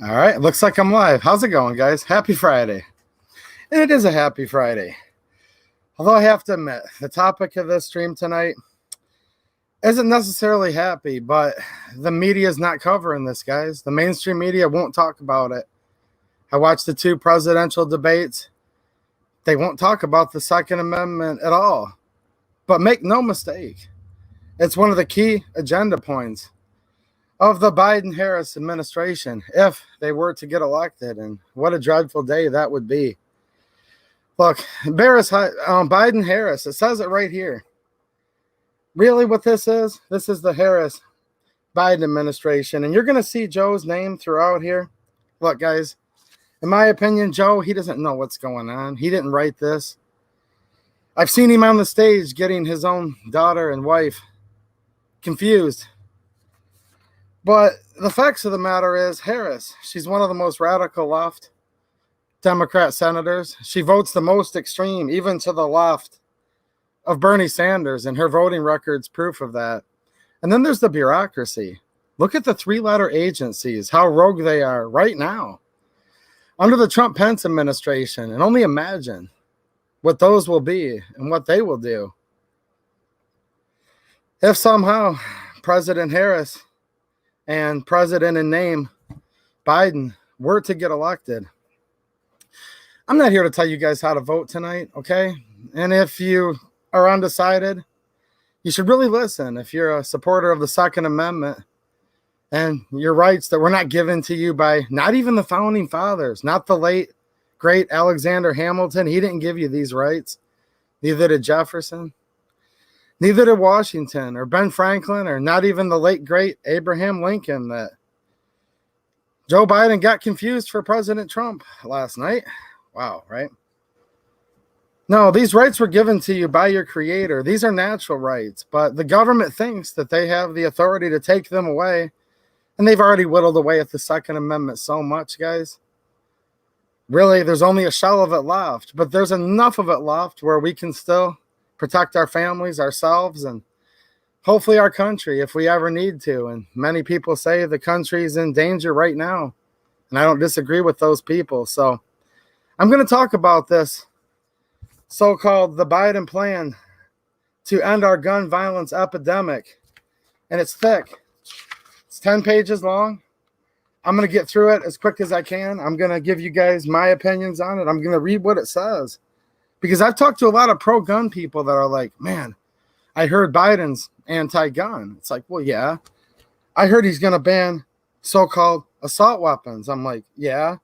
All right, looks like I'm live. How's it going, guys? Happy Friday. And it is a happy Friday. Although I have to admit, the topic of this stream tonight isn't necessarily happy, but the media is not covering this, guys. The mainstream media won't talk about it. I watched the two presidential debates. They won't talk about the Second Amendment at all. But make no mistake, it's one of the key agenda points of the Biden-Harris administration if they were to get elected, and what a dreadful day that would be. Look, Biden-Harris, it says it right here. Really what this is the Harris-Biden administration, and you're going to see Joe's name throughout here. Look, guys, in my opinion, Joe, he doesn't know what's going on. He didn't write this. I've seen him on the stage getting his own daughter and wife confused. But the facts of the matter is Harris, she's one of the most radical left Democrat senators. She votes the most extreme, even to the left of Bernie Sanders, and her voting record's proof of that. And then there's the bureaucracy. Look at the three-letter agencies, how rogue they are right now under the Trump-Pence administration, and only imagine what those will be and what they will do if somehow President Harris and President in name Biden were to get elected. I'm not here to tell you guys how to vote tonight, okay? And if you are undecided, you should really listen. If you're a supporter of the Second Amendment and your rights that were not given to you by not even the founding fathers, not the late, great Alexander Hamilton, he didn't give you these rights. Neither did Jefferson. Neither did Washington or Ben Franklin, or not even the late, great Abraham Lincoln, that Joe Biden got confused for President Trump last night. Wow, right? No, these rights were given to you by your creator. These are natural rights, but the government thinks that they have the authority to take them away, and they've already whittled away at the Second Amendment so much, guys. Really, there's only a shell of it left, but there's enough of it left where we can still protect our families, ourselves, and hopefully our country if we ever need to. And many people say the country is in danger right now, and I don't disagree with those people. So I'm going to talk about this so-called the Biden plan to end our gun violence epidemic, and it's thick. It's 10 pages long. I'm going to get through it as quick as I can. I'm going to give you guys my opinions on it. I'm going to read what it says, because I've talked to a lot of pro-gun people that are like, man, I heard Biden's anti-gun. It's like, well, yeah. I heard he's going to ban so-called assault weapons. I'm like, yeah.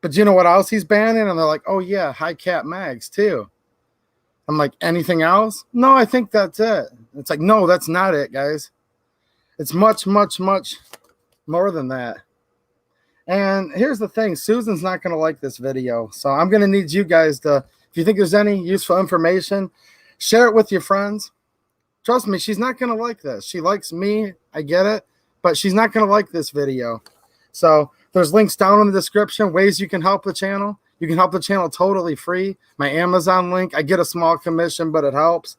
But do you know what else he's banning? And they're like, oh, yeah, high-cap mags, too. I'm like, anything else? No, I think that's it. It's like, no, that's not it, guys. It's much, much, much more than that. And here's the thing. Susan's not going to like this video. So I'm going to need you guys to, if you think there's any useful information, share it with your friends. Trust me, she's not going to like this. She likes me. I get it. But she's not going to like this video. So there's links down in the description, ways you can help the channel. You can help the channel totally free. My Amazon link, I get a small commission, but it helps.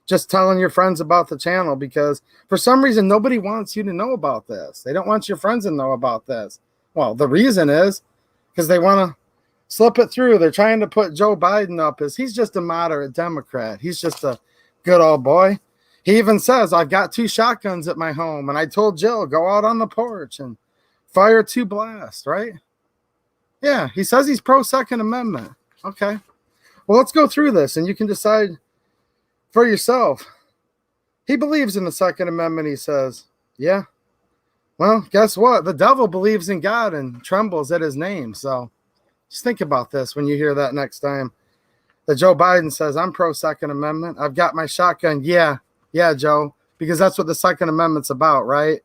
Just telling your friends about the channel, because for some reason, nobody wants you to know about this. They don't want your friends to know about this. Well, the reason is because they want to slip it through. They're trying to put Joe Biden up as he's just a moderate Democrat. He's just a good old boy. He even says, I've got 2 shotguns at my home, and I told Jill, go out on the porch and fire 2 blasts, right? Yeah, he says he's pro-Second Amendment. Okay. Well, let's go through this, and you can decide for yourself. He believes in the Second Amendment, he says. Yeah. Well, guess what? The devil believes in God and trembles at his name. So just think about this when you hear that next time. That Joe Biden says, I'm pro-Second Amendment. I've got my shotgun. Yeah, Joe, because that's what the Second Amendment's about, right?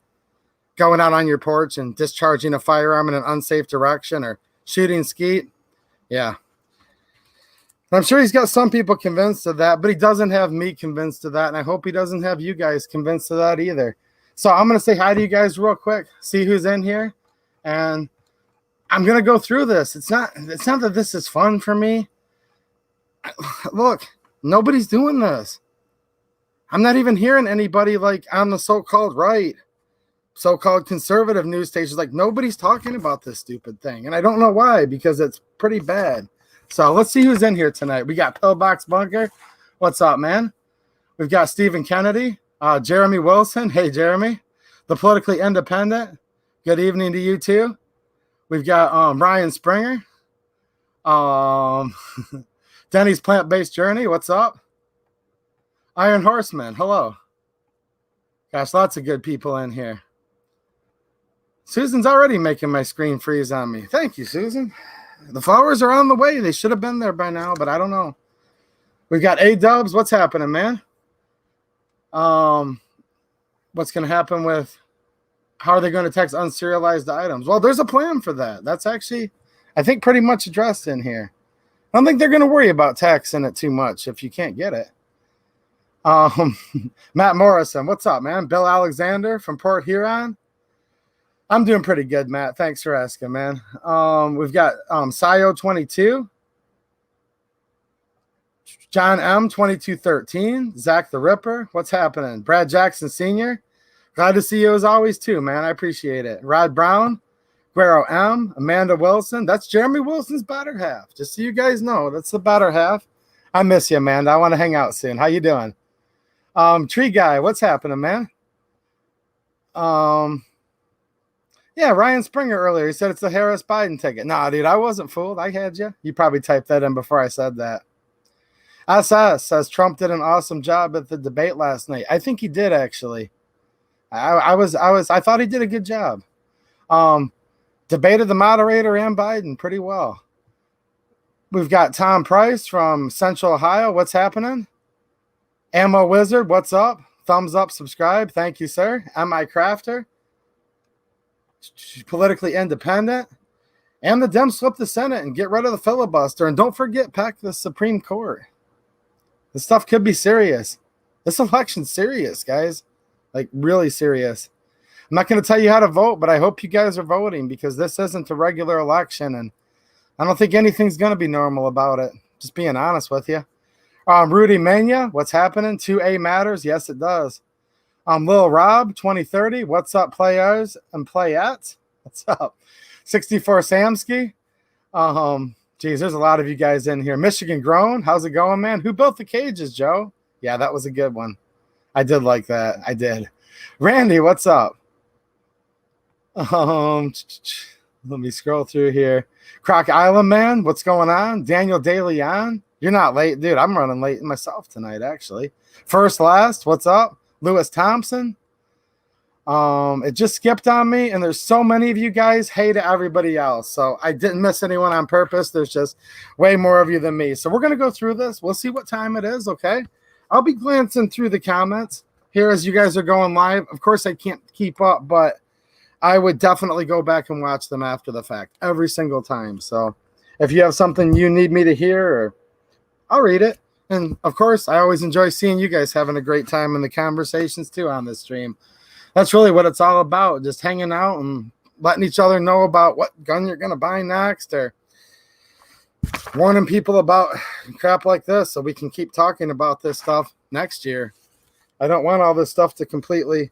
Going out on your porch and discharging a firearm in an unsafe direction or shooting skeet. Yeah. I'm sure he's got some people convinced of that, but he doesn't have me convinced of that, and I hope he doesn't have you guys convinced of that either. So I'm going to say hi to you guys real quick, see who's in here, and I'm going to go through this. It's not that this is fun for me. Look, nobody's doing this. I'm not even hearing anybody like on the so-called right so-called conservative news stations, like nobody's talking about this stupid thing. And I don't know why, because it's pretty bad. So let's see who's in here tonight. We got Pillbox Bunker. What's up, man? We've got Stephen Kennedy, Jeremy Wilson. Hey, Jeremy. The Politically Independent. Good evening to you too. We've got Ryan Springer. Denny's Plant-Based Journey. What's up? Iron Horseman. Hello. Gosh, lots of good people in here. Susan's already making my screen freeze on me. Thank you, Susan. The flowers are on the way. They should have been there by now, but I don't know. We've got A-Dubs. What's happening, man? What's going to happen with how are they going to text unserialized items? Well, there's a plan for that. That's actually, I think, pretty much addressed in here. I don't think they're going to worry about taxing it too much if you can't get it. Matt Morrison. What's up, man? Bill Alexander from Port Huron. I'm doing pretty good, Matt. Thanks for asking, man. We've got Sio22, John M 2213, Zach the Ripper. What's happening? Brad Jackson Sr. Glad to see you as always too, man. I appreciate it. Rod Brown, Guero M, Amanda Wilson. That's Jeremy Wilson's better half. Just so you guys know, that's the better half. I miss you, Amanda. I want to hang out soon. How you doing? Tree Guy, what's happening, man? Yeah, Ryan Springer earlier, he said it's the Harris Biden ticket. Nah, dude, I wasn't fooled. I had you. You probably typed that in before I said that. SS says Trump did an awesome job at the debate last night. I think he did, actually. I thought he did a good job. Debated the moderator and Biden pretty well. We've got Tom Price from Central Ohio. What's happening? Ammo Wizard, what's up? Thumbs up, subscribe. Thank you, sir. M.I. Crafter. Politically Independent. And the Dems flip the Senate and get rid of the filibuster. And don't forget, pack the Supreme Court. This stuff could be serious. This election's serious, guys. Like, really serious. I'm not going to tell you how to vote, but I hope you guys are voting because this isn't a regular election. And I don't think anything's going to be normal about it. Just being honest with you. Rudy Mania, what's happening? 2A matters. Yes, it does. Lil Rob, 2030. What's up, players and playettes? What's up? 64 Samsky. Geez, there's a lot of you guys in here. Michigan Grown, how's it going, man? Who built the cages, Joe? Yeah, that was a good one. I did like that. I did. Randy, what's up? Let me scroll through here. Croc Island Man, what's going on? Daniel DeLeon, you're not late, dude. I'm running late myself tonight, actually. First Last, what's up? Lewis Thompson. It just skipped on me, and there's so many of you guys. Hey to everybody else. So I didn't miss anyone on purpose. There's just way more of you than me. So we're going to go through this. We'll see what time it is, okay? I'll be glancing through the comments here as you guys are going live. Of course, I can't keep up, but I would definitely go back and watch them after the fact every single time. So if you have something you need me to hear, or I'll read it. And, of course, I always enjoy seeing you guys having a great time in the conversations, too, on this stream. That's really what it's all about, just hanging out and letting each other know about what gun you're going to buy next, or warning people about crap like this so we can keep talking about this stuff next year. I don't want all this stuff to completely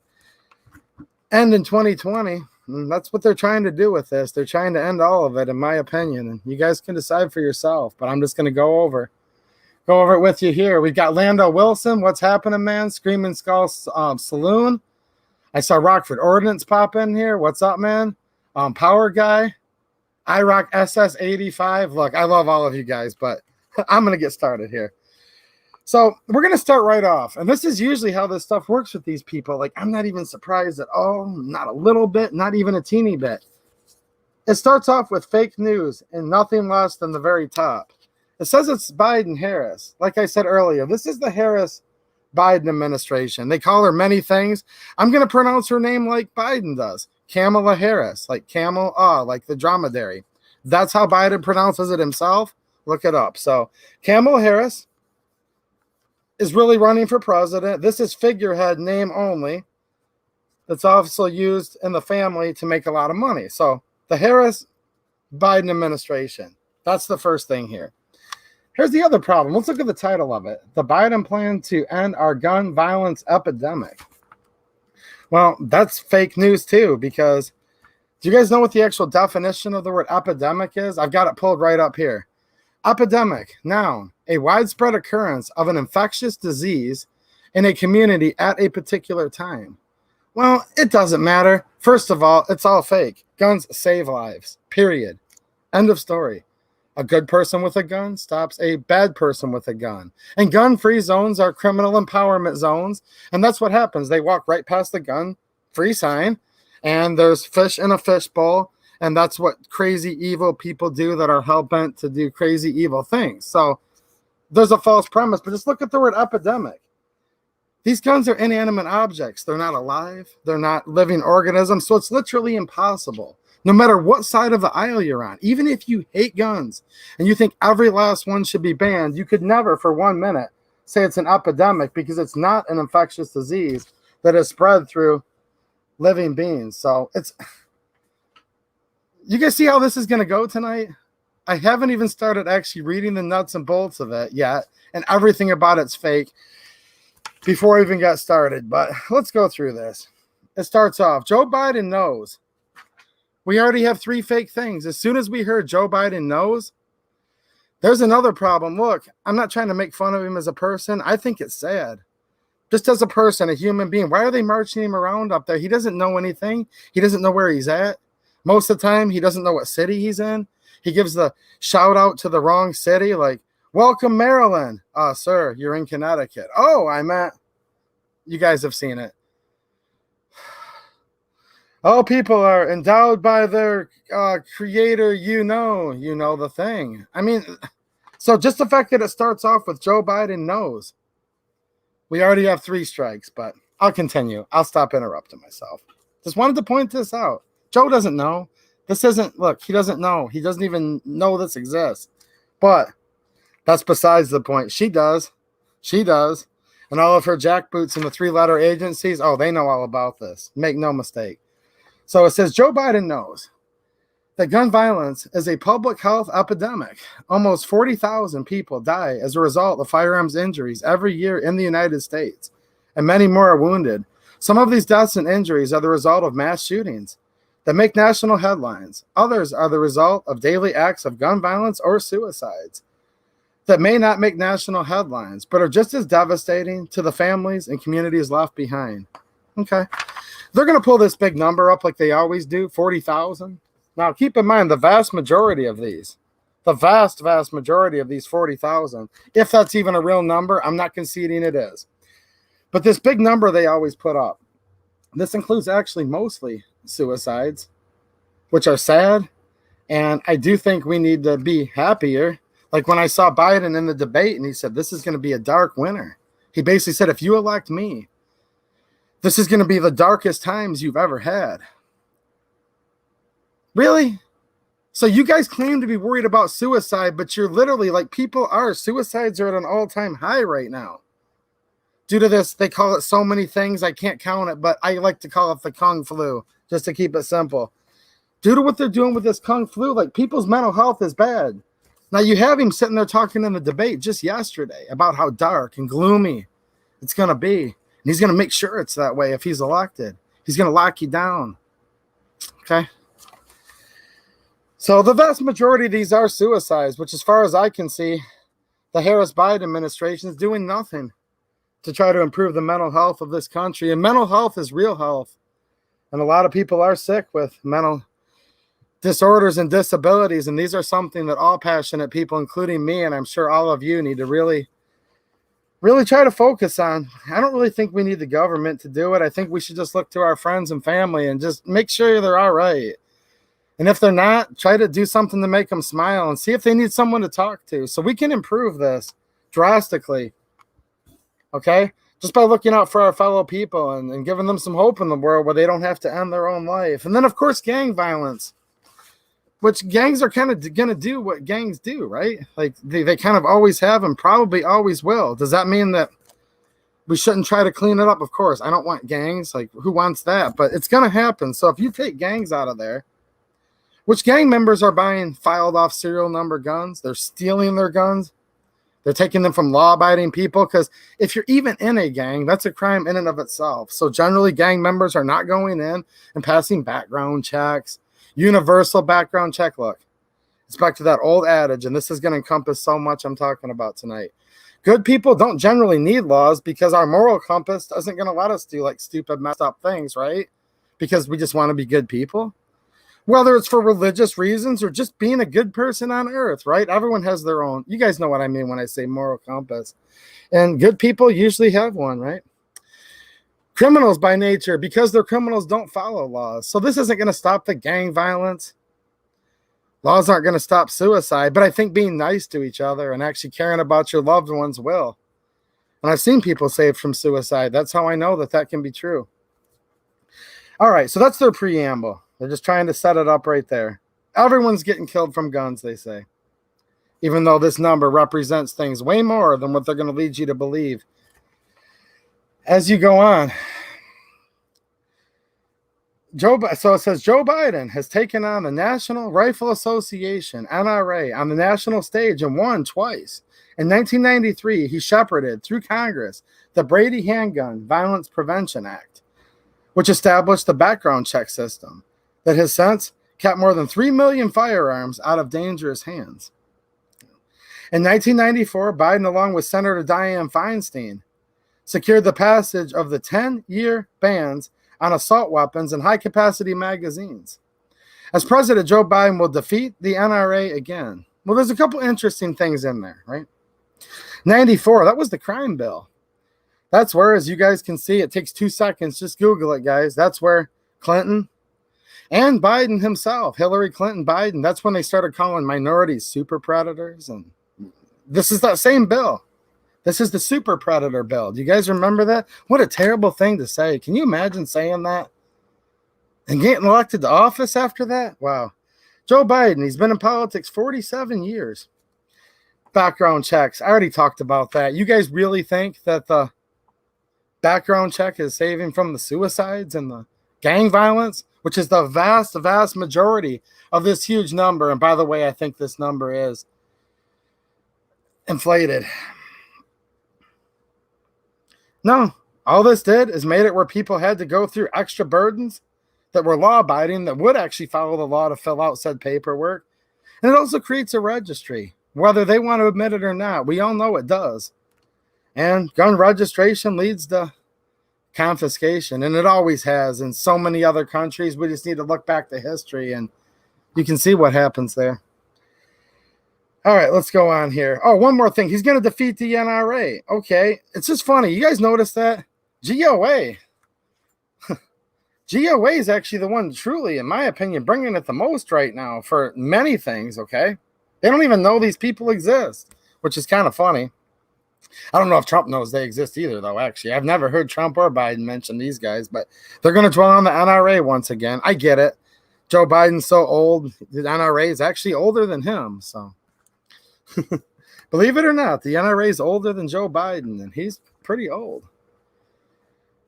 end in 2020. And that's what they're trying to do with this. They're trying to end all of it, in my opinion. And you guys can decide for yourself, but I'm just going to go over it with you here. We've got Lando Wilson. What's happening, man? Screaming Skull Saloon. I saw Rockford Ordnance pop in here. What's up, man? Power Guy. IROC SS85. Look, I love all of you guys, but I'm going to get started here. So we're going to start right off. And this is usually how this stuff works with these people. Like, I'm not even surprised at all. Not a little bit. Not even a teeny bit. It starts off with fake news and nothing less than the very top. It says it's Biden-Harris. Like I said earlier, this is the Harris-Biden administration. They call her many things. I'm going to pronounce her name like Biden does. Kamala Harris, like camel, like the dromedary. That's how Biden pronounces it himself. Look it up. So Kamala Harris is really running for president. This is figurehead name only. That's also used in the family to make a lot of money. So the Harris-Biden administration. That's the first thing here. Here's the other problem. Let's look at the title of it. The Biden plan to end our gun violence epidemic. Well, that's fake news too, because do you guys know what the actual definition of the word epidemic is? I've got it pulled right up here. Epidemic, noun, a widespread occurrence of an infectious disease in a community at a particular time. Well, it doesn't matter. First of all, it's all fake. Guns save lives, period. End of story. A good person with a gun stops a bad person with a gun. And gun-free zones are criminal empowerment zones. And that's what happens. They walk right past the gun-free sign, and there's fish in a fishbowl. And that's what crazy, evil people do that are hell-bent to do crazy, evil things. So there's a false premise. But just look at the word epidemic. These guns are inanimate objects. They're not alive. They're not living organisms. So it's literally impossible. No matter what side of the aisle you're on, even if you hate guns and you think every last one should be banned, you could never for 1 minute say it's an epidemic, because it's not an infectious disease that is spread through living beings. So it's, you guys see how this is going to go tonight? I haven't even started actually reading the nuts and bolts of it yet, and everything about it's fake before I even got started. But let's go through this. It starts off, Joe Biden knows. We already have 3 fake things. As soon as we heard Joe Biden knows, there's another problem. Look, I'm not trying to make fun of him as a person. I think it's sad. Just as a person, a human being, why are they marching him around up there? He doesn't know anything. He doesn't know where he's at. Most of the time, he doesn't know what city he's in. He gives the shout out to the wrong city, like, welcome, Maryland. Sir, you're in Connecticut. Oh, I meant, you guys have seen it. All people are endowed by their creator, you know the thing. I mean, so just the fact that it starts off with Joe Biden knows. We already have 3 strikes, but I'll continue. I'll stop interrupting myself. Just wanted to point this out. Joe doesn't know. This isn't, look, he doesn't know. He doesn't even know this exists. But that's besides the point. She does. She does. And all of her jackboots in the 3-letter agencies, oh, they know all about this. Make no mistake. So it says Joe Biden knows that gun violence is a public health epidemic. Almost 40,000 people die as a result of firearms injuries every year in the United States, and many more are wounded. Some of these deaths and injuries are the result of mass shootings that make national headlines. Others are the result of daily acts of gun violence or suicides that may not make national headlines, but are just as devastating to the families and communities left behind. Okay. They're going to pull this big number up like they always do, 40,000. Now, keep in mind, the vast majority of these, the vast majority of these 40,000, if that's even a real number, I'm not conceding it is. But this big number they always put up, this includes actually mostly suicides, which are sad. And I do think we need to be happier. Like when I saw Biden in the debate and he said, this is going to be a dark winter. He basically said, if you elect me, this is going to be the darkest times you've ever had. Really? So you guys claim to be worried about suicide, but you're literally like, people are. Suicides are at an all-time high right now. Due to this, they call it so many things, I can't count it, but I like to call it the Kung Flu, just to keep it simple. Due to what they're doing with this Kung Flu, like people's mental health is bad. Now you have him sitting there talking in the debate just yesterday about how dark and gloomy it's going to be. And he's going to make sure it's that way if he's elected. He's going to lock you down. Okay? So the vast majority of these are suicides, which as far as I can see, the Harris-Biden administration is doing nothing to try to improve the mental health of this country. And mental health is real health. And a lot of people are sick with mental disorders and disabilities. And these are something that all passionate people, including me, and I'm sure all of you, need to really try to focus on. I don't really think we need the government to do it. I think we should just look to our friends and family and just make sure they're all right. And if they're not, try to do something to make them smile and see if they need someone to talk to so we can improve this drastically. Okay? Just by looking out for our fellow people and giving them some hope in the world where they don't have to end their own life. And then, of course, gang violence, which gangs are kind of going to do what gangs do, right? Like they kind of always have and probably always will. Does that mean that we shouldn't try to clean it up? Of course. I don't want gangs. Like, who wants that? But it's going to happen. So if you take gangs out of there, which gang members are buying filed off serial number guns? They're stealing their guns. They're taking them from law-abiding people because if you're even in a gang, that's a crime in and of itself. So generally, gang members are not going in and passing background checks, universal background check. Look, it's back to that old adage, and this is going to encompass so much I'm talking about tonight. Good people don't generally need laws because our moral compass isn't going to let us do like stupid, messed up things, right? Because we just want to be good people. Whether it's for religious reasons or just being a good person on earth, right? Everyone has their own. You guys know what I mean when I say moral compass. And good people usually have one, right? Criminals by nature, because they're criminals, don't follow laws. So this isn't going to stop the gang violence. Laws aren't going to stop suicide, but I think being nice to each other and actually caring about your loved ones will. And I've seen people saved from suicide. That's how I know that that can be true. All right, so that's their preamble. They're just trying to set it up right there. Everyone's getting killed from guns, they say. Even though this number represents things way more than what they're going to lead you to believe. As you go on. So it says Joe Biden has taken on the National Rifle Association, NRA, on the national stage and won twice. In 1993, he shepherded through Congress the Brady Handgun Violence Prevention Act, which established the background check system that has since kept more than 3 million firearms out of dangerous hands. In 1994, Biden, along with Senator Dianne Feinstein, secured the passage of the 10-year bans on assault weapons and high-capacity magazines. As president, Joe Biden will defeat the NRA again. Well, there's a couple interesting things in there, right? 94, that was the crime bill. That's where, as you guys can see, it takes 2 seconds. Just Google it, guys. That's where Clinton and Biden himself, Hillary Clinton, Biden, that's when they started calling minorities super predators. And this is that same bill. This is the super predator bill. Do you guys remember that? What a terrible thing to say. Can you imagine saying that and getting elected to office after that? Wow. Joe Biden, he's been in politics 47 years. Background checks. I already talked about that. You guys really think that the background check is saving from the suicides and the gang violence, which is the vast, vast majority of this huge number? And by the way, I think this number is inflated. No, all this did is made it where people had to go through extra burdens that were law-abiding, that would actually follow the law to fill out said paperwork. And it also creates a registry, whether they want to admit it or not. We all know it does. And gun registration leads to confiscation, and it always has in so many other countries. We just need to look back to history, and you can see what happens there. All right, let's go on here. Oh, one more thing. He's going to defeat the NRA. Okay, it's just funny. You guys notice that? GOA. GOA is actually the one truly, in my opinion, bringing it the most right now for many things, okay? They don't even know these people exist, which is kind of funny. I don't know if Trump knows they exist either, though, actually. I've never heard Trump or Biden mention these guys, but they're going to dwell on the NRA once again. I get it. Joe Biden's so old. The NRA is actually older than him, so. Believe it or not, the NRA is older than Joe Biden, and he's pretty old.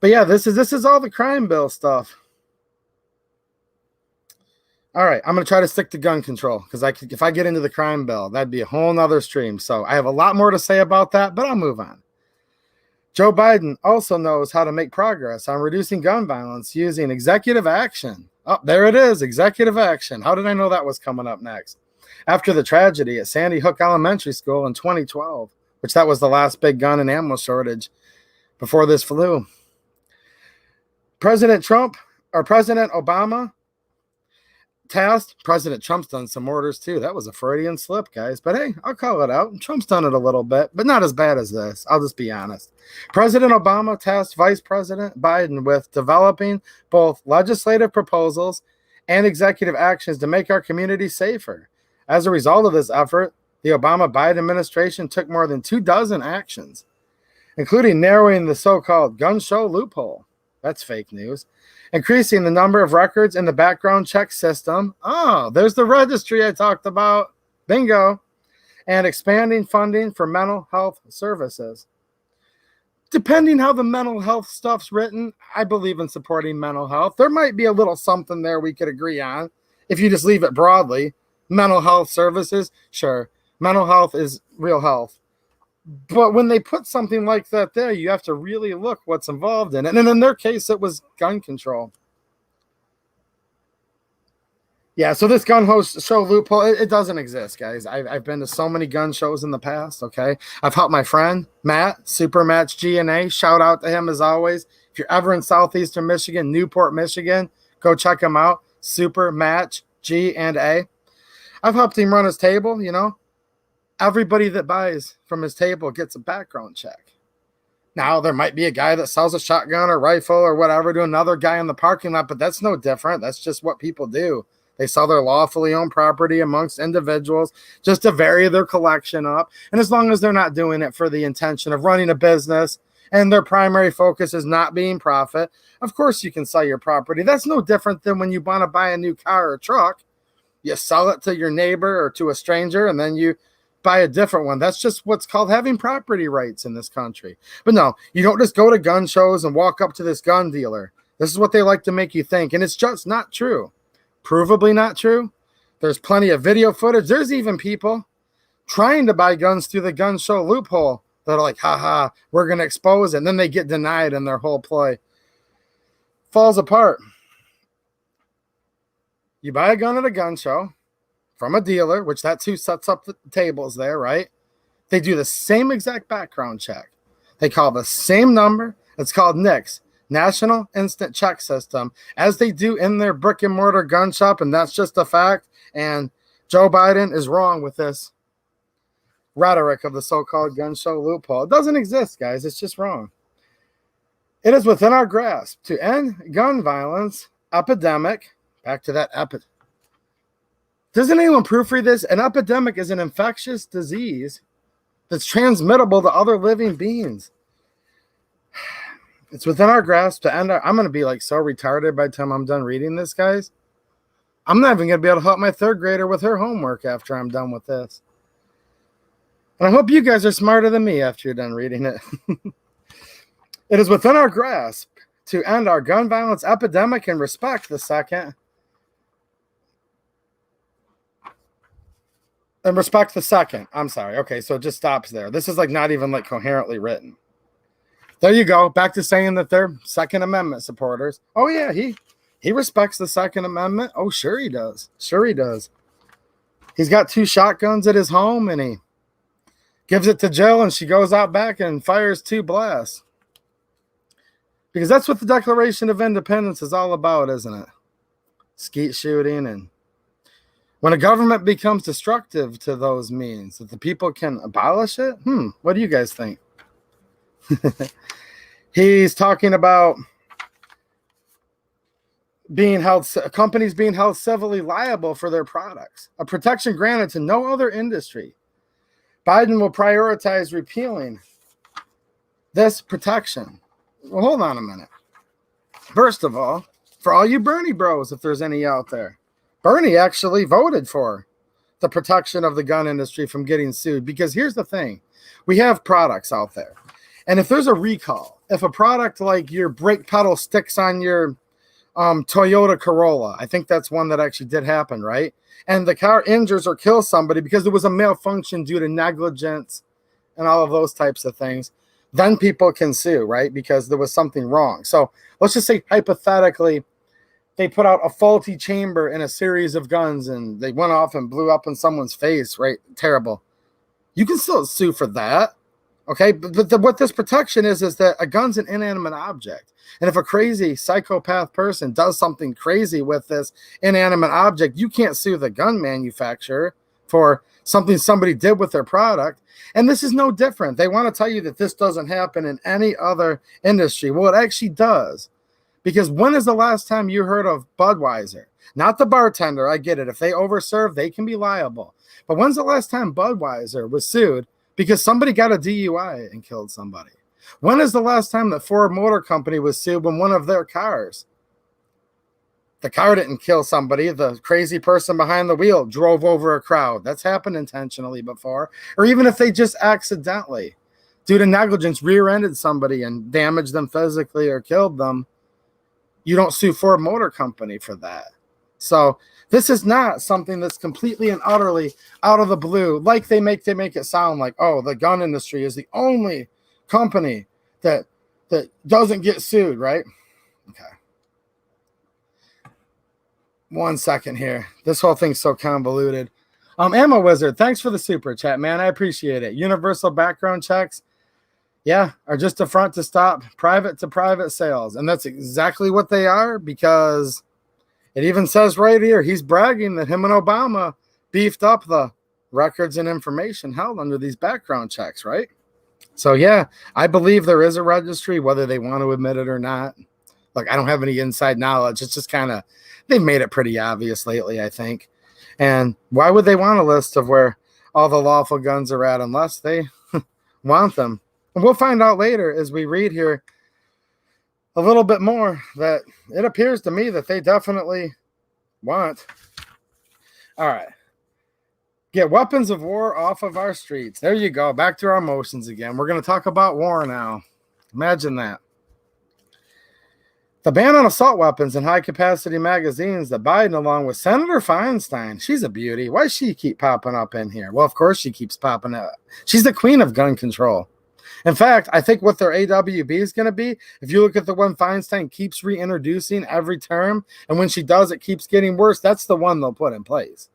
But yeah, this is all the crime bill stuff. All right, I'm going to try to stick to gun control because if I get into the crime bill, that'd be a whole nother stream. So I have a lot more to say about that, but I'll move on. Joe Biden also knows how to make progress on reducing gun violence using executive action. Oh, there it is, executive action. How did I know that was coming up next? After the tragedy at Sandy Hook Elementary School in 2012, which that was the last big gun and ammo shortage before this flu. President Obama tasked, President Trump's done some orders too. That was a Freudian slip, guys. But hey, I'll call it out. Trump's done it a little bit, but not as bad as this. I'll just be honest. President Obama tasked Vice President Biden with developing both legislative proposals and executive actions to make our community safer. As a result of this effort, the Obama-Biden administration took more than 24 actions, including narrowing the so-called gun show loophole. That's fake news. Increasing the number of records in the background check system. Oh, there's the registry I talked about. Bingo. And expanding funding for mental health services. Depending how the mental health stuff's written, I believe in supporting mental health. There might be a little something there we could agree on if you just leave it broadly. Mental health services, sure. Mental health is real health. But when they put something like that there, you have to really look what's involved in it. And in their case, it was gun control. Yeah, so this gun show loophole, it doesn't exist, guys. I've been to so many gun shows in the past, okay? I've helped my friend, Matt, Super Match G&A. Shout out to him as always. If you're ever in southeastern Michigan, Newport, Michigan, go check him out. Super Match G&A. I've helped him run his table, you know. Everybody that buys from his table gets a background check. Now, there might be a guy that sells a shotgun or rifle or whatever to another guy in the parking lot, but that's no different. That's just what people do. They sell their lawfully owned property amongst individuals just to vary their collection up. And as long as they're not doing it for the intention of running a business and their primary focus is not being profit, of course you can sell your property. That's no different than when you want to buy a new car or truck. You sell it to your neighbor or to a stranger, and then you buy a different one. That's just what's called having property rights in this country. But no, you don't just go to gun shows and walk up to this gun dealer. This is what they like to make you think, and it's just not true. Provably not true. There's plenty of video footage. There's even people trying to buy guns through the gun show loophole that are like, haha, we're going to expose it. And then they get denied and their whole ploy falls apart. You buy a gun at a gun show from a dealer, which that's who sets up the tables there, right? They do the same exact background check. They call the same number. It's called NICS, National Instant Check System, as they do in their brick and mortar gun shop, and that's just a fact. And Joe Biden is wrong with this rhetoric of the so-called gun show loophole. It doesn't exist, guys. It's just wrong. It is within our grasp to end gun violence epidemic. Back to that epidemic. Doesn't anyone proofread this? An epidemic is an infectious disease that's transmittable to other living beings. It's within our grasp to end our... I'm going to be like so retarded by the time I'm done reading this, guys. I'm not even going to be able to help my third grader with her homework after I'm done with this. And I hope you guys are smarter than me after you're done reading it. It is within our grasp to end our gun violence epidemic and respect the second. And respect the second. I'm sorry. Okay, so it just stops there. This is like not even like coherently written. There you go. Back to saying that they're Second Amendment supporters. Oh, yeah, he respects the Second Amendment. Oh, sure he does. Sure he does. He's got 2 shotguns at his home, and he gives it to Jill, and she goes out back and fires 2 blasts. Because that's what the Declaration of Independence is all about, isn't it? Skeet shooting. And when a government becomes destructive to those means, that the people can abolish it? What do you guys think? He's talking about companies being held civilly liable for their products, a protection granted to no other industry. Biden will prioritize repealing this protection. Well, hold on a minute. First of all, for all you Bernie bros, if there's any out there, Bernie actually voted for the protection of the gun industry from getting sued, because here's the thing. We have products out there. And if there's a recall, if a product like your brake pedal sticks on your Toyota Corolla, I think that's one that actually did happen, right? And the car injures or kills somebody because there was a malfunction due to negligence and all of those types of things, then people can sue, right? Because there was something wrong. So let's just say hypothetically, they put out a faulty chamber in a series of guns and they went off and blew up in someone's face, right? Terrible. You can still sue for that. Okay, but what this protection is that a gun's an inanimate object. And if a crazy psychopath person does something crazy with this inanimate object, you can't sue the gun manufacturer for something somebody did with their product. And this is no different. They want to tell you that this doesn't happen in any other industry. Well, it actually does. Because when is the last time you heard of Budweiser? Not the bartender, I get it. If they overserve, they can be liable. But when's the last time Budweiser was sued because somebody got a DUI and killed somebody? When is the last time that Ford Motor Company was sued when one of their cars, the car didn't kill somebody, the crazy person behind the wheel drove over a crowd? That's happened intentionally before. Or even if they just accidentally, due to negligence, rear-ended somebody and damaged them physically or killed them, you don't sue Ford Motor Company for that. So This is not something that's completely and utterly out of the blue, like they make it sound like, oh, the gun industry is the only company that doesn't get sued, right? Okay. 1 second here. This whole thing's so convoluted. Ammo Wizard, thanks for the super chat, man. I appreciate it. Universal background checks, yeah, are just a front to stop private to private sales. And that's exactly what they are, because it even says right here, he's bragging that him and Obama beefed up the records and information held under these background checks, right? So, yeah, I believe there is a registry, whether they want to admit it or not. Look, I don't have any inside knowledge. It's just kind of, they've made it pretty obvious lately, I think. And why would they want a list of where all the lawful guns are at unless they want them? And we'll find out later as we read here a little bit more that it appears to me that they definitely want. All right. Get weapons of war off of our streets. There you go. Back to our emotions again. We're going to talk about war now. Imagine that. The ban on assault weapons and high-capacity magazines that Biden, along with Senator Feinstein, she's a beauty. Why does she keep popping up in here? Well, of course she keeps popping up. She's the queen of gun control. In fact, I think what their AWB is going to be, if you look at the one Feinstein keeps reintroducing every term, and when she does, it keeps getting worse, that's the one they'll put in place.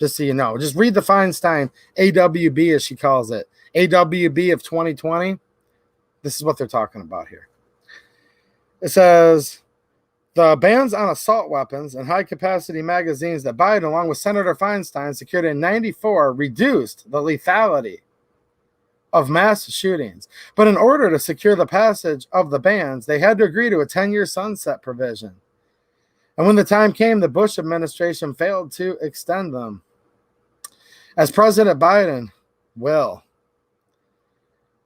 Just so you know. Just read the Feinstein AWB, as she calls it. AWB of 2020. This is what they're talking about here. It says, the bans on assault weapons and high-capacity magazines that Biden, along with Senator Feinstein, secured in 1994 reduced the lethality of mass shootings. But in order to secure the passage of the bans, they had to agree to a 10-year sunset provision. And when the time came, the Bush administration failed to extend them. As President Biden will.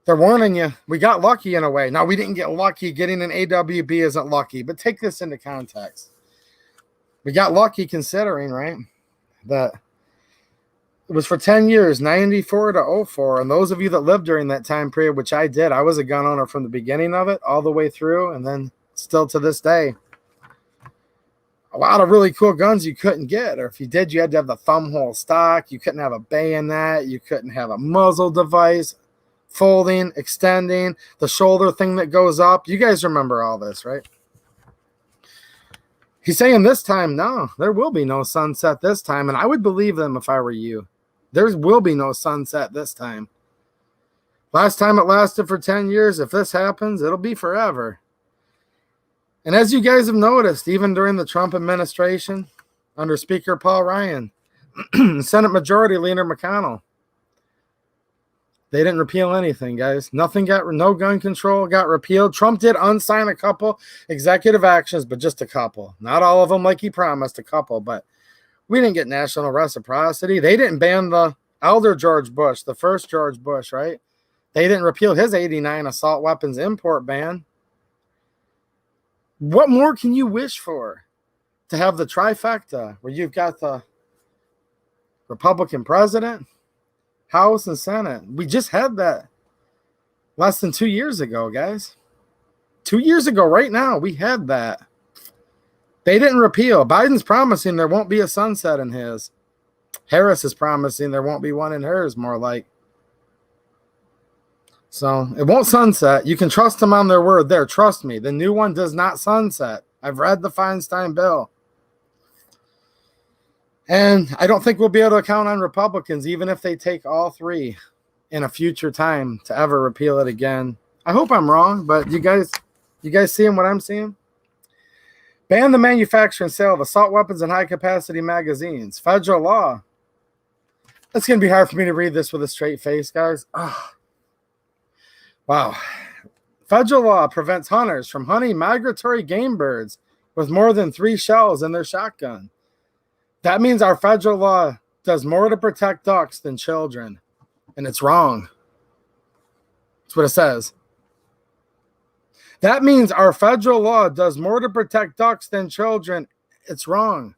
They're warning you. We got lucky in a way. Now, we didn't get lucky. Getting an AWB isn't lucky. But take this into context. We got lucky considering, right, that it was for 10 years, 94 to 04. And those of you that lived during that time period, which I did, I was a gun owner from the beginning of it all the way through, and then still to this day. A lot of really cool guns you couldn't get. Or if you did, you had to have the thumb hole stock. You couldn't have a bayonet. You couldn't have a muzzle device. Folding, extending, the shoulder thing that goes up. You guys remember all this, right? He's saying this time, no, there will be no sunset this time. And I would believe them if I were you. There will be no sunset this time. Last time it lasted for 10 years. If this happens, it'll be forever. And as you guys have noticed, even during the Trump administration, under Speaker Paul Ryan, Senate Majority Leader McConnell, they didn't repeal anything, guys. No gun control got repealed. Trump did unsign a couple executive actions, but just a couple. Not all of them like he promised, a couple. But we didn't get national reciprocity. They didn't ban the elder George Bush, the first George Bush, right? They didn't repeal his 89 assault weapons import ban. What more can you wish for? To have the trifecta where you've got the Republican president, House and Senate. We just had that less than 2 years ago, guys. 2 years ago, right now, we had that. They didn't repeal. Biden's promising there won't be a sunset in his. Harris is promising there won't be one in hers, more like. So it won't sunset. You can trust them on their word there. Trust me. The new one does not sunset. I've read the Feinstein bill. And I don't think we'll be able to count on Republicans, even if they take all three in a future time, to ever repeal it again. I hope I'm wrong, but you guys seeing what I'm seeing? Ban the manufacture and sale of assault weapons and high-capacity magazines. Federal law. It's going to be hard for me to read this with a straight face, guys. Oh. Wow. Federal law prevents hunters from hunting migratory game birds with more than 3 shells in their shotgun. That means our federal law does more to protect ducks than children. And it's wrong. That's what it says. That means our federal law does more to protect ducks than children. It's wrong.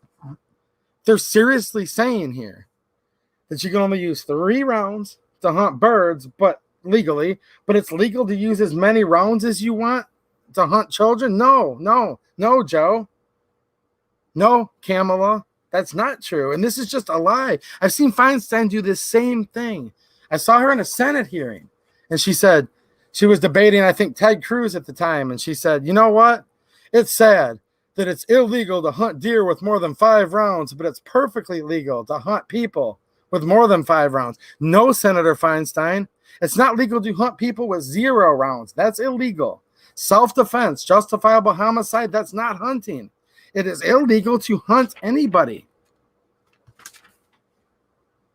They're seriously saying here that you can only use 3 rounds to hunt birds, but legally, but it's legal to use as many rounds as you want to hunt children? No, Joe. No, Kamala. That's not true. And this is just a lie. I've seen Feinstein do this same thing. I saw her in a Senate hearing, and she said, she was debating, I think, Ted Cruz at the time. And she said, you know what? It's sad that it's illegal to hunt deer with more than 5 rounds, but it's perfectly legal to hunt people with more than 5 rounds. No, Senator Feinstein. It's not legal to hunt people with 0 rounds. That's illegal. Self-defense, justifiable homicide, that's not hunting. It is illegal to hunt anybody.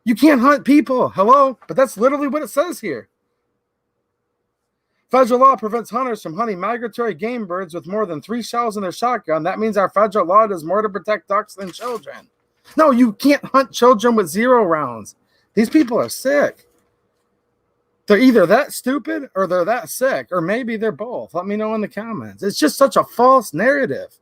You can't hunt people. Hello? But that's literally what it says here. Federal law prevents hunters from hunting migratory game birds with more than 3 shells in their shotgun. That means our federal law does more to protect ducks than children. No, you can't hunt children with 0 rounds. These people are sick. They're either that stupid or they're that sick, or maybe they're both. Let me know in the comments. It's just such a false narrative.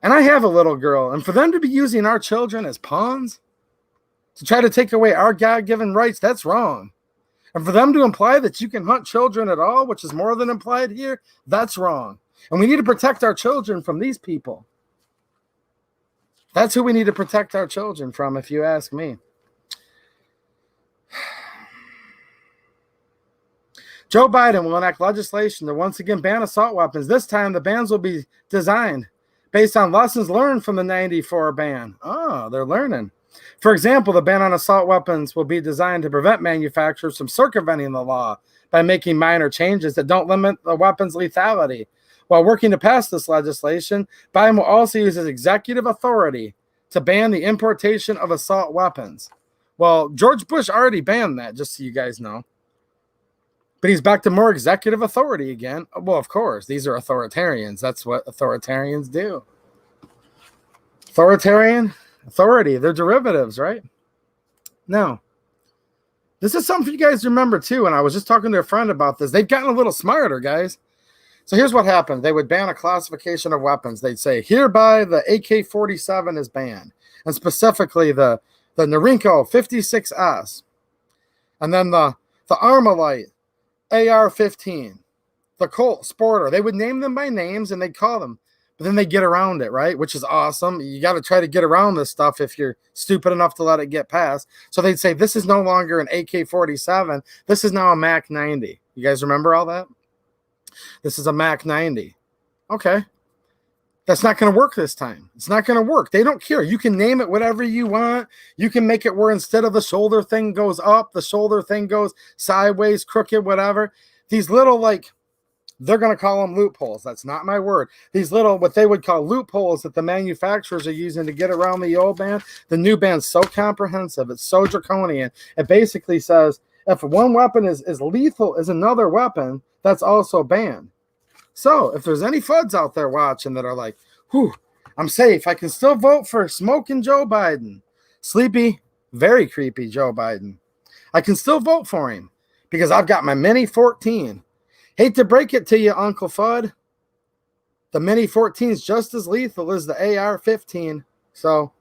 And I have a little girl, and for them to be using our children as pawns to try to take away our God-given rights, that's wrong. And for them to imply that you can hunt children at all, which is more than implied here, that's wrong. And we need to protect our children from these people. That's who we need to protect our children from, if you ask me. Joe Biden will enact legislation to once again ban assault weapons. This time, the bans will be designed based on lessons learned from the 94 ban. Oh, they're learning. For example, the ban on assault weapons will be designed to prevent manufacturers from circumventing the law by making minor changes that don't limit the weapon's lethality. While working to pass this legislation, Biden will also use his executive authority to ban the importation of assault weapons. Well, George Bush already banned that, just so you guys know. But he's back to more executive authority again. Well, of course, these are authoritarians. That's what authoritarians do. Authoritarian authority, they're derivatives, right? Now, this is something for you guys to remember too, and I was just talking to a friend about this. They've gotten a little smarter, guys. So here's what happened. They would ban a classification of weapons. They'd say, hereby the AK-47 is banned, and specifically the Norinco 56S, and then the Armalite AR-15, the Colt Sporter. They would name them by names, and they'd call them. But then they get around it, right? Which is awesome. You got to try to get around this stuff if you're stupid enough to let it get past. So they'd say, this is no longer an AK-47. This is now a MAC-90. You guys remember all that? This is a MAC-90. Okay. That's not going to work this time. It's not going to work. They don't care. You can name it whatever you want. You can make it where instead of the shoulder thing goes up, the shoulder thing goes sideways, crooked, whatever. These little, like, they're going to call them loopholes. That's not my word. These little, what they would call loopholes that the manufacturers are using to get around the old ban. The new ban's so comprehensive. It's so draconian. It basically says if one weapon is as lethal as another weapon, that's also banned. So if there's any FUDs out there watching that are like, whew, I'm safe. I can still vote for smoking Joe Biden. Sleepy, very creepy Joe Biden. I can still vote for him because I've got my Mini 14. Hate to break it to you, Uncle Fudd. The Mini 14 is just as lethal as the AR-15. So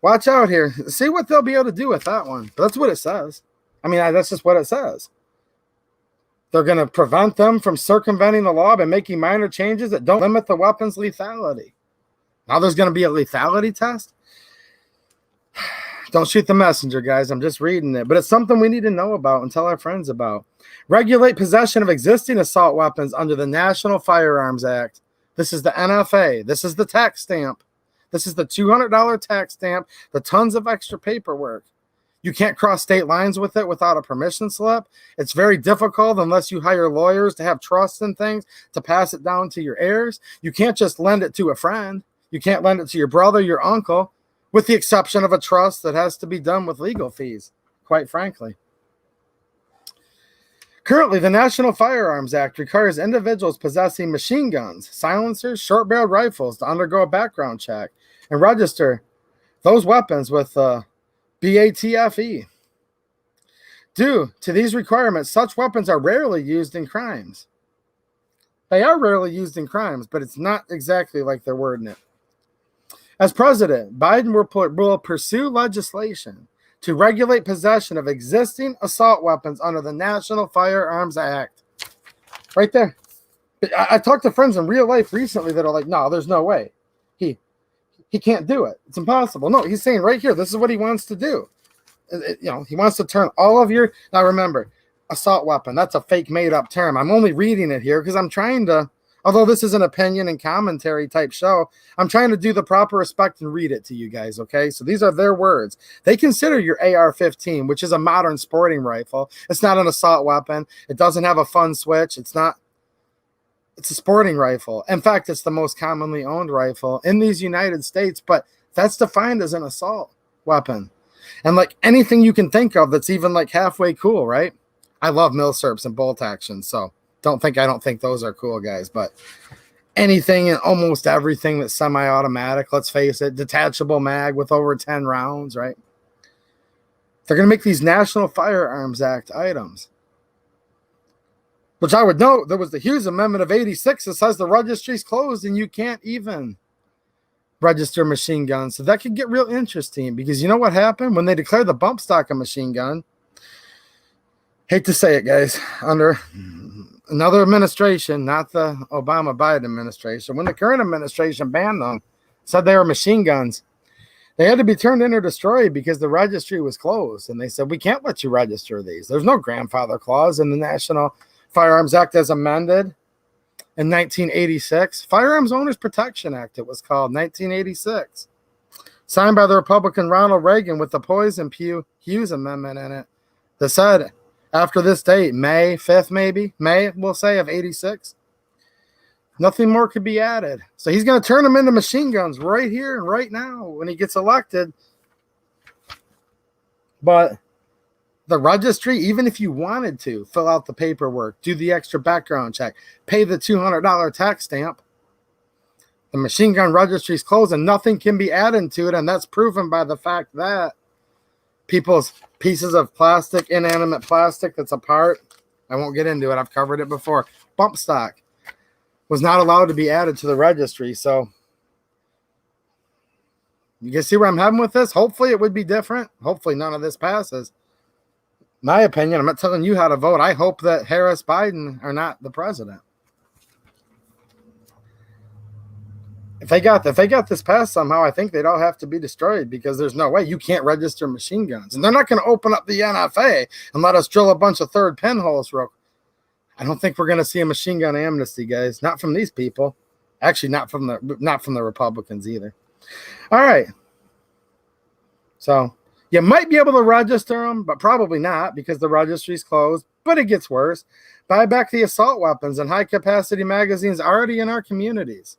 watch out here. See what they'll be able to do with that one. But that's what it says. I mean, that's just what it says. They're going to prevent them from circumventing the law by making minor changes that don't limit the weapon's lethality. Now there's going to be a lethality test? Don't shoot the messenger, guys. I'm just reading it. But it's something we need to know about and tell our friends about. Regulate possession of existing assault weapons under the National Firearms Act. This is the NFA. This is the tax stamp. This is the $200 tax stamp, the tons of extra paperwork. You can't cross state lines with it without a permission slip. It's very difficult unless you hire lawyers to have trust in things to pass it down to your heirs. You can't just lend it to a friend. You can't lend it to your brother, your uncle, with the exception of a trust that has to be done with legal fees, quite frankly. Currently, the National Firearms Act requires individuals possessing machine guns, silencers, short-barreled rifles to undergo a background check and register those weapons with BATFE. Due to these requirements, such weapons are rarely used in crimes. They are rarely used in crimes, but it's not exactly like they're wording it. As president, Biden will pursue legislation to regulate possession of existing assault weapons under the National Firearms Act. Right there. I talked to friends in real life recently that are like, no, there's no way. he can't do it. It's impossible. No, he's saying right here, this is what he wants to do. He wants to turn all of your, now remember, assault weapon, that's a fake made up term. I'm only reading it here because I'm trying to, although this is an opinion and commentary type show, I'm trying to do the proper respect and read it to you guys, okay? So these are their words. They consider your AR-15, which is a modern sporting rifle. It's not an assault weapon. It doesn't have a fun switch. It's a sporting rifle. In fact, it's the most commonly owned rifle in these United States, but that's defined as an assault weapon. And like anything you can think of that's even like halfway cool, right? I love milsurps and bolt action, so I don't think those are cool, guys. But anything and almost everything that's semi-automatic, let's face it, detachable mag with over 10 rounds, right? They're going to make these National Firearms Act items. Which I would note, there was the Hughes Amendment of 86 that says the registry's closed and you can't even register machine guns. So that could get real interesting because you know what happened? When they declared the bump stock a machine gun, hate to say it, guys, under another administration, not the Obama-Biden administration, when the current administration banned them, said they were machine guns, they had to be turned in or destroyed because the registry was closed. And they said, we can't let you register these. There's no grandfather clause in the National Firearms Act as amended in 1986. Firearms Owners Protection Act, it was called, 1986. Signed by the Republican Ronald Reagan with the Poison Hughes Amendment in it that said, after this date, May 5th maybe, May, we'll say, of 86, nothing more could be added. So he's going to turn them into machine guns right here and right now when he gets elected. But the registry, even if you wanted to fill out the paperwork, do the extra background check, pay the $200 tax stamp, the machine gun registry is closed and nothing can be added to it. And that's proven by the fact that people's pieces of plastic, inanimate plastic that's apart, I won't get into it, I've covered it before, bump stock was not allowed to be added to the registry. So you can see where I'm heading with this. Hopefully it would be different. Hopefully none of this passes. My opinion, I'm not telling you how to vote. I hope that Harris, Biden are not the president. If they got this passed somehow, I think they'd all have to be destroyed because there's no way you can't register machine guns. And they're not going to open up the NFA and let us drill a bunch of third pinholes. I don't think we're going to see a machine gun amnesty, guys. Not from these people. Actually, not from the Republicans either. All right. So you might be able to register them, but probably not because the registry's closed. But it gets worse. Buy back the assault weapons and high-capacity magazines already in our communities.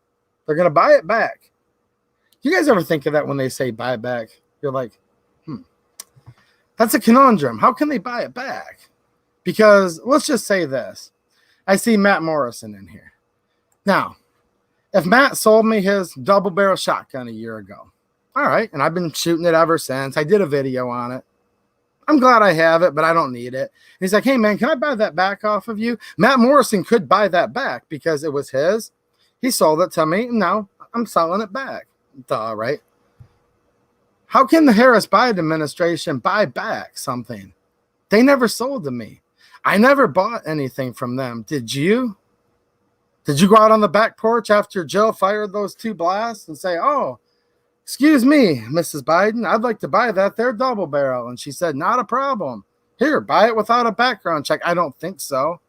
They're going to buy it back. You guys ever think of that when they say buy back? You're like, that's a conundrum. How can they buy it back? Because let's just say this. I see Matt Morrison in here. Now, if Matt sold me his double-barrel shotgun a year ago, all right, and I've been shooting it ever since. I did a video on it. I'm glad I have it, but I don't need it. And he's like, hey, man, can I buy that back off of you? Matt Morrison could buy that back because it was his. He sold it to me, and now I'm selling it back. Duh, right? How can the Harris-Biden administration buy back something? They never sold to me. I never bought anything from them. Did you? Did you go out on the back porch after Jill fired those 2 blasts and say, oh, excuse me, Mrs. Biden, I'd like to buy that there double barrel? And she said, not a problem. Here, buy it without a background check. I don't think so.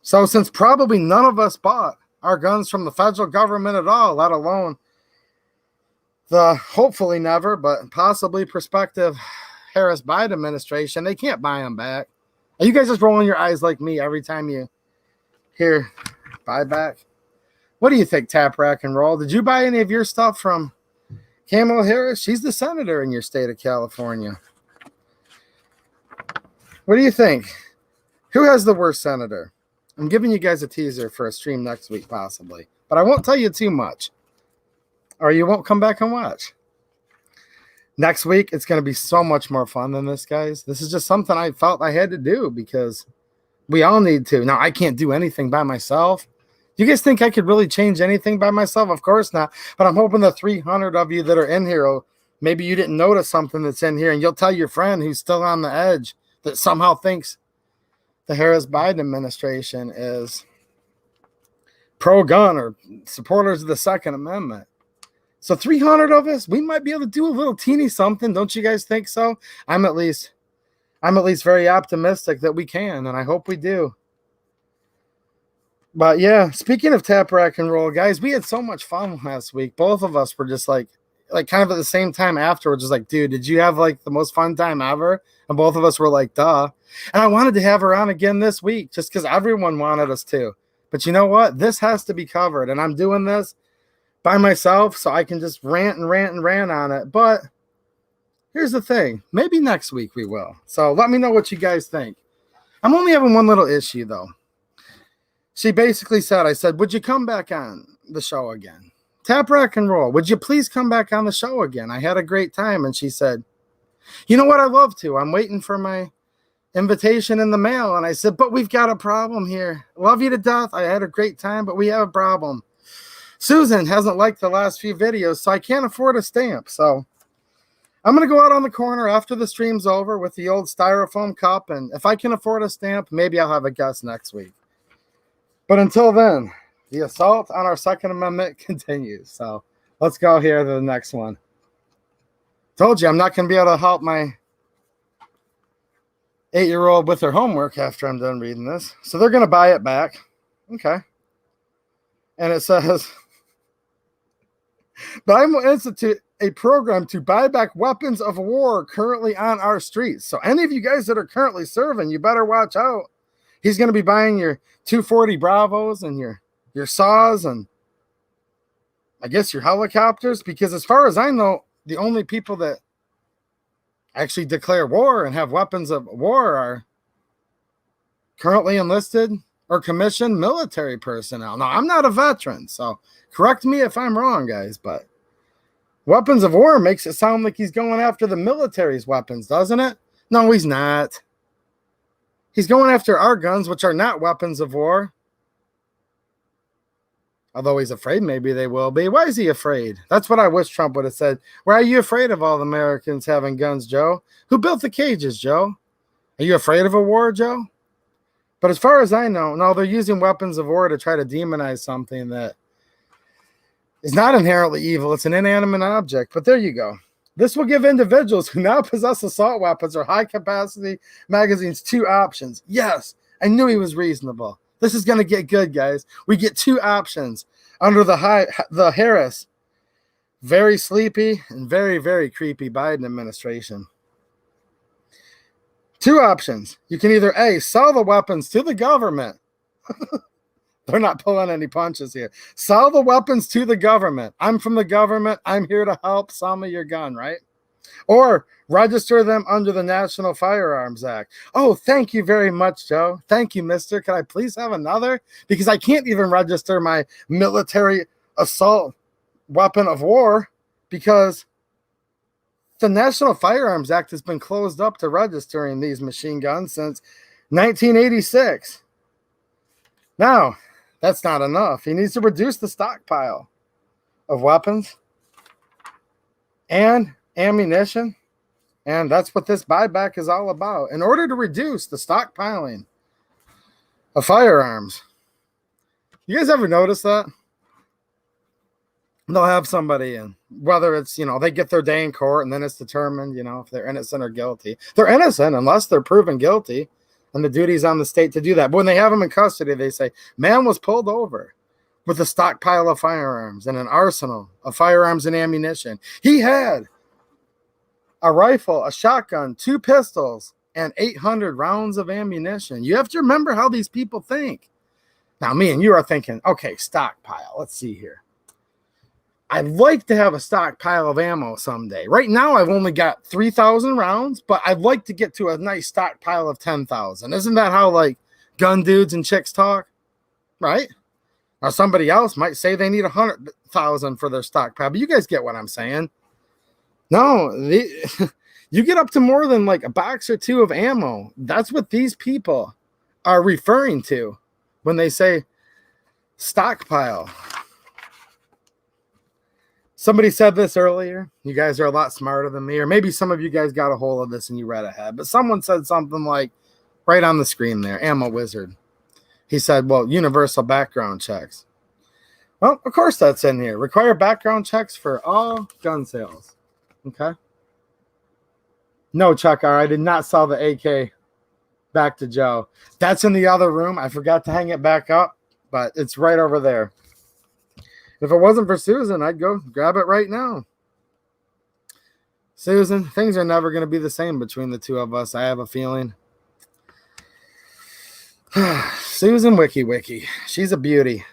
So since probably none of us bought our guns from the federal government at all, let alone the hopefully never, but possibly prospective Harris-Biden administration, they can't buy them back. Are you guys just rolling your eyes like me every time you hear buy back? What do you think, Tap Rack and Roll? Did you buy any of your stuff from Kamala Harris? She's the senator in your state of California. What do you think? Who has the worst senator? I'm giving you guys a teaser for a stream next week, possibly. But I won't tell you too much. Or you won't come back and watch. Next week, it's going to be so much more fun than this, guys. This is just something I felt I had to do because we all need to. Now, I can't do anything by myself. You guys think I could really change anything by myself? Of course not. But I'm hoping the 300 of you that are in here, maybe you didn't notice something that's in here, and you'll tell your friend who's still on the edge that somehow thinks the Harris-Biden administration is pro-gun or supporters of the Second Amendment. So 300 of us, we might be able to do a little teeny something. Don't you guys think so? I'm at least very optimistic that we can, and I hope we do. But yeah, speaking of tap rack and roll, guys, we had so much fun last week. Both of us were just like kind of at the same time afterwards, just like, dude, did you have like the most fun time ever? And both of us were like, duh. And I wanted to have her on again this week just because everyone wanted us to. But you know what? This has to be covered, and I'm doing this by myself so I can just rant on it. But here's the thing. Maybe next week we will. So let me know what you guys think. I'm only having one little issue, though. She basically said, I said, would you come back on the show again? Tap Rock and Roll, would you please come back on the show again? I had a great time. And she said, you know what? I'd love to. I'm waiting for my invitation in the mail. And I said, but we've got a problem here. Love you to death. I had a great time, but we have a problem. Susan hasn't liked the last few videos, so I can't afford a stamp. So I'm going to go out on the corner after the stream's over with the old styrofoam cup. And if I can afford a stamp, maybe I'll have a guest next week. But until then, the assault on our Second Amendment continues. So let's go here to the next one. Told you I'm not going to be able to help my 8-year-old with her homework after I'm done reading this. So they're going to buy it back. Okay. And it says, Biden will institute a program to buy back weapons of war currently on our streets. So any of you guys that are currently serving, you better watch out. He's going to be buying your 240 Bravos and your saws and I guess your helicopters, because as far as I know, the only people that actually declare war and have weapons of war are currently enlisted or commissioned military personnel. Now, I'm not a veteran, so correct me if I'm wrong, guys, but weapons of war makes it sound like he's going after the military's weapons, doesn't it? No, he's not. He's going after our guns, which are not weapons of war. Although he's afraid maybe they will be. Why is he afraid? That's what I wish Trump would have said. Why are you afraid of all the Americans having guns, Joe? Who built the cages, Joe? Are you afraid of a war, Joe? But as far as I know, no, they're using weapons of war to try to demonize something that is not inherently evil. It's an inanimate object. But there you go. This will give individuals who now possess assault weapons or high-capacity magazines 2 options. Yes, I knew he was reasonable. This is going to get good, guys. We get 2 options under the Harris, very sleepy and very, very creepy Biden administration. 2 options. You can either A, sell the weapons to the government. They're not pulling any punches here. Sell the weapons to the government. I'm from the government. I'm here to help. Sell me your gun, right? Or register them under the National Firearms Act. Oh, thank you very much, Joe. Thank you, mister. Can I please have another? Because I can't even register my military assault weapon of war because the National Firearms Act has been closed up to registering these machine guns since 1986. Now, that's not enough. He needs to reduce the stockpile of weapons and ammunition. And that's what this buyback is all about. In order to reduce the stockpiling of firearms. You guys ever notice that? They'll have somebody in, whether it's, they get their day in court and then it's determined, if they're innocent or guilty. They're innocent unless they're proven guilty. And the duty's on the state to do that. But when they have them in custody, they say, man was pulled over with a stockpile of firearms and an arsenal of firearms and ammunition. He had a rifle, a shotgun, 2 pistols, and 800 rounds of ammunition. You have to remember how these people think. Now, me and you are thinking, okay, stockpile. Let's see here. I'd like to have a stockpile of ammo someday. Right now, I've only got 3,000 rounds, but I'd like to get to a nice stockpile of 10,000. Isn't that how, gun dudes and chicks talk? Right? Now, somebody else might say they need 100,000 for their stockpile, but you guys get what I'm saying. No, you get up to more than, a box or 2 of ammo. That's what these people are referring to when they say stockpile. Somebody said this earlier. You guys are a lot smarter than me, or maybe some of you guys got a hold of this and you read ahead. But someone said something like, right on the screen there, Ammo Wizard. He said, well, universal background checks. Well, of course that's in here. Require background checks for all gun sales. Okay. No, Chuck R. I did not sell the AK back to Joe. That's in the other room. I forgot to hang it back up, but it's right over there. If it wasn't for Susan, I'd go grab it right now. Susan, things are never going to be the same between the two of us. I have a feeling. Susan Wiki. She's a beauty.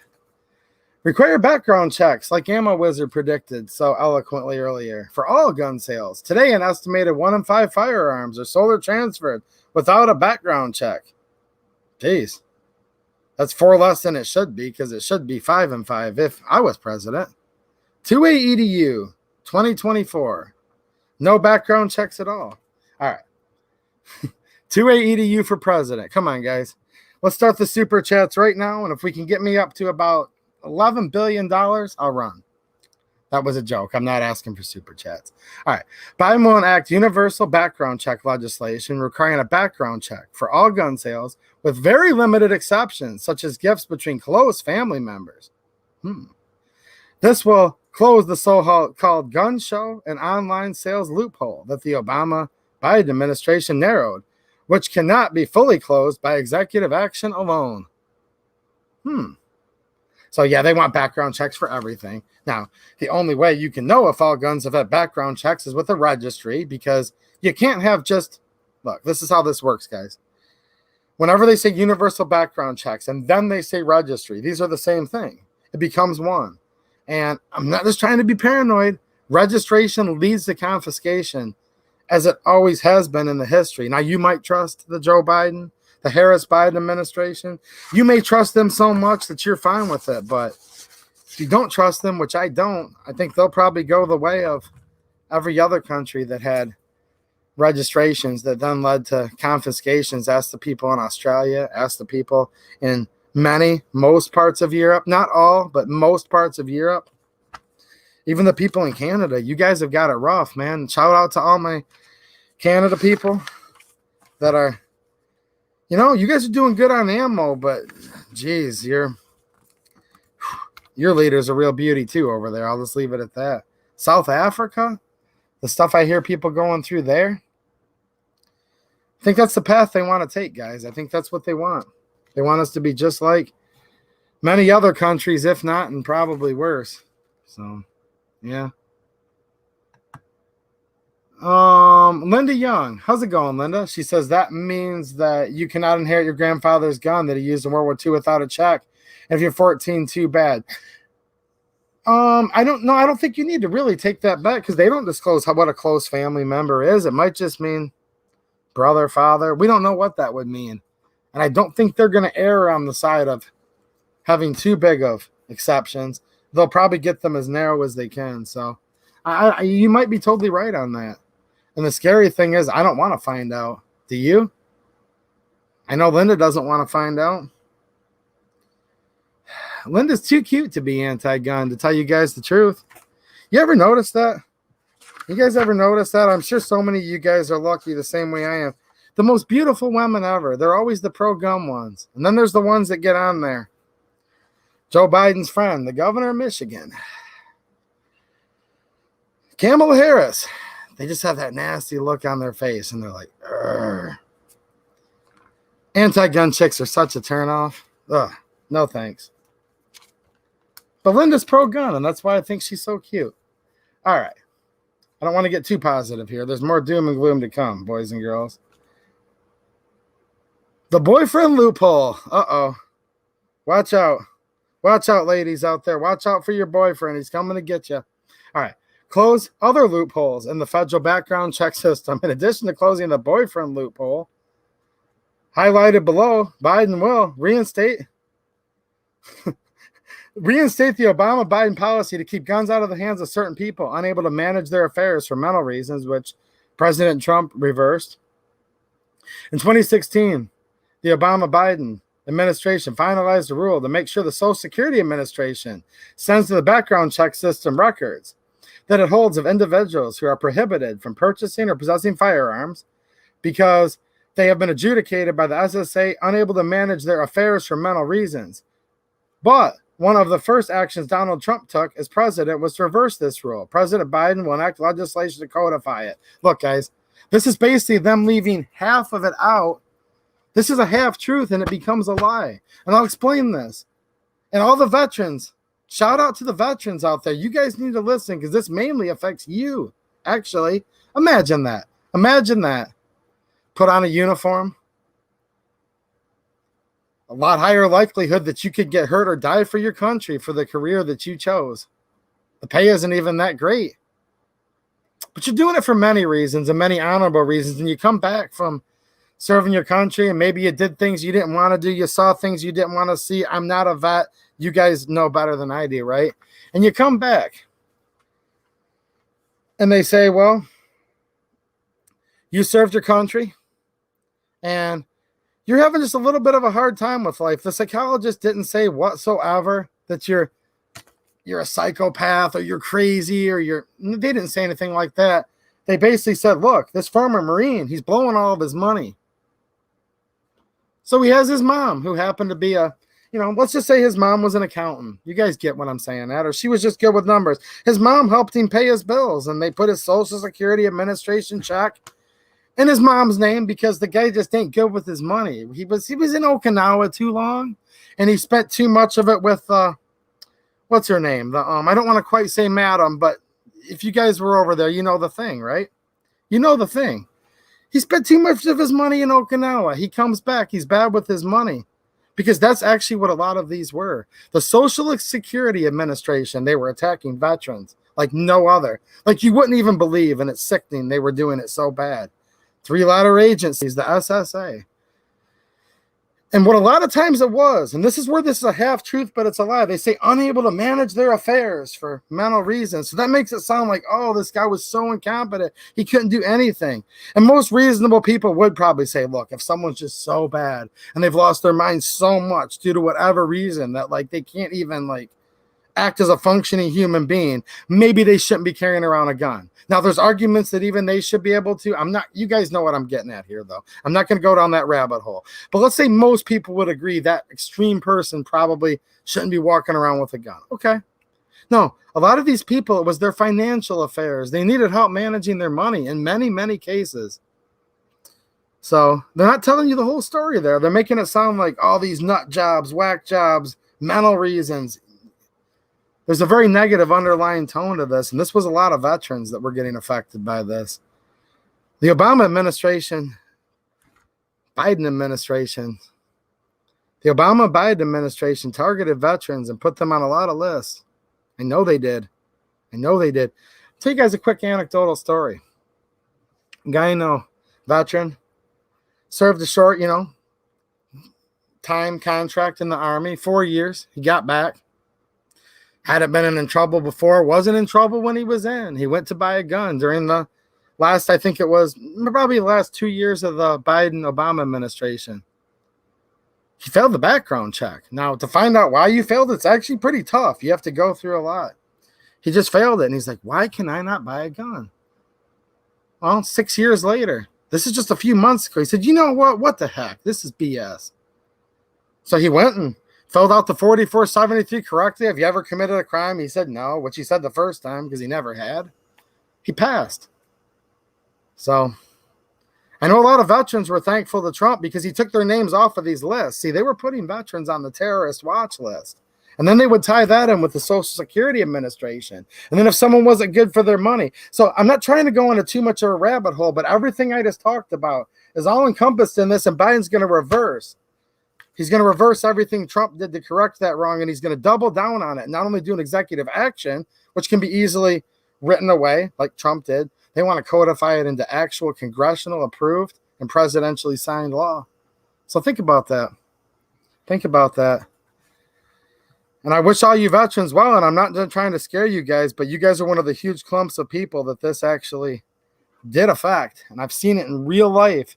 Require background checks, like Ammo Wizard predicted so eloquently earlier, for all gun sales. Today, an estimated 1 in 5 firearms are sold or transferred without a background check. Jeez. That's 4 less than it should be, because it should be 5 in 5 if I was president. 2A EDU, 2024. No background checks at all. All right. 2A EDU for president. Come on, guys. Let's start the super chats right now, and if we can get me up to about $11 billion, I'll run. That was a joke. I'm not asking for super chats. All right. Biden will enact universal background check legislation requiring a background check for all gun sales with very limited exceptions, such as gifts between close family members. This will close the so-called gun show and online sales loophole that the Obama-Biden administration narrowed, which cannot be fully closed by executive action alone. So, yeah, they want background checks for everything. Now, the only way you can know if all guns have had background checks is with a registry, because you can't have just, look, this is how this works, guys. Whenever they say universal background checks and then they say registry, these are the same thing. It becomes one. And I'm not just trying to be paranoid. Registration leads to confiscation, as it always has been in the history. Now, you might trust the Joe Biden, the Harris-Biden administration. You may trust them so much that you're fine with it, but if you don't trust them, which I don't, I think they'll probably go the way of every other country that had registrations that then led to confiscations. Ask the people in Australia, ask the people in most parts of Europe, not all, but most parts of Europe. Even the people in Canada, you guys have got it rough, man. Shout out to all my Canada people that are, you guys are doing good on ammo, but geez, your leader's a real beauty too over there. I'll just leave it at that. South Africa, the stuff I hear people going through there, I think that's the path they want to take, guys. I think that's what they want. They want us to be just like many other countries, if not, and probably worse. So, yeah. Linda Young. How's it going, Linda? She says that means that you cannot inherit your grandfather's gun that he used in World War II without a check. If you're 14, too bad. I don't know. I don't think you need to really take that bet, because they don't disclose what a close family member is. It might just mean brother, father. We don't know what that would mean. And I don't think they're going to err on the side of having too big of exceptions. They'll probably get them as narrow as they can. So you might be totally right on that. And the scary thing is, I don't want to find out. Do you? I know Linda doesn't want to find out. Linda's too cute to be anti-gun, to tell you guys the truth. You ever notice that? You guys ever notice that? I'm sure so many of you guys are lucky the same way I am. The most beautiful women ever. They're always the pro-gun ones. And then there's the ones that get on there. Joe Biden's friend, the governor of Michigan. Kamala Harris. They just have that nasty look on their face, and they're like, "Urgh." Anti-gun chicks are such a turnoff. Ugh, no thanks. But Linda's pro-gun, and that's why I think she's so cute. All right. I don't want to get too positive here. There's more doom and gloom to come, boys and girls. The boyfriend loophole. Uh-oh. Watch out. Watch out, ladies out there. Watch out for your boyfriend. He's coming to get you. All right. Close other loopholes in the federal background check system. In addition to closing the boyfriend loophole, highlighted below, Biden will reinstate the Obama-Biden policy to keep guns out of the hands of certain people unable to manage their affairs for mental reasons, which President Trump reversed. In 2016, the Obama-Biden administration finalized a rule to make sure the Social Security Administration sends to the background check system records that it holds of individuals who are prohibited from purchasing or possessing firearms because they have been adjudicated by the SSA unable to manage their affairs for mental reasons. But one of the first actions Donald Trump took as president was to reverse this rule. President Biden will enact legislation to codify it. Look, guys, this is basically them leaving half of it out. This is a half truth and it becomes a lie. And I'll explain this. And all the veterans, shout out to the veterans out there. You guys need to listen because this mainly affects you. Actually, imagine that. Imagine that. Put on a uniform. A lot higher likelihood that you could get hurt or die for your country for the career that you chose. The pay isn't even that great. But you're doing it for many reasons and many honorable reasons. And you come back from serving your country and maybe you did things you didn't want to do. You saw things you didn't want to see. I'm not a vet. You guys know better than I do, right? And you come back and they say, well, you served your country and you're having just a little bit of a hard time with life. The psychologist didn't say whatsoever that you're a psychopath or you're crazy or they didn't say anything like that. They basically said, look, this former Marine, he's blowing all of his money. So he has his mom who happened to be let's just say his mom was an accountant. You guys get what I'm saying, or she was just good with numbers. His mom helped him pay his bills and they put his Social Security Administration check in his mom's name because the guy just ain't good with his money. He was in Okinawa too long and he spent too much of it with what's her name? I don't want to quite say madam, but if you guys were over there, you know the thing, right? You know the thing. He spent too much of his money in Okinawa. He comes back. He's bad with his money because that's actually what a lot of these were. The Social Security Administration, they were attacking veterans like no other. Like you wouldn't even believe, and it's sickening they were doing it so bad. 3-letter agencies, the SSA. And what a lot of times it was, and this is where this is a half truth, but it's a lie. They say unable to manage their affairs for mental reasons. So that makes it sound like, oh, this guy was so incompetent. He couldn't do anything. And most reasonable people would probably say, look, if someone's just so bad and they've lost their mind so much due to whatever reason that like they can't even like act as a functioning human being, maybe they shouldn't be carrying around a gun. Now, there's arguments that even they should be able to. You guys know what I'm getting at here, though. I'm not going to go down that rabbit hole. But let's say most people would agree that extreme person probably shouldn't be walking around with a gun. Okay. No, a lot of these people, it was their financial affairs. They needed help managing their money in many, many cases. So they're not telling you the whole story there. They're making it sound like all these nut jobs, whack jobs, mental reasons. There's a very negative underlying tone to this, and this was a lot of veterans that were getting affected by this. The Obama administration, Biden administration, the Obama-Biden administration targeted veterans and put them on a lot of lists. I know they did. I'll tell you guys a quick anecdotal story. A guy I know, veteran, served a short, time contract in the Army, 4 years. He got back. Hadn't been in trouble before, wasn't in trouble when he was in. He went to buy a gun during the last, I think it was probably the last 2 years of the Biden-Obama administration. He failed the background check. Now, to find out why you failed, it's actually pretty tough. You have to go through a lot. He just failed it, and he's like, why can I not buy a gun? Well, 6 years later, this is just a few months ago. He said, you know what? What the heck? This is BS. So he went and filled out the 4473 correctly. Have you ever committed a crime? He said no, which he said the first time because he never had. He passed. So I know a lot of veterans were thankful to Trump because he took their names off of these lists. See, they were putting veterans on the terrorist watch list. And then they would tie that in with the Social Security Administration. And then if someone wasn't good for their money. So I'm not trying to go into too much of a rabbit hole, but everything I just talked about is all encompassed in this, and Biden's going to reverse. He's going to reverse everything Trump did to correct that wrong, and he's going to double down on it. Not only do an executive action, which can be easily written away, like Trump did. They want to codify it into actual congressional approved and presidentially signed law. So think about that. Think about that. And I wish all you veterans well, and I'm not trying to scare you guys, but you guys are one of the huge clumps of people that this actually did affect. And I've seen it in real life.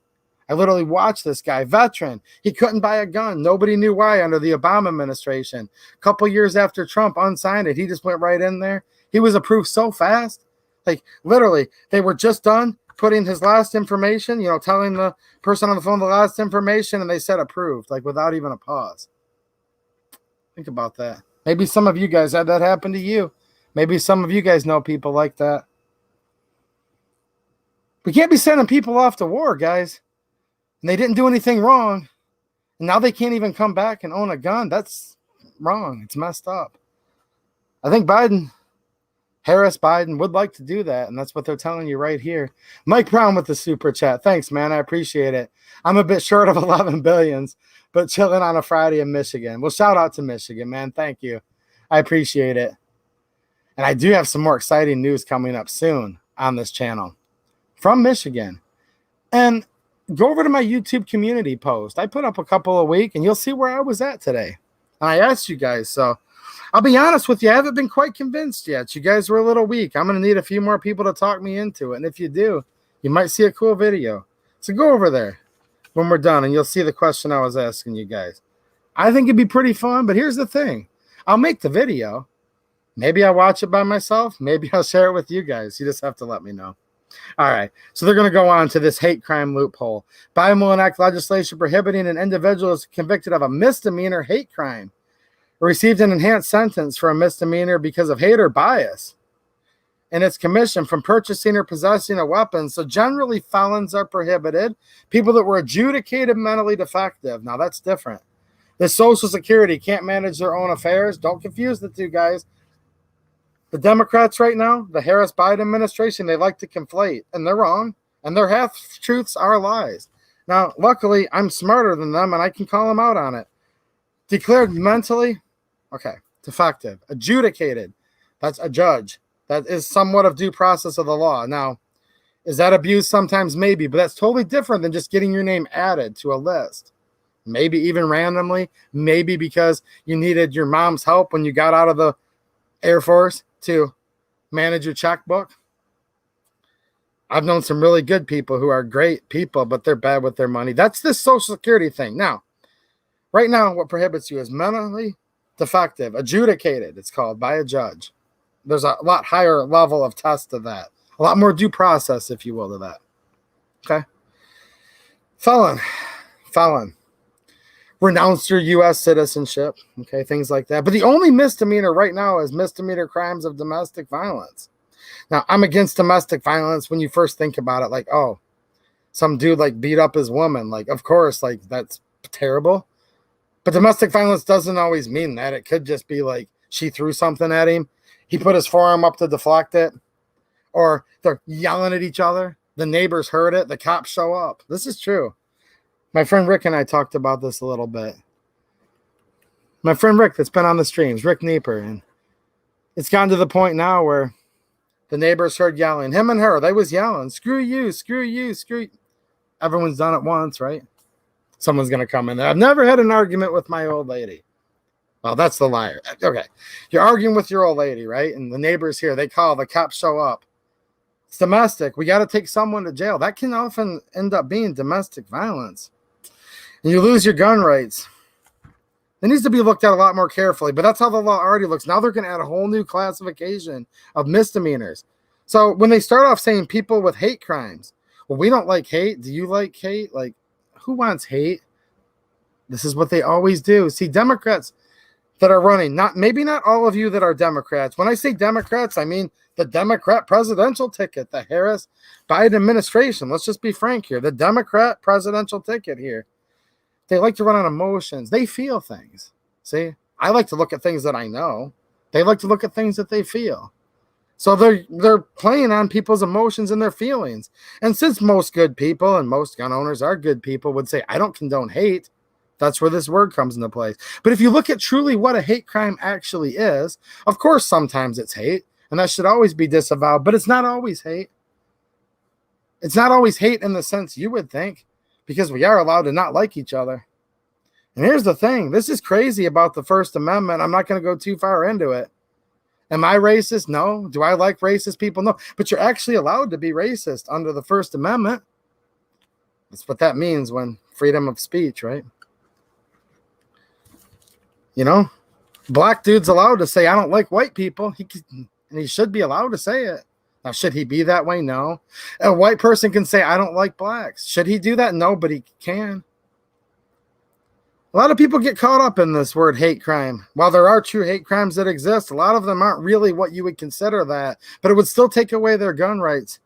I literally watched this guy, veteran. He couldn't buy a gun. Nobody knew why under the Obama administration. A couple years after Trump unsigned it, he just went right in there. He was approved so fast. Like literally, they were just done putting his last information, telling the person on the phone the last information, and they said approved, like without even a pause. Think about that. Maybe some of you guys had that happen to you. Maybe some of you guys know people like that. We can't be sending people off to war, guys. And they didn't do anything wrong. And now they can't even come back and own a gun. That's wrong. It's messed up. I think Harris Biden would like to do that, and that's what they're telling you right here. Mike Brown with the super chat. Thanks, man. I appreciate it. I'm a bit short of 11 billions, but chilling on a Friday in Michigan. Well, shout out to Michigan, man. Thank you. I appreciate it. And I do have some more exciting news coming up soon on this channel from Michigan. And go over to my YouTube community post. I put up a couple a week, and you'll see where I was at today. And I asked you guys, so I'll be honest with you, I haven't been quite convinced yet. You guys were a little weak. I'm going to need a few more people to talk me into it. And if you do, you might see a cool video. So go over there when we're done, and you'll see the question I was asking you guys. I think it'd be pretty fun, but here's the thing. I'll make the video. Maybe I'll watch it by myself. Maybe I'll share it with you guys. You just have to let me know. All right, so they're going to go on to this hate crime loophole. Biden will enact legislation prohibiting an individual is convicted of a misdemeanor hate crime or received an enhanced sentence for a misdemeanor because of hate or bias in its commission from purchasing or possessing a weapon. So generally, felons are prohibited. People that were adjudicated mentally defective. Now, that's different. The Social Security can't manage their own affairs. Don't confuse the two, guys. The Democrats right now, the Harris-Biden administration, they like to conflate, and they're wrong, and their half-truths are lies. Now, luckily, I'm smarter than them, and I can call them out on it. Declared mentally, okay, defective. Adjudicated, that's a judge. That is somewhat of due process of the law. Now, is that abuse? Sometimes, maybe, but that's totally different than just getting your name added to a list. Maybe even randomly, maybe because you needed your mom's help when you got out of the Air Force to manage your checkbook. I've known some really good people who are great people, but they're bad with their money. That's this Social Security thing. Now, right now, what prohibits you is mentally defective, adjudicated, it's called, by a judge. There's a lot higher level of test to that. A lot more due process, if you will, to that. Okay? Felon. Renounce your U.S. citizenship, okay, things like that. But the only misdemeanor right now is misdemeanor crimes of domestic violence. Now, I'm against domestic violence when you first think about it, like, oh, some dude like beat up his woman. Like, of course, like that's terrible. But domestic violence doesn't always mean that. It could just be like she threw something at him. He put his forearm up to deflect it. Or they're yelling at each other. The neighbors heard it. The cops show up. This is true. My friend Rick and I talked about this a little bit. My friend Rick that's been on the streams, Rick Nieper, and it's gotten to the point now where the neighbors heard yelling. Him and her, they was yelling, screw you, screw you, screw you. Everyone's done it once, right? Someone's going to come in there. I've never had an argument with my old lady. Well, that's the liar. Okay. You're arguing with your old lady, right? And the neighbors here, they call, the cops show up. It's domestic. We got to take someone to jail. That can often end up being domestic violence. And you lose your gun rights. It needs to be looked at a lot more carefully, but that's how the law already looks. Now they're going to add a whole new classification of misdemeanors. So when they start off saying people with hate crimes, well, we don't like hate. Do you like hate? Like, who wants hate? This is what they always do. See, Democrats that are running, maybe not all of you that are Democrats. When I say Democrats, I mean the Democrat presidential ticket, the Harris-Biden administration. Let's just be frank here. The Democrat presidential ticket here. They like to run on emotions. They feel things. See, I like to look at things that I know. They like to look at things that they feel. So they're playing on people's emotions and their feelings. And since most good people and most gun owners are good people would say, I don't condone hate, that's where this word comes into place. But if you look at truly what a hate crime actually is, of course, sometimes it's hate, and that should always be disavowed, but it's not always hate. It's not always hate in the sense you would think, because we are allowed to not like each other. And here's the thing. This is crazy about the First Amendment. I'm not going to go too far into it. Am I racist? No. Do I like racist people? No. But you're actually allowed to be racist under the First Amendment. That's what that means when freedom of speech, right? You know, black dude's allowed to say, I don't like white people. And he should be allowed to say it. Now, should he be that way? No. A white person can say, I don't like blacks. Should he do that? No, but he can. A lot of people get caught up in this word hate crime. While there are true hate crimes that exist, a lot of them aren't really what you would consider that, but it would still take away their gun rights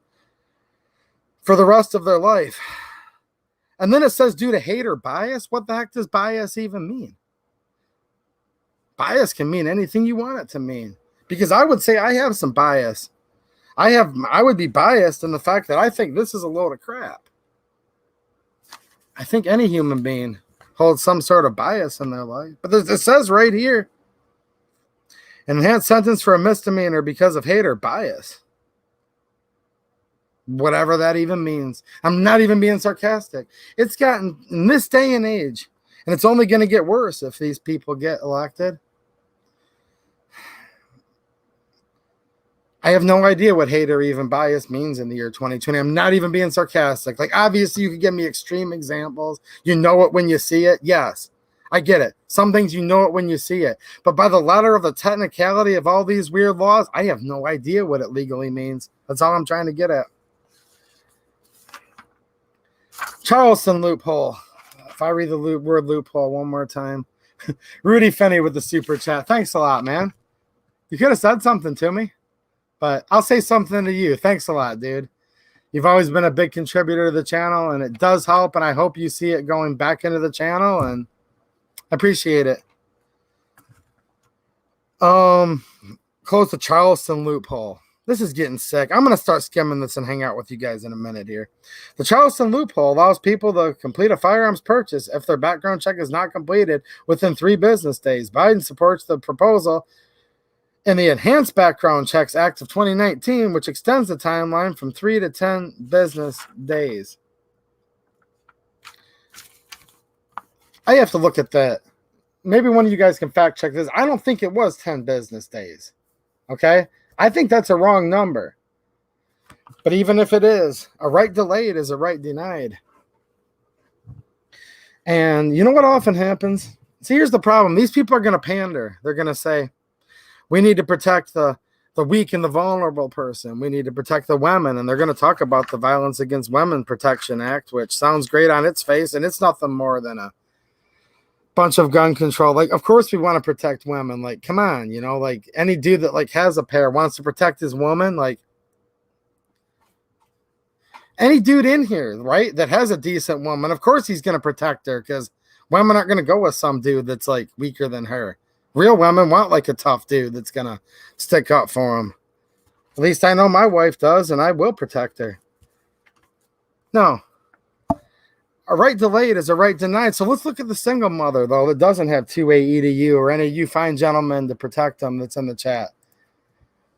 for the rest of their life. And then it says due to hate or bias. What the heck does bias even mean? Bias can mean anything you want it to mean. Because I would say I have some bias. I would be biased in the fact that I think this is a load of crap. I think any human being holds some sort of bias in their life. But it says right here, an enhanced sentence for a misdemeanor because of hate or bias. Whatever that even means. I'm not even being sarcastic. It's gotten, in this day and age, and it's only going to get worse if these people get elected. I have no idea what hate or even bias means in the year 2020. I'm not even being sarcastic. Like, obviously, you could give me extreme examples. You know it when you see it. Yes, I get it. Some things you know it when you see it. But by the letter of the technicality of all these weird laws, I have no idea what it legally means. That's all I'm trying to get at. Charleston loophole. If I read the word loophole one more time. Rudy Finney with the super chat. Thanks a lot, man. You could have said something to me. But I'll say something to you. Thanks a lot, dude. You've always been a big contributor to the channel, and it does help, and I hope you see it going back into the channel, and I appreciate it. Close the Charleston loophole. This is getting sick. I'm going to start skimming this and hang out with you guys in a minute here. The Charleston loophole allows people to complete a firearms purchase if their background check is not completed within 3 business days. Biden supports the proposal in the Enhanced Background Checks Act of 2019, which extends the timeline from 3 to 10 business days. I have to look at that. Maybe one of you guys can fact check this. I don't think it was 10 business days. Okay? I think that's a wrong number. But even if it is, a right delayed is a right denied. And you know what often happens? See, here's the problem. These people are going to pander. They're going to say, we need to protect the weak and the vulnerable person. We need to protect the women. And they're going to talk about the Violence Against Women Protection Act, which sounds great on its face. And it's nothing more than a bunch of gun control. Like, of course we want to protect women. Like, come on, you know, like any dude that like has a pair wants to protect his woman. Like any dude in here, right, that has a decent woman, of course he's going to protect her because women aren't going to go with some dude that's like weaker than her. Real women want like a tough dude that's going to stick up for them. At least I know my wife does, and I will protect her. No. A right delayed is a right denied. So let's look at the single mother, though, that doesn't have 2AE to you or any of you fine gentlemen to protect them that's in the chat.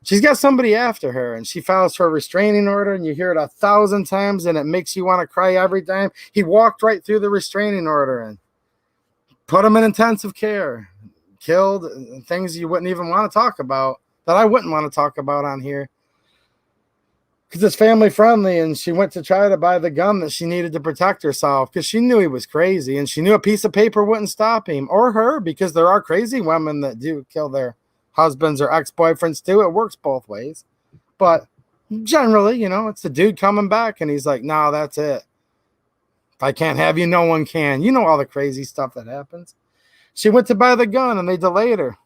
She's got somebody after her, and she files for a restraining order, and you hear it 1,000 times, and it makes you want to cry every time. He walked right through the restraining order and put him in intensive care. Killed, things you wouldn't even want to talk about, that I wouldn't want to talk about on here because it's family friendly. And she went to try to buy the gun that she needed to protect herself because she knew he was crazy, and she knew a piece of paper wouldn't stop him or her, because there are crazy women that do kill their husbands or ex-boyfriends too. It works both ways, but generally, you know, it's the dude coming back and he's like, no, that's it. If I can't have you, no one can. You know all the crazy stuff that happens. She went to buy the gun, and they delayed her.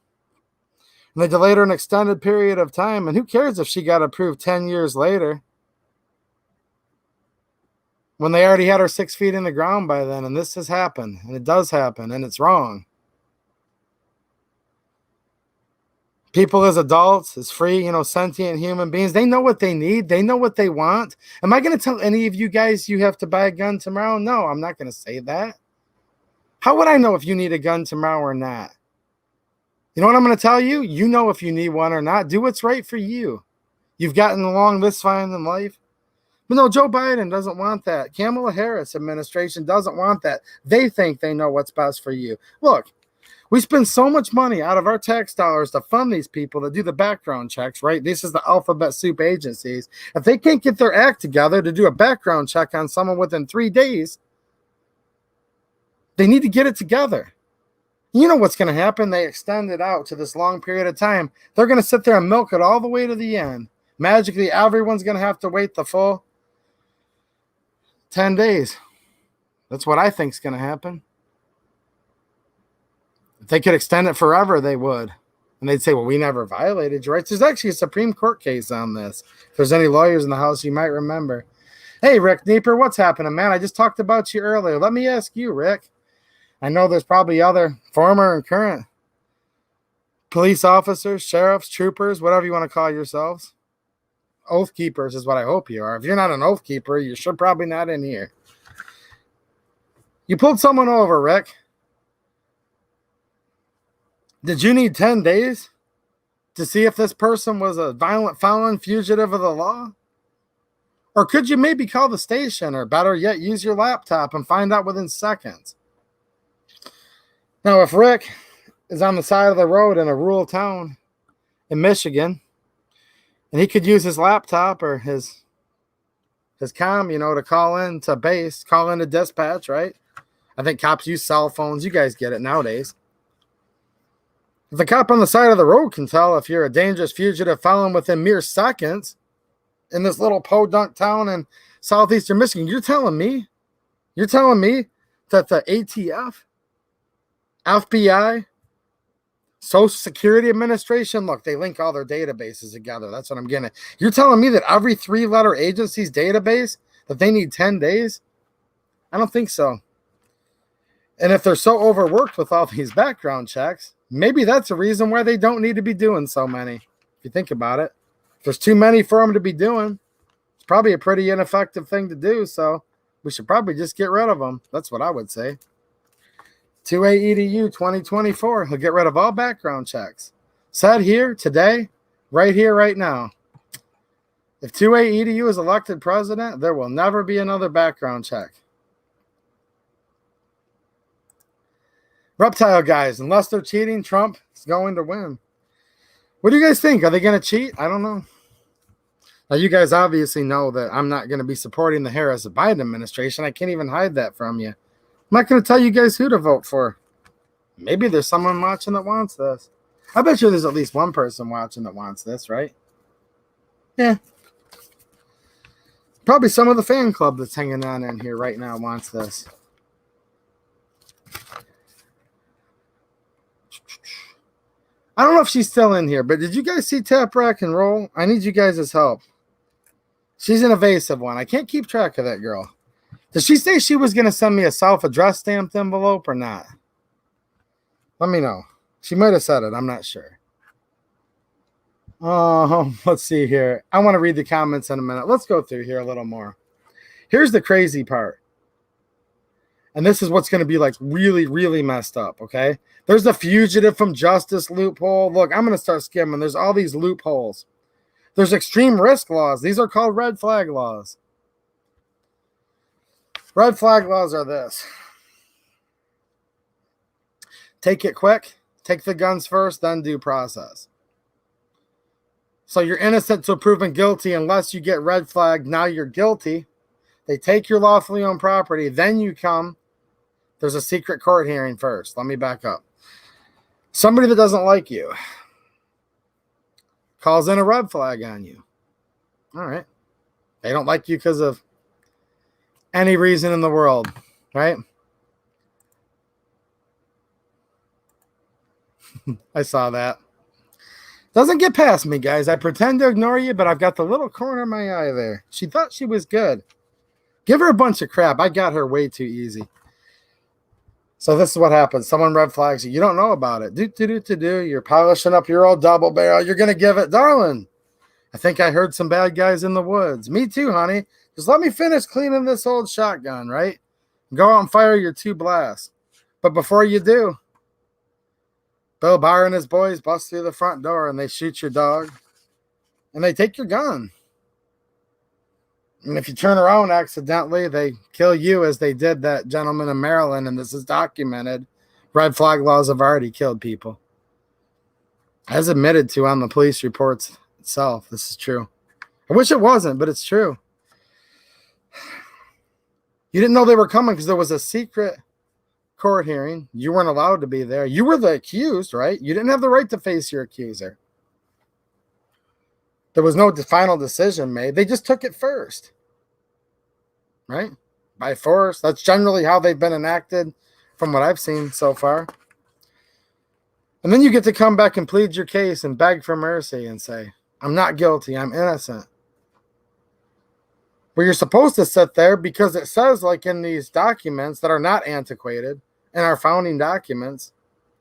And they delayed her an extended period of time. And who cares if she got approved 10 years later when they already had her 6 feet in the ground by then? And this has happened, and it does happen, and it's wrong. People as adults, as free, you know, sentient human beings, they know what they need. They know what they want. Am I going to tell any of you guys you have to buy a gun tomorrow? No, I'm not going to say that. How would I know if you need a gun tomorrow or not? You know what I'm going to tell you? You know if you need one or not. Do what's right for you. You've gotten along this fine in life. But no, Joe Biden doesn't want that. Kamala Harris administration doesn't want that. They think they know what's best for you. Look, we spend so much money out of our tax dollars to fund these people that do the background checks, right? This is the alphabet soup agencies. If they can't get their act together to do a background check on someone within 3 days, they need to get it together. You know what's going to happen? They extend it out to this long period of time. They're going to sit there and milk it all the way to the end. Magically, everyone's going to have to wait the full 10 days. That's what I think is going to happen. If they could extend it forever, they would. And they'd say, well, we never violated your rights. There's actually a Supreme Court case on this. If there's any lawyers in the house, you might remember. Hey, Rick Nieper, what's happening, man? I just talked about you earlier. Let me ask you, Rick. I know there's probably other former and current police officers, sheriffs, troopers, whatever you want to call yourselves. Oath keepers is what I hope you are. If you're not an oath keeper, you're sure probably not in here. You pulled someone over, Rick. Did you need 10 days to see if this person was a violent felon, fugitive of the law? Or could you maybe call the station, or better yet, use your laptop and find out within seconds? Now, if Rick is on the side of the road in a rural town in Michigan, and he could use his laptop or his comm, to call in to base, call in to dispatch, right? I think cops use cell phones. You guys get it nowadays. If the cop on the side of the road can tell if you're a dangerous fugitive felon within mere seconds in this little podunk town in southeastern Michigan, you're telling me that the ATF, FBI, Social Security Administration, look, they link all their databases together. That's what I'm getting at. You're telling me that every 3-letter agency's database, that they need 10 days? I don't think so. And if they're so overworked with all these background checks, maybe that's a reason why they don't need to be doing so many. If you think about it, if there's too many for them to be doing, it's probably a pretty ineffective thing to do. So we should probably just get rid of them. That's what I would say. 2A EDU 2024. He'll get rid of all background checks. Said here today, right here, right now. If 2A EDU is elected president, there will never be another background check. Reptile guys, unless they're cheating, Trump is going to win. What do you guys think? Are they going to cheat? I don't know. Now, you guys obviously know that I'm not going to be supporting the Harris-Biden administration. I can't even hide that from you. I'm not going to tell you guys who to vote for. Maybe there's someone watching that wants this. I bet you there's at least one person watching that wants this, right? Yeah. Probably some of the fan club that's hanging on in here right now wants this. I don't know if she's still in here, but did you guys see Tap Rock and Roll? I need you guys' help. She's an evasive one. I can't keep track of that girl. Did she say she was going to send me a self-addressed stamped envelope or not? Let me know. She might have said it. I'm not sure. Oh, let's see here. I want to read the comments in a minute. Let's go through here a little more. Here's the crazy part. And this is what's going to be like really, really messed up, okay? There's the fugitive from justice loophole. Look, I'm going to start skimming. There's all these loopholes. There's extreme risk laws. These are called red flag laws. Red flag laws are this. Take it quick. Take the guns first, then due process. So you're innocent till proven guilty unless you get red flagged. Now you're guilty. They take your lawfully owned property. Then you come. There's a secret court hearing first. Let me back up. Somebody that doesn't like you calls in a red flag on you. All right. They don't like you because of any reason in the world, right? I saw that. Doesn't get past me, guys. I pretend to ignore you, but I've got the little corner of my eye there. She thought she was good. Give her a bunch of crap. I got her way too easy. So this is what happens. Someone red flags you. You don't know about it. You're polishing up your old double barrel. You're going to give it. Darling, I think I heard some bad guys in the woods. Me too, honey. Just let me finish cleaning this old shotgun, right? Go out and fire your 2 blasts. But before you do, Bill Barr and his boys bust through the front door and they shoot your dog. And they take your gun. And if you turn around accidentally, they kill you as they did that gentleman in Maryland, and this is documented. Red flag laws have already killed people. As admitted to on the police reports itself, this is true. I wish it wasn't, but it's true. You didn't know they were coming because there was a secret court hearing. You weren't allowed to be there. You were the accused, right? You didn't have the right to face your accuser. There was no final decision made. They just took it first, right? By force. That's generally how they've been enacted from what I've seen so far. And then you get to come back and plead your case and beg for mercy and say, I'm not guilty, I'm innocent. But you're supposed to sit there because it says, like in these documents that are not antiquated, in our founding documents,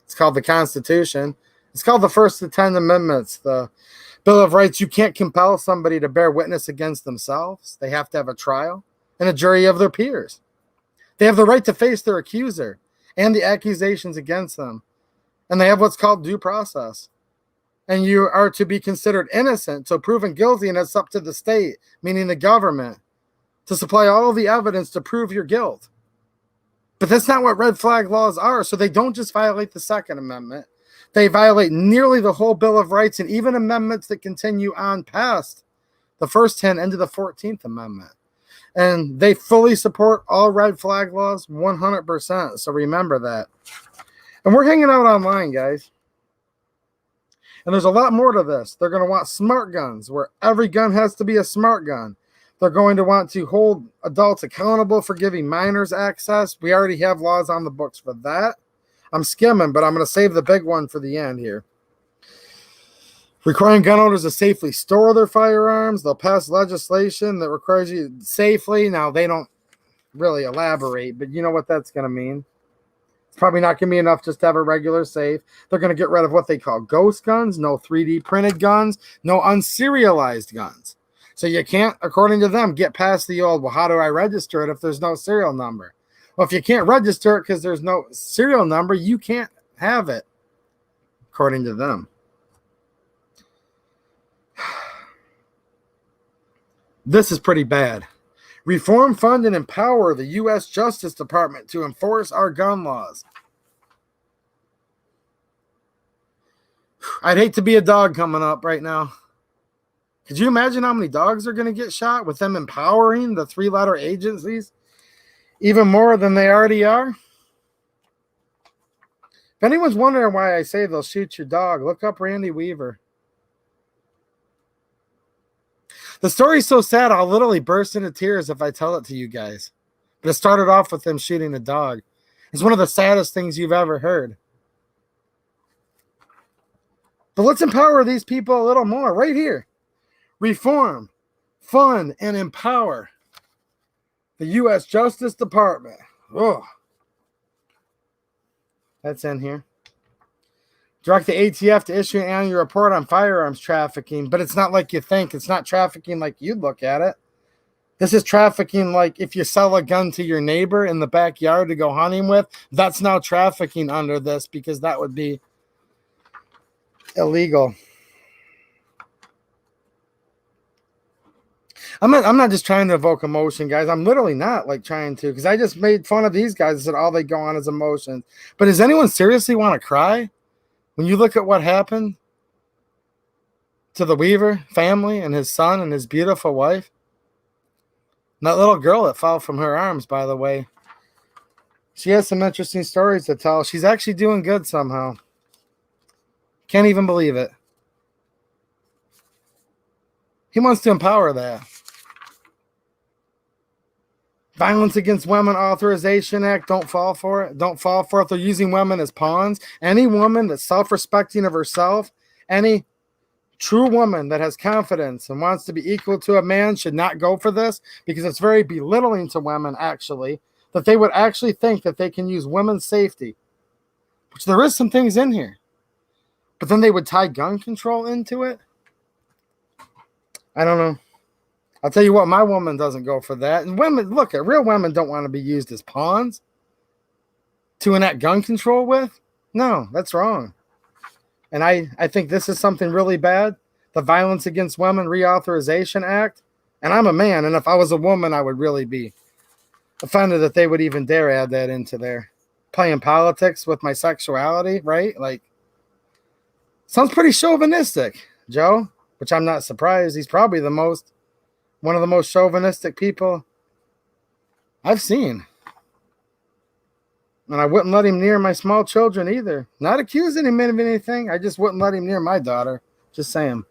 it's called the Constitution. It's called the First of the 10 Amendments, the Bill of Rights. You can't compel somebody to bear witness against themselves. They have to have a trial and a jury of their peers. They have the right to face their accuser and the accusations against them. And they have what's called due process. And you are to be considered innocent, so proven guilty, and it's up to the state, meaning the government, to supply all the evidence to prove your guilt. But that's not what red flag laws are. So they don't just violate the Second Amendment. They violate nearly the whole Bill of Rights and even amendments that continue on past the first 10 into the 14th Amendment. And they fully support all red flag laws 100%. So remember that. And we're hanging out online, guys. And there's a lot more to this. They're going to want smart guns, where every gun has to be a smart gun. They're going to want to hold adults accountable for giving minors access. We already have laws on the books for that. I'm skimming, but I'm going to save the big one for the end here. Requiring gun owners to safely store their firearms. They'll pass legislation that requires you safely. Now, they don't really elaborate, but you know what that's going to mean. It's probably not going to be enough just to have a regular safe. They're going to get rid of what they call ghost guns, no 3D printed guns, no unserialized guns. So you can't, according to them, get past the old, well, how do I register it if there's no serial number? Well, if you can't register it because there's no serial number, you can't have it, according to them. This is pretty bad. Reform, fund, and empower the U.S. Justice Department to enforce our gun laws. I'd hate to be a dog coming up right now. Could you imagine how many dogs are going to get shot with them empowering the three-letter agencies even more than they already are? If anyone's wondering why I say they'll shoot your dog, look up Randy Weaver. The story's so sad, I'll literally burst into tears if I tell it to you guys. But it started off with them shooting a dog. It's one of the saddest things you've ever heard. But let's empower these people a little more right here. Reform, fund, and empower the U.S. Justice Department. Oh, that's in here. Direct the ATF to issue an annual report on firearms trafficking, but it's not like you think. It's not trafficking like you'd look at it. This is trafficking like if you sell a gun to your neighbor in the backyard to go hunting with, that's now trafficking under this because that would be illegal. I'm not just trying to evoke emotion, guys. I'm literally not like trying to, because I just made fun of these guys and said all they go on is emotions. But does anyone seriously want to cry when you look at what happened to the Weaver family and his son and his beautiful wife? And that little girl that fell from her arms, by the way, she has some interesting stories to tell. She's actually doing good somehow. Can't even believe it. He wants to empower that. Violence Against Women Authorization Act, don't fall for it. Don't fall for it. They're using women as pawns. Any woman that's self-respecting of herself, any true woman that has confidence and wants to be equal to a man should not go for this, because it's very belittling to women, actually, that they would actually think that they can use women's safety, which there is some things in here. But then they would tie gun control into it. I don't know. I'll tell you what, my woman doesn't go for that. And women, look, real women don't want to be used as pawns to enact gun control with. No, that's wrong. And I think this is something really bad. The Violence Against Women Reauthorization Act. And I'm a man, and if I was a woman, I would really be offended that they would even dare add that into there. Playing politics with my sexuality, right? Like, sounds pretty chauvinistic, Joe, which I'm not surprised. He's probably one of the most chauvinistic people I've seen. And I wouldn't let him near my small children either. Not accusing him of anything. I just wouldn't let him near my daughter. Just saying.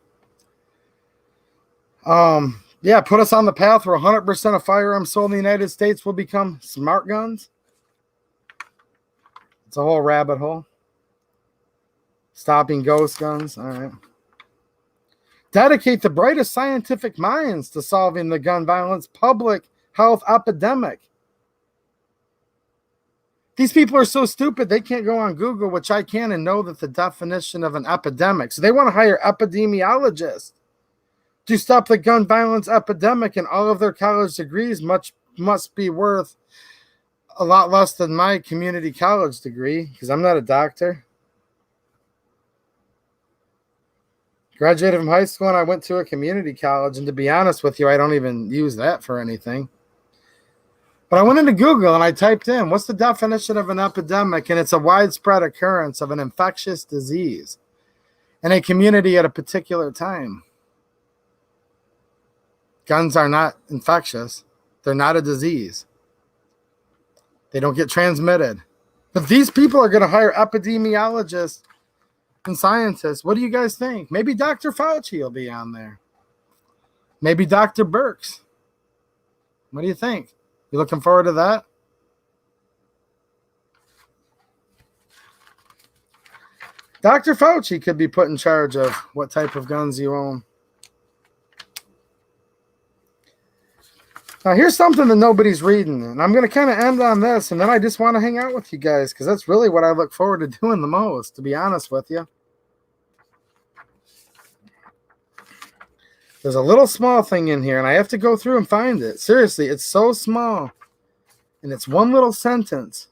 Yeah, put us on the path where 100% of firearms sold in the United States will become smart guns. It's a whole rabbit hole. Stopping ghost guns. All right. Dedicate the brightest scientific minds to solving the gun violence public health epidemic. These people are so stupid they can't go on Google, which I can, and know that the definition of an epidemic. So they want to hire epidemiologists to stop the gun violence epidemic, and all of their college degrees must be worth a lot less than my community college degree, because I'm not a doctor. Graduated from high school and I went to a community college, and to be honest with you, I don't even use that for anything. But I went into Google and I typed in, what's the definition of an epidemic? And it's a widespread occurrence of an infectious disease in a community at a particular time. Guns are not infectious. They're not a disease. They don't get transmitted. But these people are going to hire epidemiologists and scientists. What do you guys think? Maybe Dr. Fauci will be on there. Maybe Dr. Birx. What do you think? You looking forward to that? Dr. Fauci could be put in charge of what type of guns you own. Now, here's something that nobody's reading, and I'm going to kind of end on this, and then I just want to hang out with you guys, because that's really what I look forward to doing the most, to be honest with you. There's a little small thing in here, and I have to go through and find it. Seriously, it's so small, and it's one little sentence,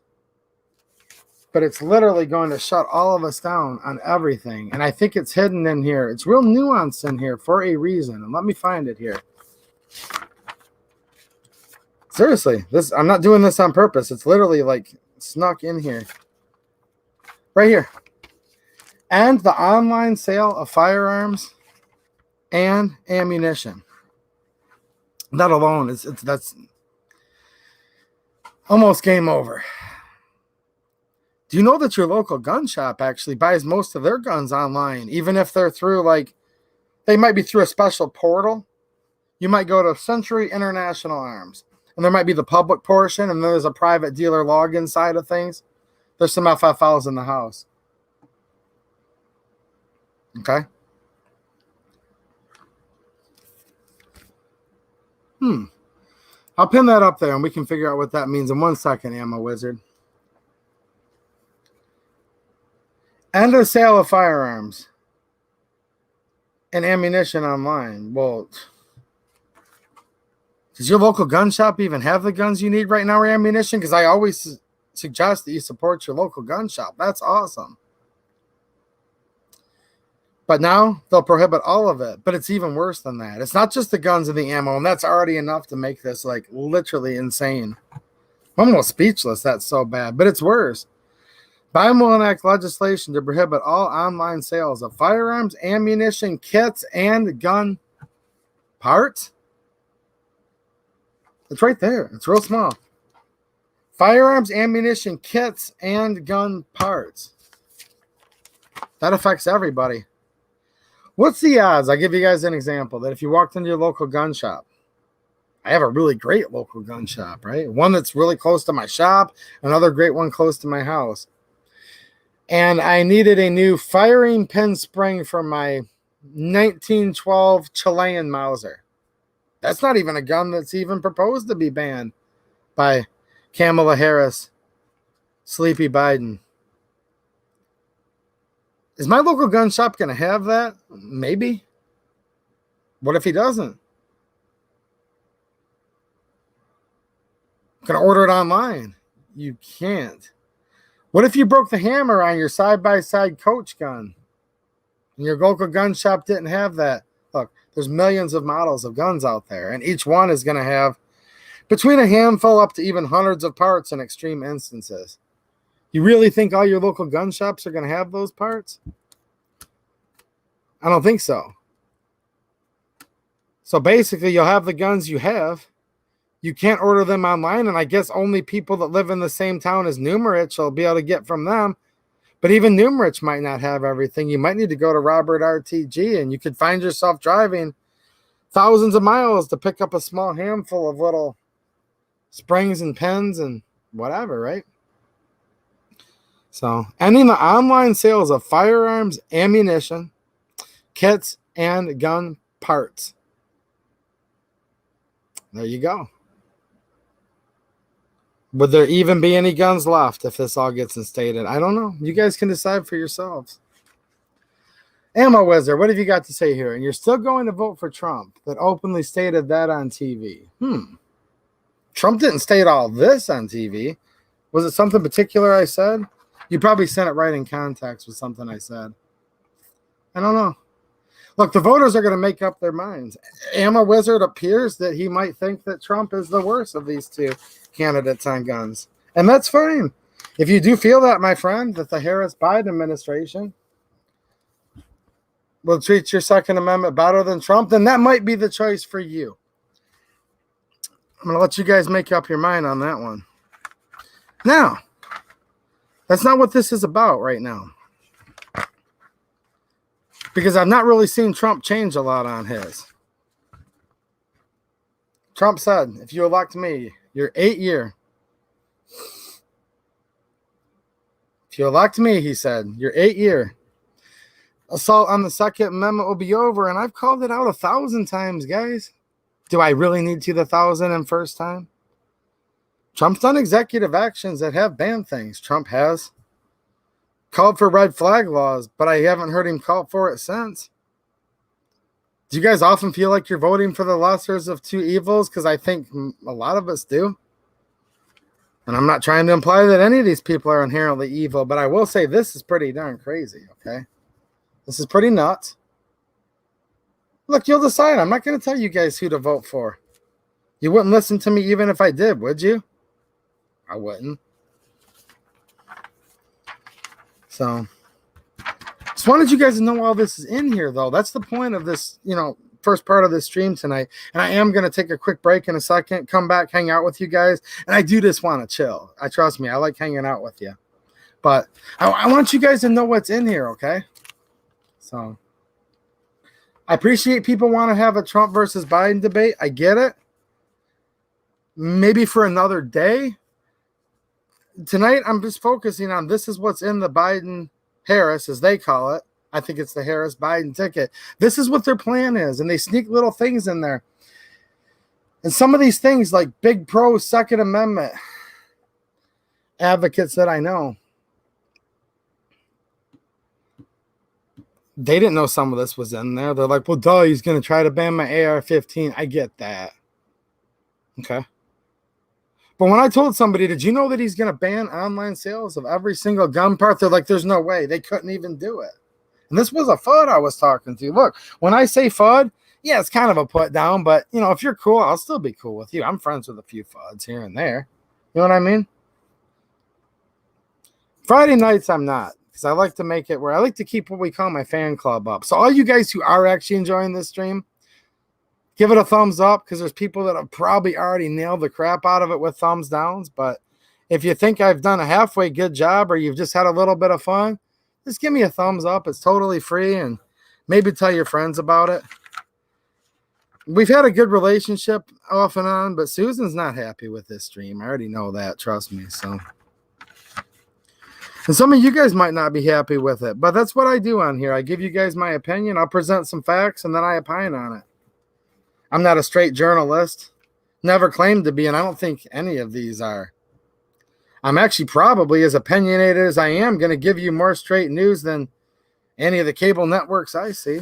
but it's literally going to shut all of us down on everything, and I think it's hidden in here. It's real nuanced in here for a reason, and let me find it here. Seriously, I'm not doing this on purpose. It's literally like snuck in here. Right here. And the online sale of firearms and ammunition. That alone that's almost game over. Do you know that your local gun shop actually buys most of their guns online, even if they're through, like, they might be through a special portal? You might go to Century International Arms, and there might be the public portion, and then there's a private dealer login side of things. There's some FFLs in the house. Okay? I'll pin that up there, and we can figure out what that means in 1 second, Ammo Wizard. End of sale of firearms and ammunition online. Well, does your local gun shop even have the guns you need right now or ammunition? Because I always suggest that you support your local gun shop. That's awesome. But now they'll prohibit all of it. But it's even worse than that. It's not just the guns and the ammo, and that's already enough to make this, like, literally insane. I'm almost speechless. That's so bad. But it's worse. Biden will enact legislation to prohibit all online sales of firearms, ammunition, kits, and gun parts. It's right there. It's real small. Firearms, ammunition, kits, and gun parts. That affects everybody. What's the odds? I'll give you guys an example, that if you walked into your local gun shop, I have a really great local gun shop, right? One that's really close to my shop, another great one close to my house. And I needed a new firing pin spring for my 1912 Chilean Mauser. That's not even a gun that's even proposed to be banned by Kamala Harris, Sleepy Biden. Is my local gun shop going to have that? Maybe. What if he doesn't? I'm going to order it online. You can't. What if you broke the hammer on your side-by-side coach gun and your local gun shop didn't have that? Look, there's millions of models of guns out there, and each one is going to have between a handful up to even hundreds of parts in extreme instances. You really think all your local gun shops are going to have those parts? I don't think so. So basically, you'll have the guns you have. You can't order them online, and I guess only people that live in the same town as Numerich will be able to get from them. But even Numerich might not have everything. You might need to go to Robert RTG, and you could find yourself driving thousands of miles to pick up a small handful of little springs and pins and whatever, right? So, ending the online sales of firearms, ammunition, kits, and gun parts. There you go. Would there even be any guns left if this all gets instated? I don't know. You guys can decide for yourselves. Ammo Wizard, what have you got to say here? And you're still going to vote for Trump that openly stated that on TV. Trump didn't state all this on TV. Was it something particular I said? You probably sent it right in context with something I said. I don't know. Look, the voters are going to make up their minds. Ammo Wizard appears that he might think that Trump is the worst of these two candidates on guns. And that's fine. If you do feel that, my friend, that the Harris-Biden administration will treat your Second Amendment better than Trump, then that might be the choice for you. I'm going to let you guys make up your mind on that one. Now, that's not what this is about right now. Because I've not really seen Trump change a lot on his. Trump said, if you elect me, your 8-year. If you elect me, he said, your 8-year assault on the Second Amendment will be over. And I've called it out 1,000 times, guys. Do I really need to the 1,001st time? Trump's done executive actions that have banned things. Trump has called for red flag laws, but I haven't heard him call for it since. Do you guys often feel like you're voting for the lessers of two evils? Because I think a lot of us do. And I'm not trying to imply that any of these people are inherently evil, but I will say this is pretty darn crazy, okay? This is pretty nuts. Look, you'll decide. I'm not going to tell you guys who to vote for. You wouldn't listen to me even if I did, would you? I wouldn't. So, just wanted you guys to know all this is in here, though. That's the point of this, first part of this stream tonight. And I am going to take a quick break in a second, come back, hang out with you guys. And I do just want to chill. Trust me, I like hanging out with you. But I want you guys to know what's in here, okay? So, I appreciate people want to have a Trump versus Biden debate. I get it. Maybe for another day. Tonight, I'm just focusing on this is what's in the Biden-Harris, as they call it. I think it's the Harris-Biden ticket. This is what their plan is, and they sneak little things in there. And some of these things, like big pro Second Amendment advocates that I know, they didn't know some of this was in there. They're like, well, duh, he's going to try to ban my AR-15. I get that. Okay. But when I told somebody, did you know that he's going to ban online sales of every single gun part? They're like, there's no way. They couldn't even do it. And this was a FUD I was talking to. Look, when I say FUD, yeah, it's kind of a put down. But, if you're cool, I'll still be cool with you. I'm friends with a few FUDs here and there. You know what I mean? Friday nights, I'm not. Because I like to make it where I like to keep what we call my fan club up. So all you guys who are actually enjoying this stream, give it a thumbs up, because there's people that have probably already nailed the crap out of it with thumbs downs. But if you think I've done a halfway good job or you've just had a little bit of fun, just give me a thumbs up. It's totally free, and maybe tell your friends about it. We've had a good relationship off and on, but Susan's not happy with this stream. I already know that. Trust me. So, and some of you guys might not be happy with it, but that's what I do on here. I give you guys my opinion. I'll present some facts, and then I opine on it. I'm not a straight journalist. Never claimed to be, and I don't think any of these are. I'm actually probably as opinionated as I am going to give you more straight news than any of the cable networks I see.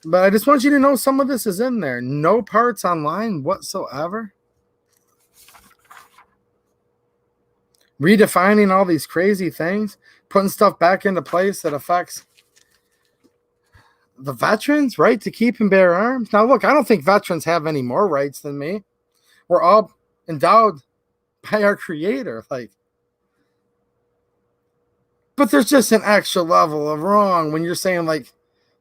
But I just want you to know some of this is in there. No parts online whatsoever. Redefining all these crazy things. Putting stuff back into place that affects the veterans' right to keep and bear arms. Now, look, I don't think veterans have any more rights than me. We're all endowed by our Creator. But there's just an extra level of wrong when you're saying,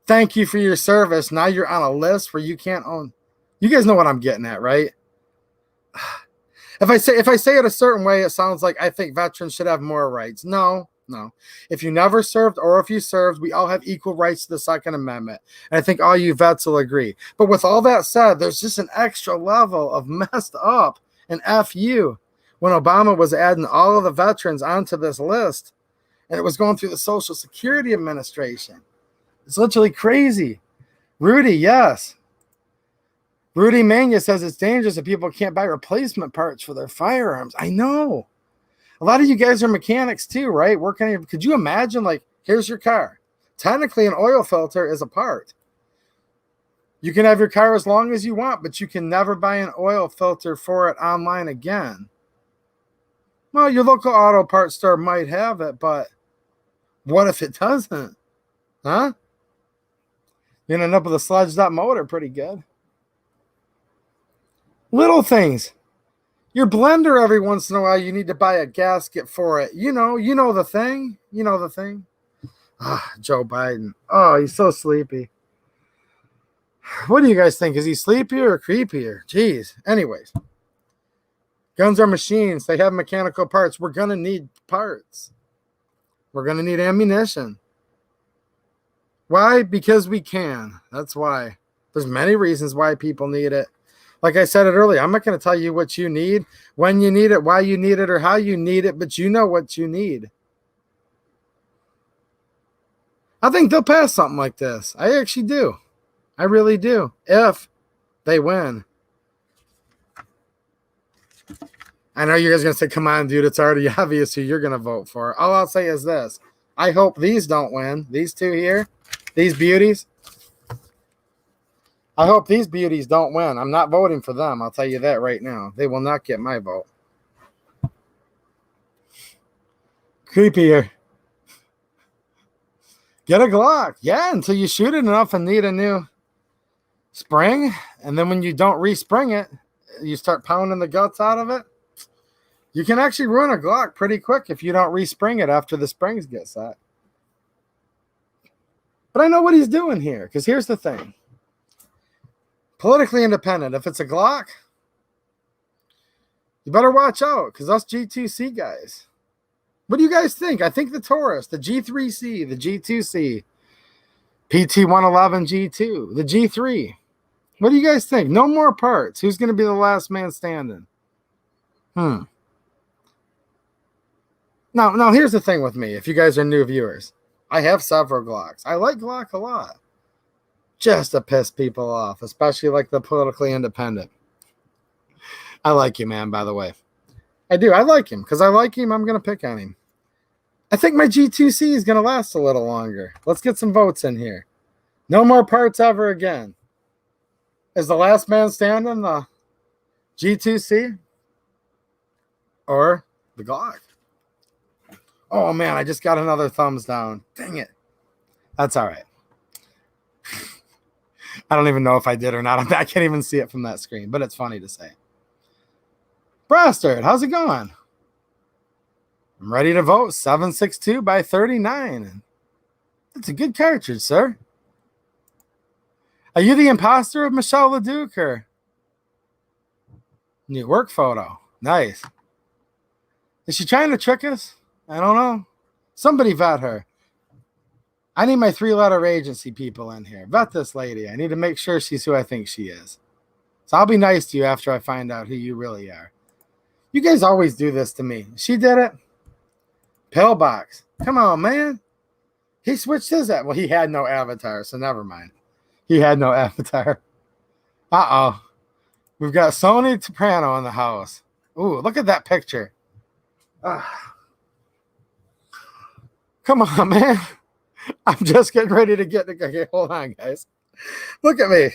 thank you for your service. Now you're on a list where you can't own. You guys know what I'm getting at, right? If I say it a certain way, it sounds like I think veterans should have more rights. No. If you never served or if you served, we all have equal rights to the Second Amendment. And I think all you vets will agree. But with all that said, there's just an extra level of messed up and F you when Obama was adding all of the veterans onto this list, and it was going through the Social Security Administration. It's literally crazy. Rudy, yes. Rudy Mania says it's dangerous if people can't buy replacement parts for their firearms. I know. A lot of you guys are mechanics too, right? Could you imagine, like, here's your car. Technically, an oil filter is a part. You can have your car as long as you want, but you can never buy an oil filter for it online again. Well, your local auto parts store might have it, but what if it doesn't? Huh? You're going to end up with a sludged up motor pretty good. Little things. Your blender, every once in a while, you need to buy a gasket for it. You know the thing. You know the thing. Joe Biden. Oh, he's so sleepy. What do you guys think? Is he sleepier or creepier? Jeez. Anyways. Guns are machines. They have mechanical parts. We're going to need parts. We're going to need ammunition. Why? Because we can. That's why. There's many reasons why people need it. Like I said it earlier, I'm not going to tell you what you need, when you need it, why you need it, or how you need it, but you know what you need. I think they'll pass something like this. I actually do. I really do. If they win. I know you guys are going to say, come on, dude, it's already obvious who you're going to vote for. All I'll say is this. I hope these don't win. These two here, these beauties. I hope these beauties don't win. I'm not voting for them. I'll tell you that right now. They will not get my vote. Creepier. Get a Glock. Yeah, until you shoot it enough and need a new spring. And then when you don't respring it, you start pounding the guts out of it. You can actually ruin a Glock pretty quick if you don't respring it after the springs get set. But I know what he's doing here, because here's the thing. Politically independent. If it's a Glock, you better watch out, because us G2C guys. What do you guys think? I think the Taurus, the G3C, the G2C, PT111 G2, the G3. What do you guys think? No more parts. Who's going to be the last man standing? Now, here's the thing with me. If you guys are new viewers, I have several Glocks. I like Glock a lot. Just to piss people off, especially like the politically independent. I like you, man, by the way. I do. I like him. Because I like him, I'm going to pick on him. I think my G2C is going to last a little longer. Let's get some votes in here. No more parts ever again. Is the last man standing the G2C? Or the Glock? Oh, man, I just got another thumbs down. Dang it. That's all right. I don't even know if I did or not. I can't even see it from that screen, but it's funny to say. Bastard, how's it going? I'm ready to vote. 762 by 39. That's a good cartridge, sir. Are you the imposter of Michelle LeDuc or new work photo? Nice. Is she trying to trick us? I don't know. Somebody vet her. I need my 3-letter agency people in here. Vet this lady. I need to make sure she's who I think she is. So I'll be nice to you after I find out who you really are. You guys always do this to me. She did it. Pillbox. Come on, man. He switched his avatar. Well, he had no avatar, so never mind. He had no avatar. Uh-oh. We've got Sony Soprano in the house. Ooh, look at that picture. Come on, man. I'm just getting ready to get... Okay, hold on, guys. Look at me.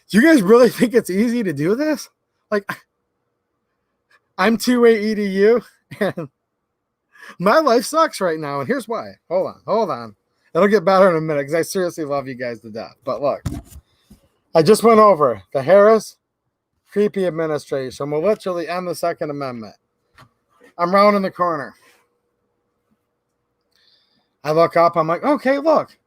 Do you guys really think it's easy to do this? Like, I'm 2-way EDU, and my life sucks right now, and here's why. Hold on. It'll get better in a minute, because I seriously love you guys to death. But look, I just went over the Harris creepy administration. We'll literally end the Second Amendment. I'm rounding the corner. I look up, I'm like, okay, look.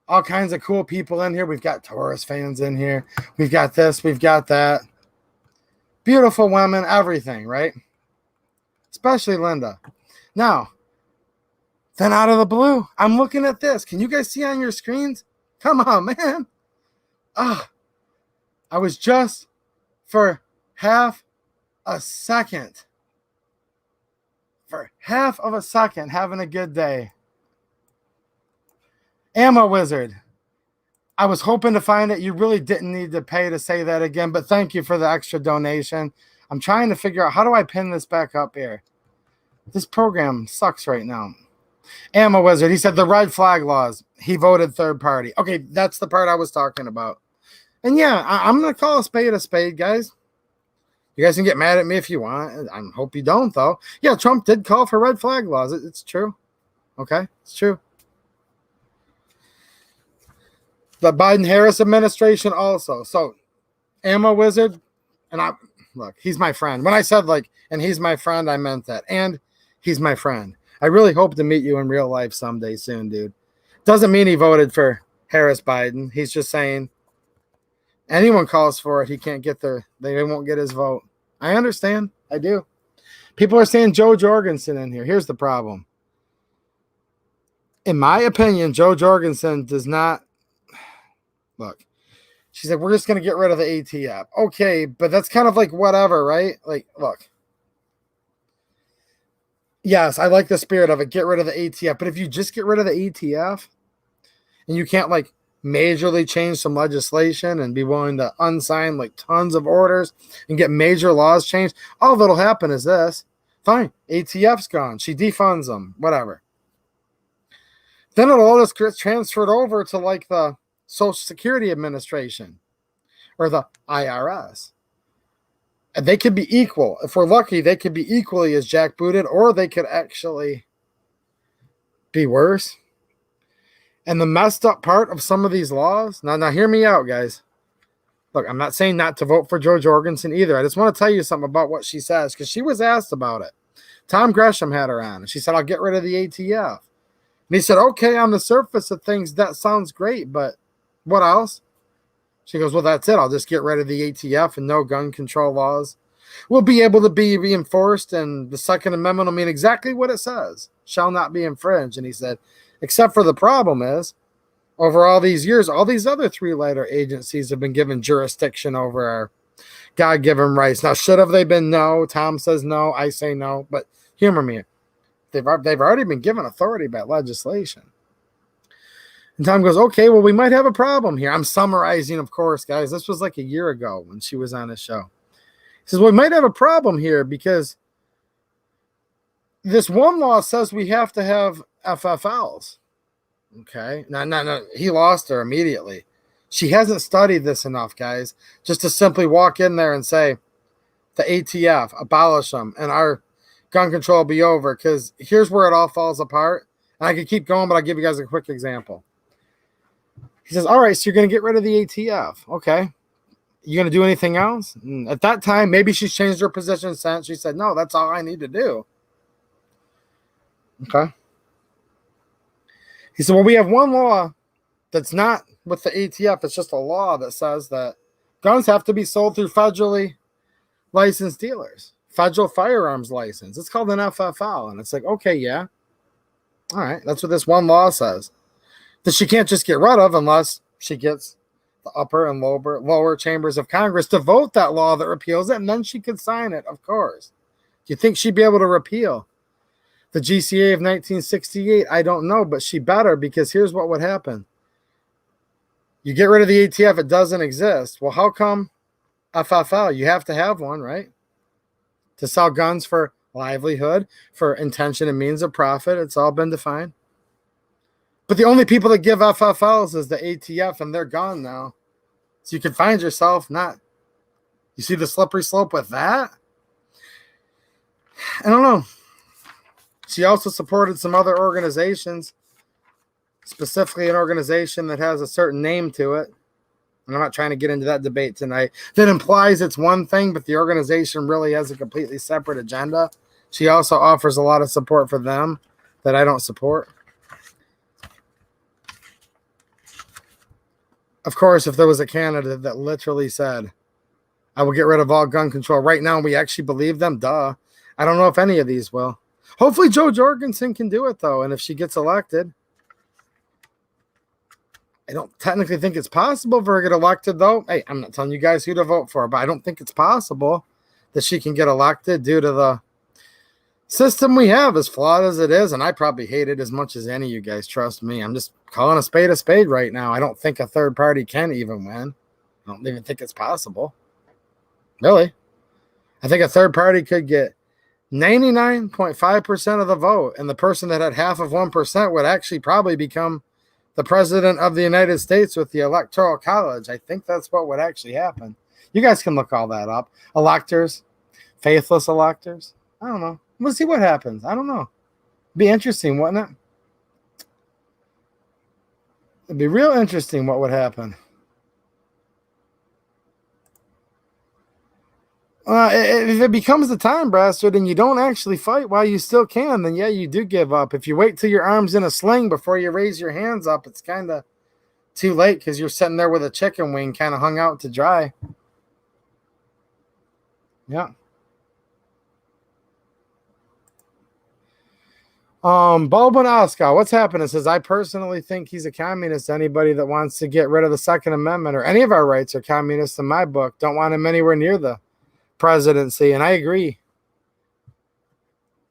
All kinds of cool people in here. We've got Taurus fans in here. We've got this, we've got that. Beautiful women, everything, right? Especially Linda. Now, then out of the blue, I'm looking at this. Can you guys see on your screens? Come on, man. I was just for half a second for half of a second having a good day. Ammo Wizard. I was hoping to find it. You really didn't need to pay to say that again, but thank you for the extra donation. I'm trying to figure out, how do I pin this back up here? This program sucks right now. Ammo Wizard, he said the red flag laws. He voted third party. Okay, that's the part I was talking about. And yeah, I'm going to call a spade, guys. You guys can get mad at me if you want. I hope you don't, though. Yeah, Trump did call for red flag laws. It's true. Okay, it's true. The Biden-Harris administration also. So, Ammo Wizard, and look, he's my friend. When I said, and he's my friend, I meant that. And he's my friend. I really hope to meet you in real life someday soon, dude. Doesn't mean he voted for Harris-Biden. He's just saying anyone calls for it, he can't get they won't get his vote. I understand. I do. People are saying Joe Jorgensen in here. Here's the problem. In my opinion, Joe Jorgensen does not. Look, she said, we're just going to get rid of the ATF. Okay, but that's kind of like whatever, right? Look. Yes, I like the spirit of it. Get rid of the ATF. But if you just get rid of the ATF and you can't, majorly change some legislation and be willing to unsign, tons of orders and get major laws changed, all that'll happen is this. Fine, ATF's gone. She defunds them, whatever. Then it'll all just get transferred over to, the Social Security Administration or the IRS. And they could be equal. If we're lucky, they could be equally as jackbooted, or they could actually be worse. And the messed up part of some of these laws, now hear me out, guys. Look, I'm not saying not to vote for Joe Jorgensen either. I just want to tell you something about what she says, because she was asked about it. Tom Gresham had her on, and she said, I'll get rid of the ATF. And he said, okay, on the surface of things, that sounds great, but what else? She goes, well, that's it. I'll just get rid of the ATF and no gun control laws will be able to be reinforced, and the Second Amendment will mean exactly what it says, shall not be infringed. And he said, except for the problem is, over all these years, all these other three-letter agencies have been given jurisdiction over our God-given rights. Now, should have they been? No. Tom says no. I say no. But humor me. They've already been given authority by legislation. And Tom goes, okay, well, we might have a problem here. I'm summarizing, of course, guys. This was a year ago when she was on his show. He says, well, we might have a problem here because this one law says we have to have FFLs. Okay. No. He lost her immediately. She hasn't studied this enough, guys, just to simply walk in there and say, the ATF, abolish them, and our gun control will be over. Because here's where it all falls apart. And I could keep going, but I'll give you guys a quick example. He says, all right, so you're going to get rid of the ATF. Okay. You going to do anything else? And at that time, maybe she's changed her position since. She said, no, that's all I need to do. Okay. He said, well, we have one law that's not with the ATF. It's just a law that says that guns have to be sold through federally licensed dealers, federal firearms license. It's called an FFL. And it's okay, yeah. All right, that's what this one law says. That she can't just get rid of unless she gets the upper and lower chambers of Congress to vote that law that repeals it, and then she could sign it, of course. Do you think she'd be able to repeal the GCA of 1968? I don't know, but she better, because here's what would happen. You get rid of the ATF, it doesn't exist. Well, how come FFL? You have to have one, right? To sell guns for livelihood, for intention and means of profit. It's all been defined. But the only people that give FFLs is the ATF, and they're gone now. So you can find yourself not. You see the slippery slope with that? I don't know. She also supported some other organizations, specifically an organization that has a certain name to it. And I'm not trying to get into that debate tonight. That implies it's one thing, but the organization really has a completely separate agenda. She also offers a lot of support for them that I don't support. Of course, if there was a candidate that literally said, I will get rid of all gun control right now, we actually believe them, duh. I don't know if any of these will. Hopefully Joe Jorgensen can do it, though, and if she gets elected. I don't technically think it's possible for her to get elected, though. Hey, I'm not telling you guys who to vote for, but I don't think it's possible that she can get elected due to system we have, as flawed as it is, and I probably hate it as much as any of you guys, trust me. I'm just calling a spade right now. I don't think a third party can even win. I don't even think it's possible. Really. I think a third party could get 99.5% of the vote, and the person that had half of 1% would actually probably become the president of the United States with the Electoral College. I think that's what would actually happen. You guys can look all that up. Electors, faithless electors. I don't know. We'll see what happens. I don't know. Be interesting, wouldn't it? It'd be real interesting what would happen. If it becomes the time, bastard, and you don't actually fight while you still can, then yeah, you do give up. If you wait till your arm's in a sling before you raise your hands up, it's kind of too late because you're sitting there with a chicken wing kind of hung out to dry. Yeah. Baldwin Oscar, what's happening? Says, I personally think he's a communist. Anybody that wants to get rid of the Second Amendment or any of our rights are communists in my book. Don't want him anywhere near the presidency. And I agree.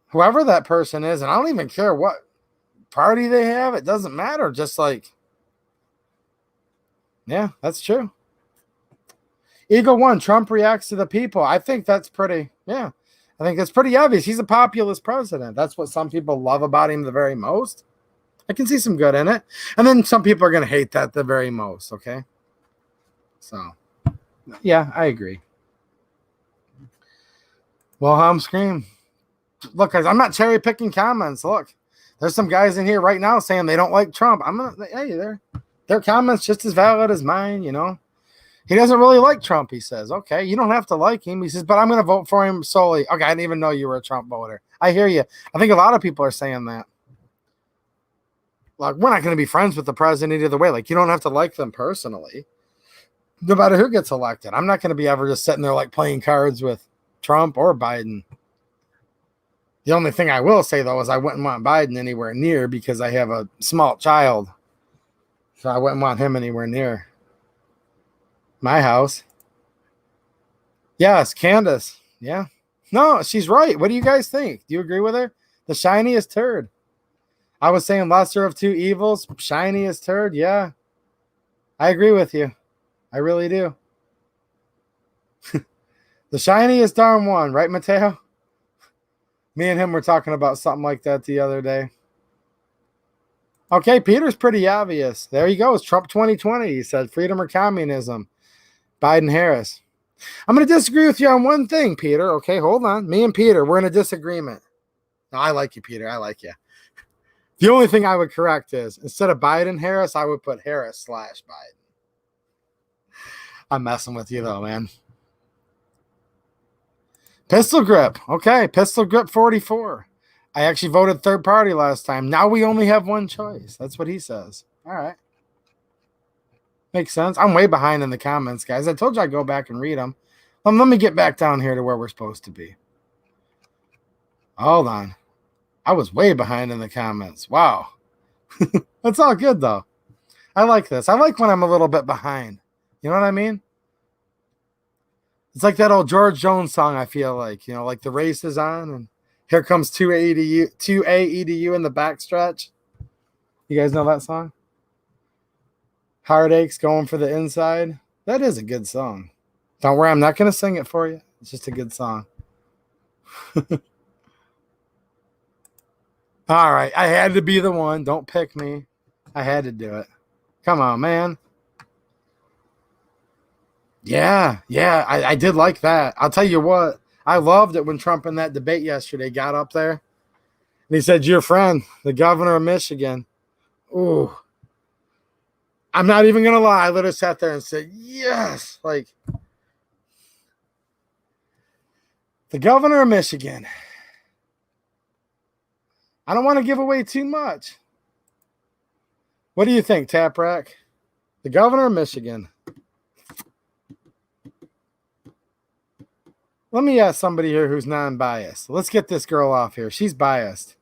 Whoever that person is, and I don't even care what party they have, it doesn't matter. Just like, yeah, that's true. Eagle One, Trump reacts to the people. I think that's pretty, yeah. I think it's pretty obvious. He's a populist president. That's what some people love about him the very most. I can see some good in it. And then some people are going to hate that the very most, okay? So, yeah, I agree. Wilhelm Scream. Look, guys, I'm not cherry picking comments. Look, there's some guys in here right now saying they don't like Trump. I'm going to, hey, their comments just as valid as mine, you know? He doesn't really like Trump, he says. Okay, you don't have to like him. He says, but I'm going to vote for him solely. Okay, I didn't even know you were a Trump voter. I hear you. I think a lot of people are saying that. Like, we're not going to be friends with the president either way. Like, you don't have to like them personally. No matter who gets elected. I'm not going to be ever just sitting there like playing cards with Trump or Biden. The only thing I will say, though, is I wouldn't want Biden anywhere near because I have a small child. So I wouldn't want him anywhere near my house. Yes, Candace. Yeah. No, she's right. What do you guys think? Do you agree with her? The shiniest turd. I was saying lesser of two evils. Shiniest turd. Yeah. I agree with you. I really do. The shiniest darn one. Right, Mateo? Me and him were talking about something like that the other day. Okay, Peter's pretty obvious. There he goes. Trump 2020. He said freedom or communism. Biden Harris. I'm going to disagree with you on one thing, Peter. Okay, hold on. Me and Peter, we're in a disagreement. No, I like you, Peter. I like you. The only thing I would correct is instead of Biden Harris, I would put Harris/Biden. I'm messing with you though, man. Pistol grip. Okay, pistol grip 44. I actually voted third party last time. Now we only have one choice. That's what he says. All right. Makes sense. I'm way behind in the comments, guys. I told you I'd go back and read them. Let me get back down here to where we're supposed to be. Hold on. I was way behind in the comments. Wow. That's all good, though. I like this. I like when I'm a little bit behind. You know what I mean? It's like that old George Jones song, I feel like. You know, like the race is on, and here comes 2A EDU in the backstretch. You guys know that song? Heartaches going for the inside. That is a good song. Don't worry, I'm not going to sing it for you. It's just a good song. All right, I had to be the one. Don't pick me. I had to do it. Come on, man. Yeah, I did like that. I'll tell you what. I loved it when Trump in that debate yesterday got up there. And he said, your friend, the governor of Michigan. Ooh. I'm not even going to lie. I literally sat there and said, yes. Like, the governor of Michigan. I don't want to give away too much. What do you think, Tap Rack? The governor of Michigan. Let me ask somebody here who's non-biased. Let's get this girl off here. She's biased.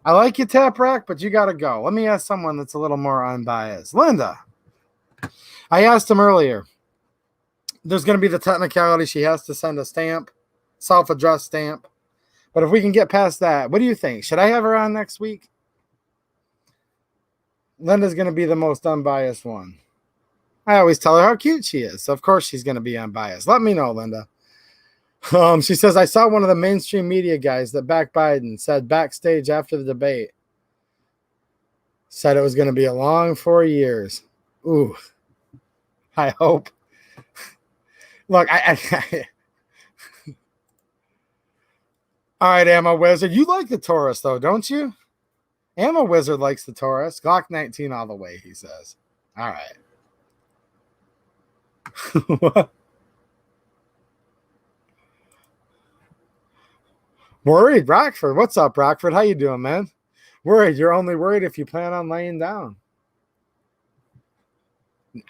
I like you, Tap Rack, but you got to go. Let me ask someone that's a little more unbiased. Linda. I asked him earlier. There's going to be the technicality. She has to send a stamp, self-addressed stamp. But if we can get past that, what do you think? Should I have her on next week? Linda's going to be the most unbiased one. I always tell her how cute she is. So of course she's going to be unbiased. Let me know, Linda. She says, I saw one of the mainstream media guys that backed Biden said backstage after the debate, said it was going to be a long 4 years. Ooh, I hope. Look, all right, Ammo Wizard. You like the Taurus, though, don't you? Ammo Wizard likes the Taurus. Glock 19 all the way, he says. All right. What? Worried, Rockford. What's up, Rockford? How you doing, man? Worried. You're only worried if you plan on laying down.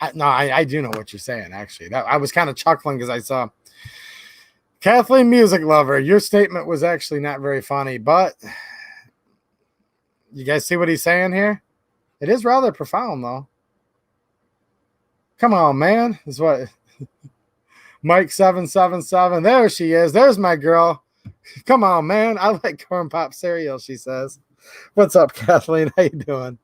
I do know what you're saying, actually. I was kind of chuckling because I saw Kathleen Music Lover. Your statement was actually not very funny, but you guys see what he's saying here? It is rather profound, though. Come on, man. Is what Mike 777. There she is. There's my girl. Come on, man. I like corn pop cereal, she says. What's up, Kathleen? How you doing?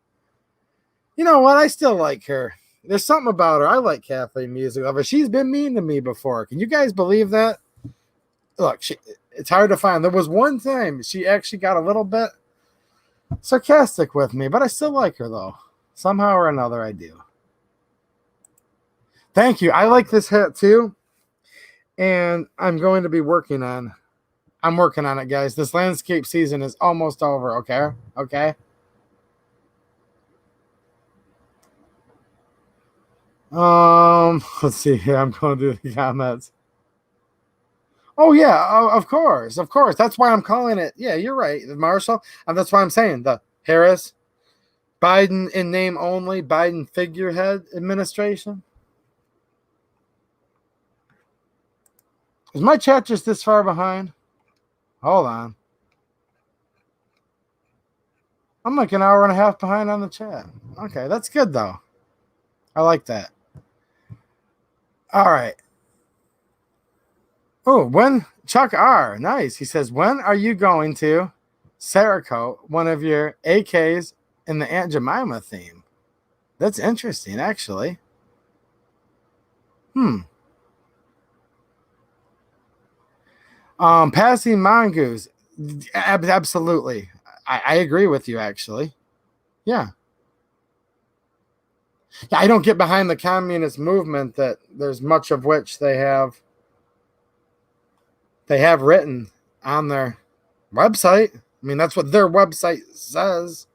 You know what? I still like her. There's something about her. I like Kathleen Music Lover. She's been mean to me before. Can you guys believe that? Look, it's hard to find. There was one time she actually got a little bit sarcastic with me, but I still like her, though. Somehow or another, I do. Thank you. I like this hat, too. And I'm going to be working on it, guys. This landscape season is almost over, okay? Okay? Let's see here. I'm going to do the comments. Oh, yeah, of course. Of course. That's why I'm calling it. Yeah, you're right, Marshall. And that's why I'm saying the Harris, Biden in name only, Biden figurehead administration. Is my chat just this far behind? Hold on. I'm like an hour and a half behind on the chat. Okay, that's good, though. I like that. All right. Oh, when Chuck R. Nice. He says, when are you going to Cerakote one of your AKs in the Aunt Jemima theme? That's interesting, actually. Passing Mongoose. Absolutely. I agree with you, actually. Yeah. I don't get behind the communist movement that there's much of which they have written on their website. I mean, that's what their website says.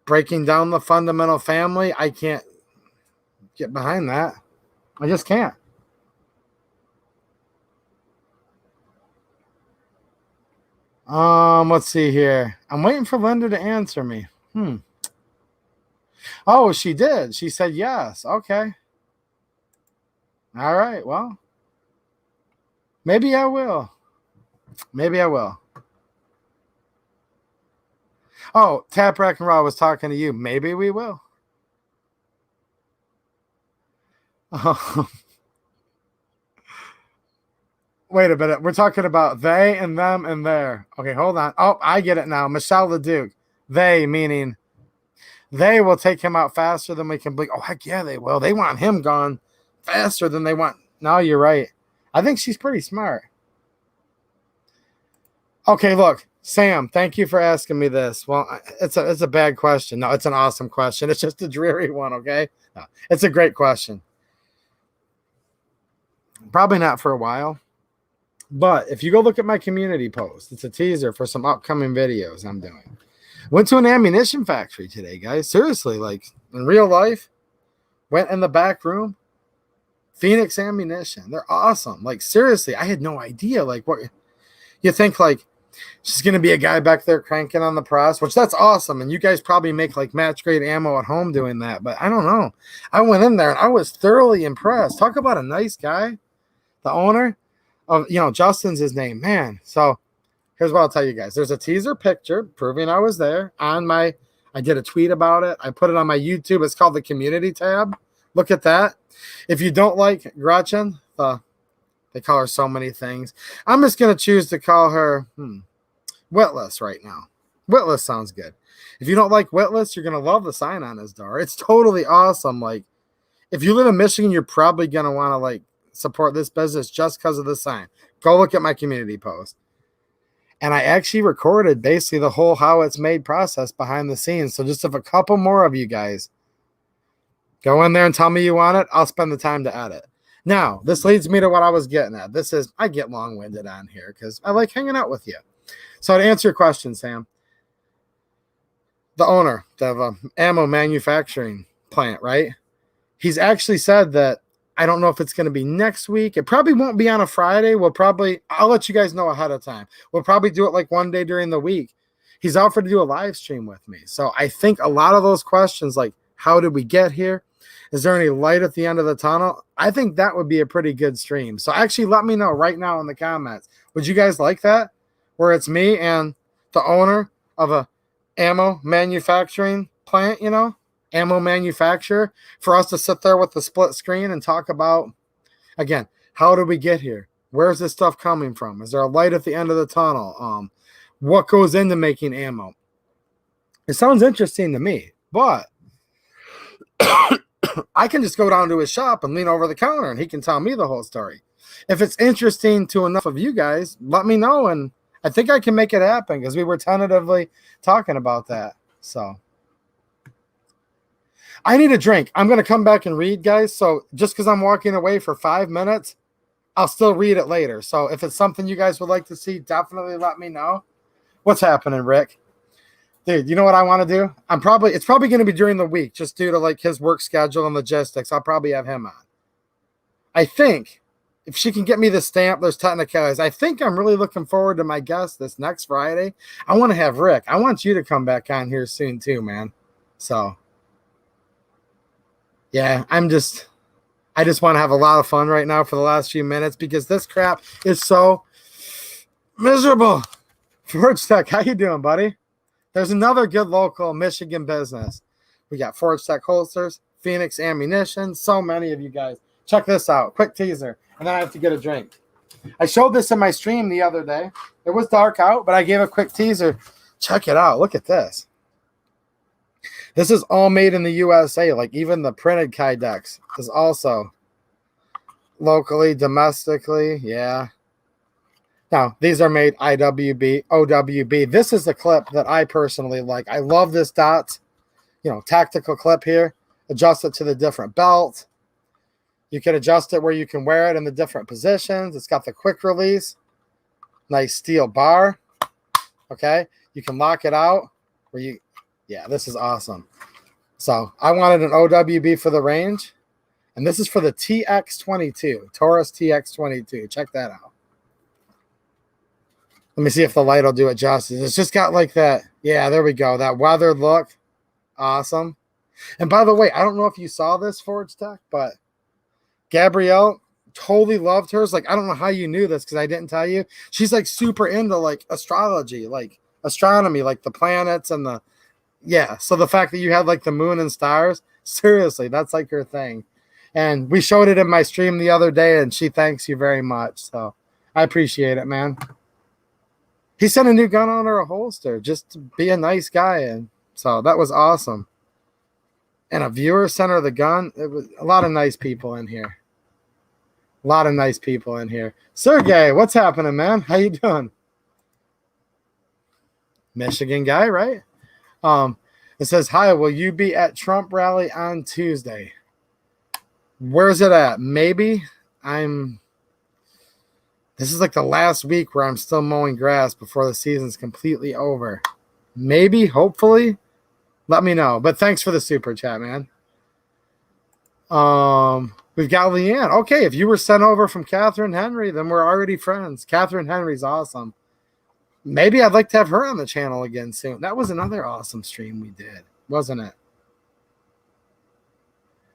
Breaking down the fundamental family. I can't get behind that. I just can't. Let's see here. I'm waiting for Linda to answer me. Oh, she did. She said yes. Okay. All right. Well, maybe I will. Maybe I will. Oh, Tap Rack and Raw was talking to you. Maybe we will. Wait a minute. We're talking about they and them and their. Okay, hold on. Oh, I get it now. Michelle LeDuc. They, meaning they will take him out faster than we can blink. Oh, heck yeah, they will. They want him gone faster than they want. No, you're right. I think she's pretty smart. Okay, look. Sam, thank you for asking me this. Well, it's a bad question. No, it's an awesome question. It's just a dreary one, okay? No, it's a great question. Probably not for a while. But if you go look at my community post, it's a teaser for some upcoming videos I'm doing. Went to an ammunition factory today, guys. Seriously, like in real life. Went in the back room. Phoenix Ammunition. They're awesome. Like, seriously, I had no idea. Like, what you think, like, she's going to be a guy back there cranking on the press, which that's awesome. And you guys probably make like match grade ammo at home doing that. But I don't know. I went in there and I was thoroughly impressed. Talk about a nice guy. The owner of, Justin's his name, man. So here's what I'll tell you guys. There's a teaser picture proving I was there I did a tweet about it. I put it on my YouTube. It's called the community tab. Look at that. If you don't like Gretchen, they call her so many things. I'm just going to choose to call her, Witless right now. Witless sounds good. If you don't like Witless, you're going to love the sign on his door. It's totally awesome. Like, if you live in Michigan, you're probably going to want to, like, support this business just because of the sign. Go look at my community post. And I actually recorded basically the whole how it's made process behind the scenes. So just if a couple more of you guys go in there and tell me you want it, I'll spend the time to edit. Now, this leads me to what I was getting at. I get long-winded on here because I like hanging out with you. So to answer your question, Sam, the owner of an ammo manufacturing plant, right? He's actually said that, I don't know if it's going to be next week. It probably won't be on a Friday. I'll let you guys know ahead of time. We'll probably do it like one day during the week. He's offered to do a live stream with me. So I think a lot of those questions, like, how did we get here? Is there any light at the end of the tunnel? I think that would be a pretty good stream. So actually let me know right now in the comments. Would you guys like that? Where it's me and the owner of a ammo manufacturing plant, ammo manufacturer, for us to sit there with the split screen and talk about, again, how did we get here? Where's this stuff coming from? Is there a light at the end of the tunnel? What goes into making ammo? It sounds interesting to me, but I can just go down to his shop and lean over the counter and he can tell me the whole story. If it's interesting to enough of you guys, let me know, and I think I can make it happen because we were tentatively talking about that. So I need a drink. I'm going to come back and read, guys. So just because I'm walking away for 5 minutes, I'll still read it later. So if it's something you guys would like to see, definitely let me know. What's happening, Rick? Dude, you know what I want to do? It's probably going to be during the week, just due to like his work schedule and logistics. I'll probably have him on. I think if she can get me the stamp, there's technicalities. I think I'm really looking forward to my guest this next Friday. I want to have Rick. I want you to come back on here soon too, man. So yeah, I just want to have a lot of fun right now for the last few minutes because this crap is so miserable. Forge Tech, how you doing, buddy? There's another good local Michigan business. We got Forge Tech holsters, Phoenix ammunition, so many of you guys. Check this out, quick teaser, and then I have to get a drink. I showed this in my stream the other day. It was dark out, but I gave a quick teaser. Check it out. Look at this. This is all made in the USA. Like even the printed Kydex is also locally, domestically. Yeah. Now, these are made IWB, OWB. This is the clip that I personally like. I love this dots, tactical clip here. Adjust it to the different belt. You can adjust it where you can wear it in the different positions. It's got the quick release. Nice steel bar. Okay. You can lock it out yeah, this is awesome. So I wanted an OWB for the range. And this is for the TX22, Taurus TX22. Check that out. Let me see if the light will do it justice. It's just got like that. Yeah, there we go. That weathered look. Awesome. And by the way, I don't know if you saw this, Forge Tech, but Gabrielle totally loved hers. Like, I don't know how you knew this because I didn't tell you. She's like super into like astrology, like astronomy, like the planets and so the fact that you had like the moon and stars, seriously, that's like her thing. And we showed it in my stream the other day and she thanks you very much. So I appreciate it, man. He sent a new gun owner a holster just to be a nice guy. And so that was awesome. And a viewer sent her the gun. It was a lot of nice people in here. A lot of nice people in here. Sergey, what's happening, man? How you doing? Michigan guy, right? It says, hi, will you be at Trump rally on Tuesday? Where's it at? Maybe. This is like the last week where I'm still mowing grass before the season's completely over. Maybe, hopefully. Let me know. But thanks for the super chat, man. We've got Leanne. Okay, if you were sent over from Catherine Henry, then we're already friends. Catherine Henry's awesome. Maybe I'd like to have her on the channel again soon. That was another awesome stream we did, wasn't it?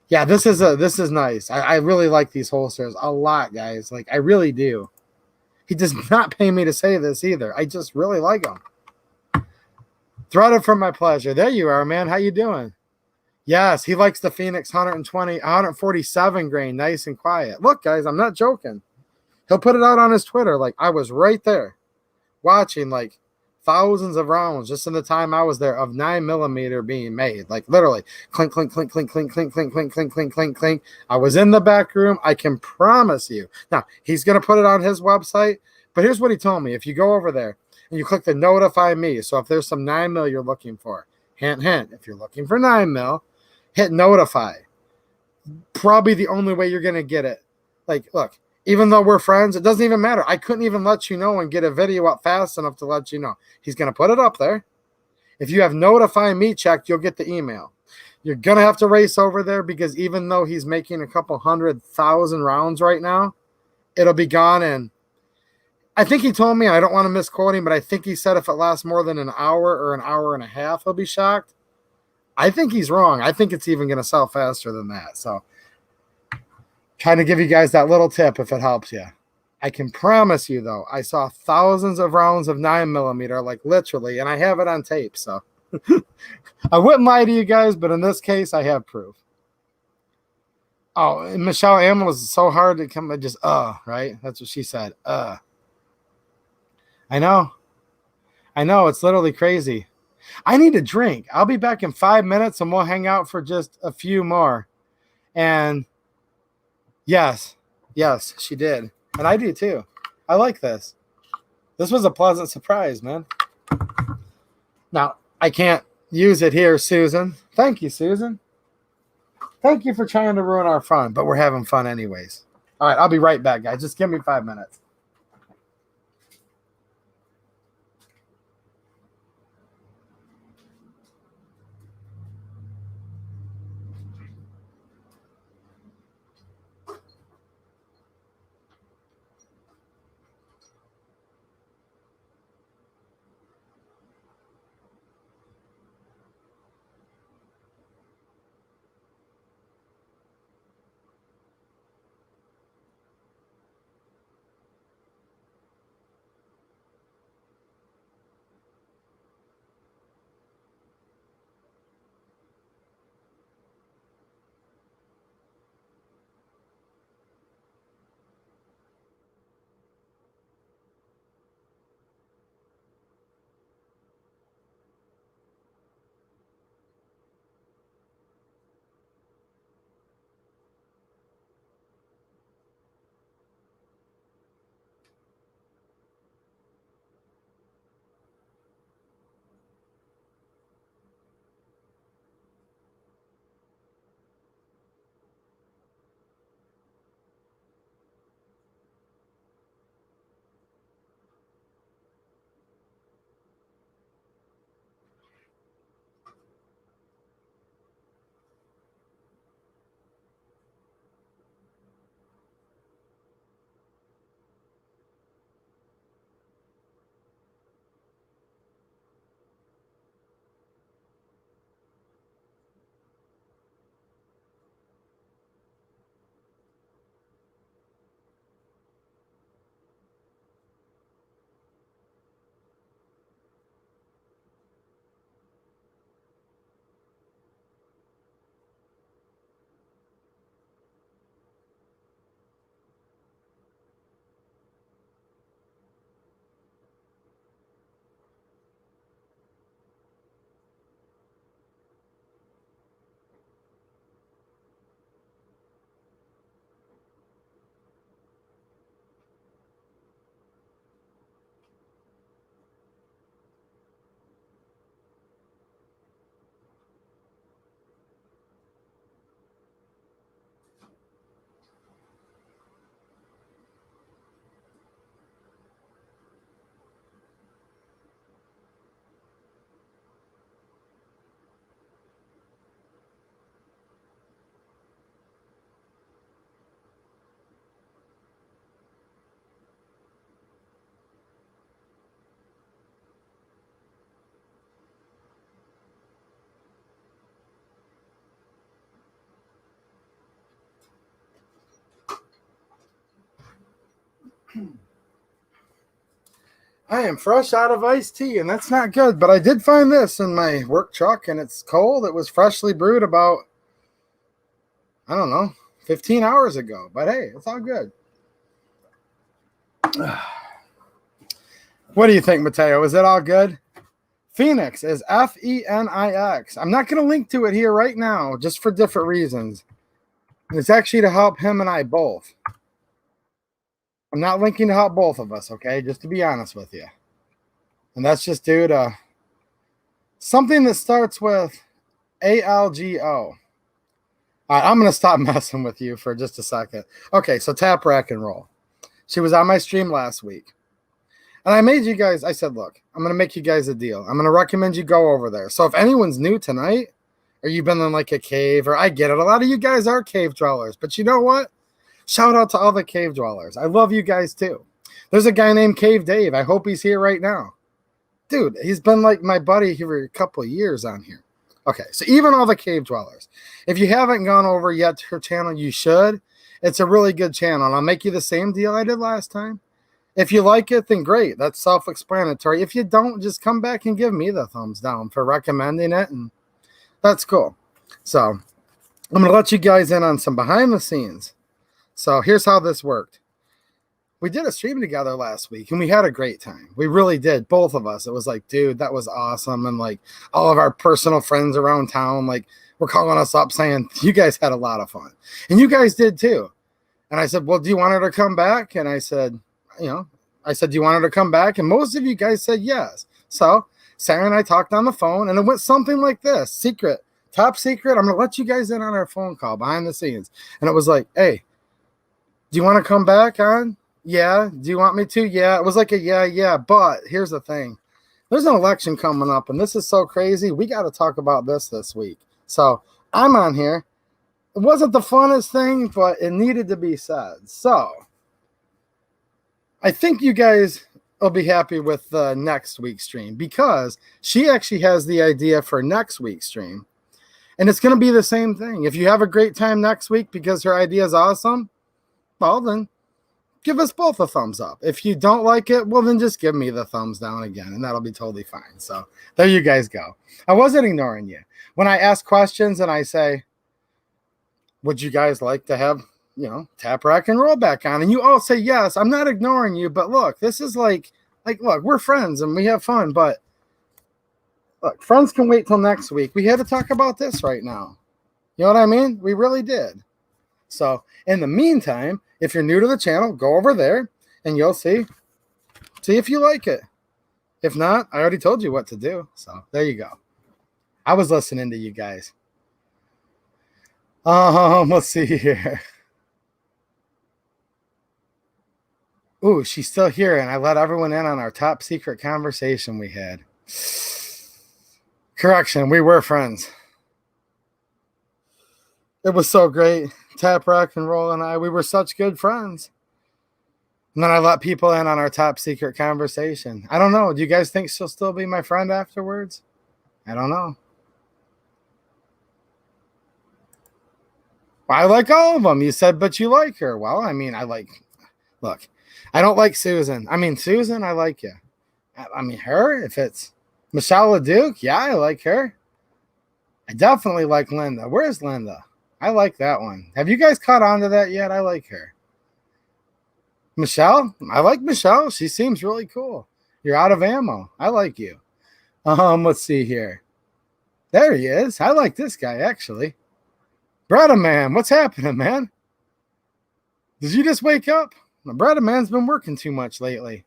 Yeah, this is nice. I really like these holsters a lot, guys. Like, I really do. He does not pay me to say this either. I just really like them. Threaded for my pleasure. There you are, man. How you doing? Yes, he likes the Phoenix 147 grain, nice and quiet. Look, guys, I'm not joking. He'll put it out on his Twitter. Like, I was right there watching, like, thousands of rounds just in the time I was there of 9mm being made. Like literally clink, clink, clink, clink, clink, clink, clink, clink, clink, clink, clink, clink. I was in the back room. I can promise you. Now, he's going to put it on his website, but here's what he told me. If you go over there and you click the notify me, so if there's some 9mm you're looking for, hint, hint, if you're looking for 9mm, hit notify. Probably the only way you're going to get it. Like, look, even though we're friends, it doesn't even matter. I couldn't even let you know and get a video up fast enough to let you know. He's going to put it up there. If you have notify me checked, you'll get the email. You're going to have to race over there because even though he's making a couple 100,000 rounds right now, it'll be gone. And I think he told me, I don't want to misquote him, but I think he said if it lasts more than an hour or an hour and a half, he'll be shocked. I think he's wrong. I think it's even going to sell faster than that. So trying to give you guys that little tip if it helps you. I can promise you, though, I saw thousands of rounds of 9mm, like literally, and I have it on tape. So I wouldn't lie to you guys, but in this case, I have proof. Oh, and Michelle Amel was so hard to come, just, right? That's what she said. I know. It's literally crazy. I need a drink. I'll be back in 5 minutes, and we'll hang out for just a few more. And yes, she did. And I do too. I like this. This was a pleasant surprise, man. Now, I can't use it here, Susan. Thank you, Susan. Thank you for trying to ruin our fun, but we're having fun anyways. All right, I'll be right back, guys. Just give me 5 minutes. I am fresh out of iced tea, and that's not good. But I did find this in my work truck, and it's cold. It was freshly brewed about, I don't know, 15 hours ago. But hey, it's all good. What do you think, Mateo? Is it all good? Phoenix is Fenix. I'm not going to link to it here right now, just for different reasons. It's actually to help him and I both. I'm not linking to help both of us, okay? Just to be honest with you. And that's just due to something that starts with ALGO. All right, I'm going to stop messing with you for just a second. Okay, so Tap Rack and Roll. She was on my stream last week. And I made you guys, I said, look, I'm going to make you guys a deal. I'm going to recommend you go over there. So if anyone's new tonight, or you've been in like a cave, or I get it, a lot of you guys are cave dwellers. But you know what? Shout out to all the cave dwellers. I love you guys too. There's a guy named Cave Dave. I hope he's here right now. Dude, he's been like my buddy for a couple of years on here. Okay, so even all the cave dwellers. If you haven't gone over yet to her channel, you should. It's a really good channel. And I'll make you the same deal I did last time. If you like it, then great. That's self-explanatory. If you don't, just come back and give me the thumbs down for recommending it. And that's cool. So I'm going to let you guys in on some behind the scenes. So here's how this worked. We did a stream together last week, and we had a great time. We really did, both of us. It was like, dude, that was awesome. And like all of our personal friends around town, like, were calling us up saying, you guys had a lot of fun. And you guys did too. And I said, well, do you want her to come back? And I said, do you want her to come back? And most of you guys said yes. So Sarah and I talked on the phone, and it went something like this. Secret, top secret. I'm going to let you guys in on our phone call behind the scenes. And it was like, hey, do you want to come back on? Yeah. Do you want me to? Yeah. It was like a yeah. But here's the thing. There's an election coming up, and this is so crazy. We got to talk about this week. So I'm on here. It wasn't the funnest thing, but it needed to be said. So I think you guys will be happy with the next week's stream, because she actually has the idea for next week's stream. And it's going to be the same thing. If you have a great time next week because her idea is awesome, well, then give us both a thumbs up. If you don't like it, well, then just give me the thumbs down again, and that'll be totally fine. So there you guys go. I wasn't ignoring you. When I ask questions and I say, would you guys like to have, Tap Rack and Roll back on? And you all say yes. I'm not ignoring you, but look, this is like, look, we're friends and we have fun, but look, friends can wait till next week. We had to talk about this right now. You know what I mean? We really did. So in the meantime, if you're new to the channel, go over there and you'll see if you like it. If not, I already told you what to do. So there you go. I was listening to you guys. Let's see here. Ooh, she's still here, and I let everyone in on our top secret conversation we had. Correction, we were friends. It was so great. Tap Rock and Roll and I, we were such good friends. And then I let people in on our top secret conversation. I don't know. Do you guys think she'll still be my friend afterwards? I don't know. I like all of them. You said, but you like her. Well, I mean, look, I don't like Susan. I mean, Susan, I like you. I mean, her, if it's Michelle LeDuc, yeah, I like her. I definitely like Linda. Where's Linda? I like that one. Have you guys caught on to that yet? I like her. Michelle? I like Michelle. She seems really cool. You're out of ammo. I like you. Let's see here. There he is. I like this guy, actually. Bretta Man, what's happening, man? Did you just wake up? The Bretta Man's been working too much lately.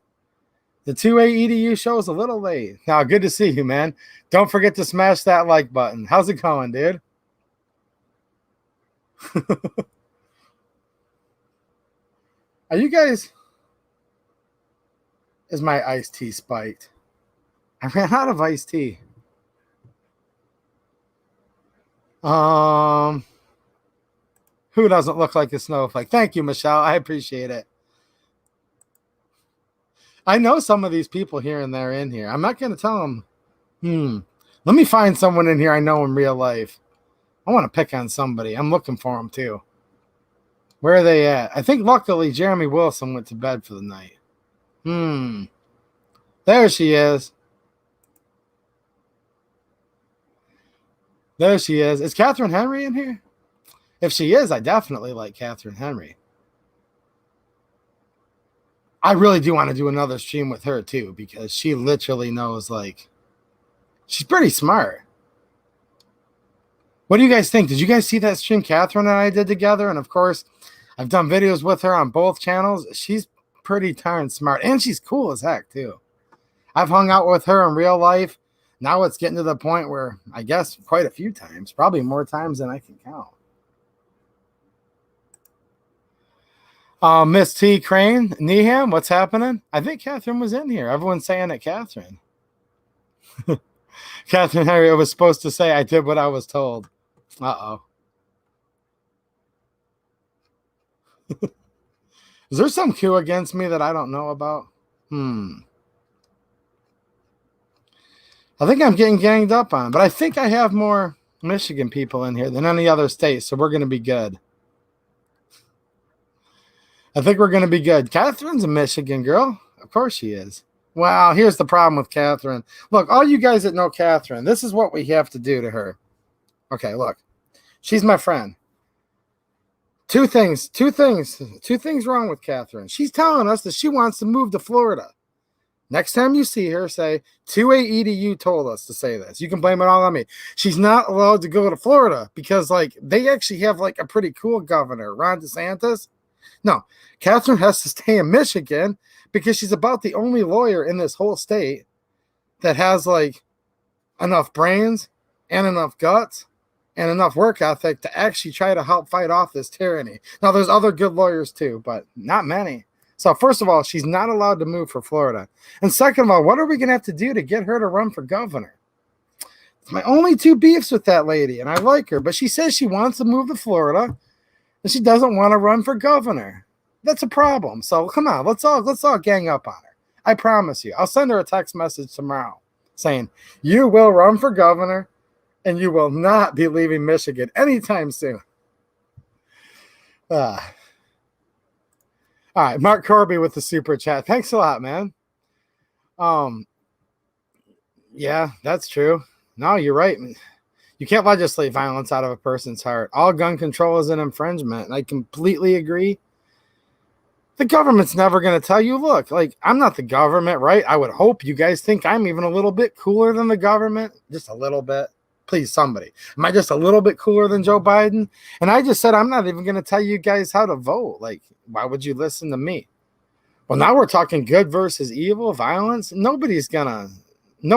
The 2A EDU show is a little late. Now, good to see you, man. Don't forget to smash that like button. How's it going, dude? Are you guys... Is my iced tea spiked? I ran out of iced tea. Who doesn't look like a snowflake? Thank you, Michelle. I appreciate it. I know some of these people here and there in here. I'm not going to tell them. Let me find someone in here I know in real life. I want to pick on somebody. I'm looking for them too. Where are they at? I think luckily Jeremy Wilson went to bed for the night. There she is. There she is. Is Catherine Henry in here? If she is, I definitely like Catherine Henry. I really do want to do another stream with her too, because she literally knows, like, she's pretty smart. What do you guys think? Did you guys see that stream Catherine and I did together? And of course, I've done videos with her on both channels. She's pretty darn smart, and she's cool as heck too. I've hung out with her in real life. Now it's getting to the point where, I guess, quite a few times, probably more times than I can count. Miss T. Crane, Neham, what's happening? I think Catherine was in here. Everyone's saying it, Catherine. Catherine Harriet was supposed to say, I did what I was told. Uh-oh. Is there some coup against me that I don't know about? I think I'm getting ganged up on, but I think I have more Michigan people in here than any other state, so we're going to be good. I think we're going to be good. Catherine's a Michigan girl. Of course she is. Well, here's the problem with Catherine. Look, all you guys that know Catherine, this is what we have to do to her. Okay, look. She's my friend. Two things wrong with Catherine. She's telling us that she wants to move to Florida. Next time you see her, say, 2AEDU told us to say this. You can blame it all on me. She's not allowed to go to Florida because, like, they actually have, like, a pretty cool governor, Ron DeSantis. No, Catherine has to stay in Michigan because she's about the only lawyer in this whole state that has, like, enough brains and enough guts and enough work ethic to actually try to help fight off this tyranny. Now, there's other good lawyers too, but not many. So first of all, she's not allowed to move for Florida. And second of all, what are we going to have to do to get her to run for governor? It's my only two beefs with that lady, and I like her, but she says she wants to move to Florida, and she doesn't want to run for governor. That's a problem. So come on, let's all gang up on her. I promise you. I'll send her a text message tomorrow saying, you will run for governor, and you will not be leaving Michigan anytime soon. All right, Mark Corby with the super chat. Thanks a lot, man. Yeah, that's true. No, you're right. You can't legislate violence out of a person's heart. All gun control is an infringement, and I completely agree. The government's never going to tell you, look, like, I'm not the government, right? I would hope you guys think I'm even a little bit cooler than the government. Just a little bit. Please, somebody. Am I just a little bit cooler than Joe Biden? And I just said I'm not even going to tell you guys how to vote. Like, why would you listen to me? Well, now we're talking good versus evil, violence. No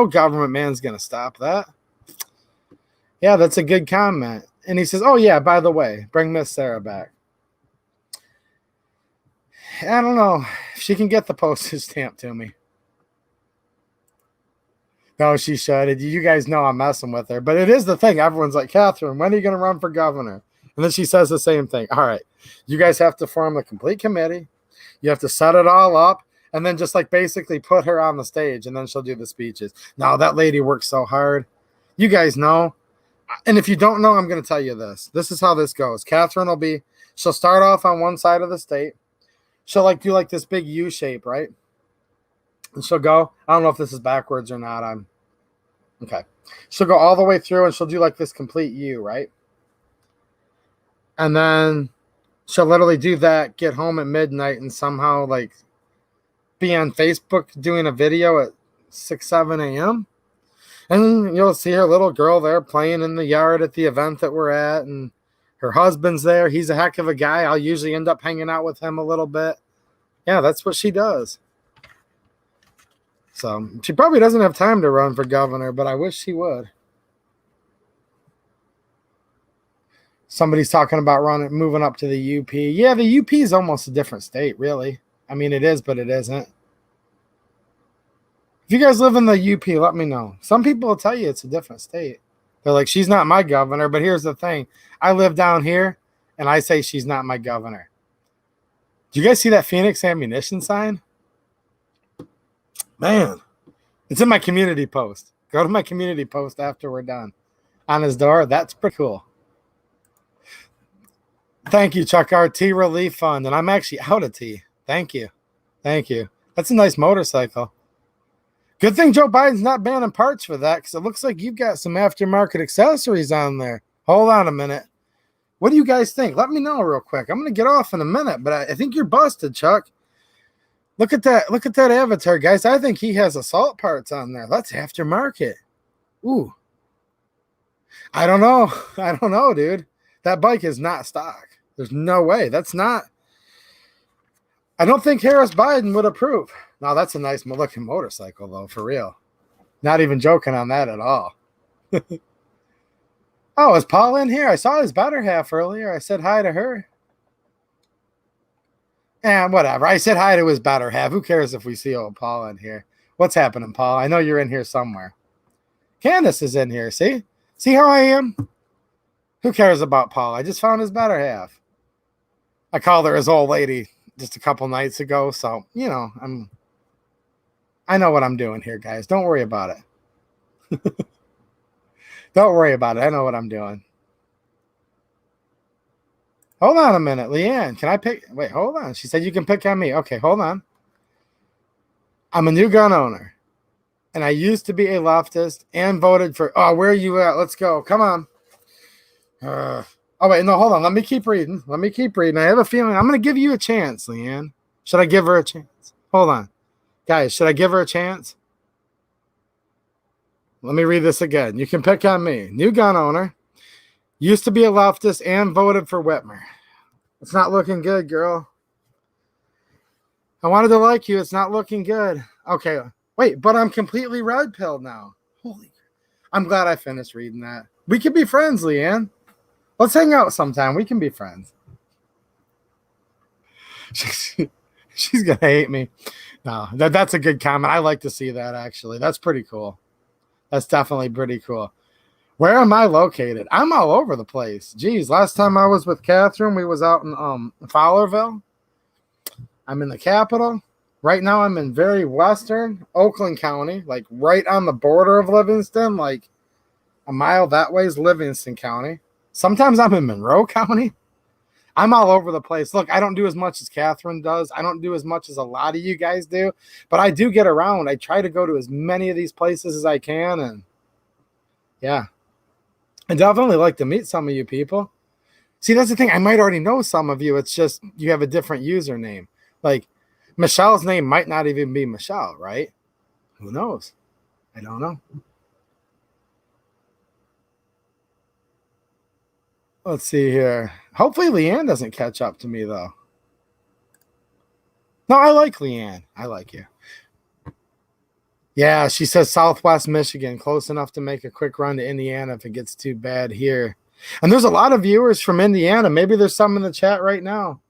government man's going to stop that. Yeah, that's a good comment. And he says, oh, yeah, by the way, bring Miss Sarah back. I don't know if she can get the postage stamp to me. No, she should. You guys know I'm messing with her. But it is the thing. Everyone's like, Catherine, when are you going to run for governor? And then she says the same thing. All right, you guys have to form a complete committee. You have to set it all up. And then just like basically put her on the stage. And then she'll do the speeches. Now, that lady works so hard. You guys know. And if you don't know, I'm going to tell you this. This is how this goes. Catherine she'll start off on one side of the state. She'll like do like this big U shape, right? And she'll go, I don't know if this is backwards or not. Okay. She'll go all the way through and she'll do like this complete U, right? And then she'll literally do that, get home at midnight, and somehow like be on Facebook doing a video at 6, 7 a.m. And you'll see her little girl there playing in the yard at the event that we're at. And her husband's there. He's a heck of a guy. I'll usually end up hanging out with him a little bit. Yeah, that's what she does. So she probably doesn't have time to run for governor, but I wish she would. Somebody's talking about moving up to the UP. Yeah, the UP is almost a different state, really. I mean, it is, but it isn't. If you guys live in the UP, let me know. Some people will tell you it's a different state. They're like, she's not my governor, but here's the thing. I live down here, and I say she's not my governor. Do you guys see that Phoenix ammunition sign? Man, it's in my community post. Go to my community post after we're done. On his door, that's pretty cool. Thank you, Chuck RT Relief Fund. And I'm actually out of tea. Thank you. Thank you. That's a nice motorcycle. Good thing Joe Biden's not banning parts for that, because it looks like you've got some aftermarket accessories on there. Hold on a minute. What do you guys think? Let me know real quick. I'm going to get off in a minute, but I think you're busted, Chuck. Look at that. Look at that avatar, guys. I think he has assault parts on there. That's aftermarket. Ooh. I don't know. I don't know, dude. That bike is not stock. There's no way. That's not. I don't think Harris Biden would approve. Now, that's a nice looking motorcycle, though, for real. Not even joking on that at all. Oh, is Paul in here? I saw his better half earlier. I said hi to her. And whatever. I said hi to his better half. Who cares if we see old Paul in here? What's happening, Paul? I know you're in here somewhere. Candace is in here. See? See how I am? Who cares about Paul? I just found his better half. I called her his old lady just a couple nights ago. So, you know, I know what I'm doing here, guys. Don't worry about it. Don't worry about it. I know what I'm doing. Hold on a minute, Leanne. Can I pick? Wait, hold on. She said you can pick on me. Okay, hold on. I'm a new gun owner, and I used to be a leftist and voted for. Oh, where are you at? Let's go. Come on. Oh, wait. No, hold on. Let me keep reading. Let me keep reading. I have a feeling I'm going to give you a chance, Leanne. Should I give her a chance? Hold on. Guys, should I give her a chance? Let me read this again. You can pick on me. New gun owner. Used to be a leftist and voted for Whitmer. It's not looking good, girl. I wanted to like you. It's not looking good. Okay. Wait, but I'm completely red-pilled now. Holy. I'm glad I finished reading that. We can be friends, Leanne. Let's hang out sometime. We can be friends. She's going to hate me. No, that's a good comment. I like to see that, actually. That's pretty cool. That's definitely pretty cool. Where am I located? I'm all over the place. Geez, last time I was with Catherine, we was out in Fowlerville. I'm in the capital. Right now I'm in very western Oakland County, like right on the border of Livingston, like a mile that way is Livingston County. Sometimes I'm in Monroe County. I'm all over the place. Look, I don't do as much as Catherine does. I don't do as much as a lot of you guys do, but I do get around. I try to go to as many of these places as I can, and yeah. I definitely like to meet some of you people. See, that's the thing. I might already know some of you. It's just you have a different username. Like, Michelle's name might not even be Michelle, right? Who knows? I don't know. Let's see here. Hopefully Leanne doesn't catch up to me, though. No, I like Leanne. I like you. Yeah, she says Southwest Michigan, close enough to make a quick run to Indiana if it gets too bad here. And there's a lot of viewers from Indiana. Maybe there's some in the chat right now.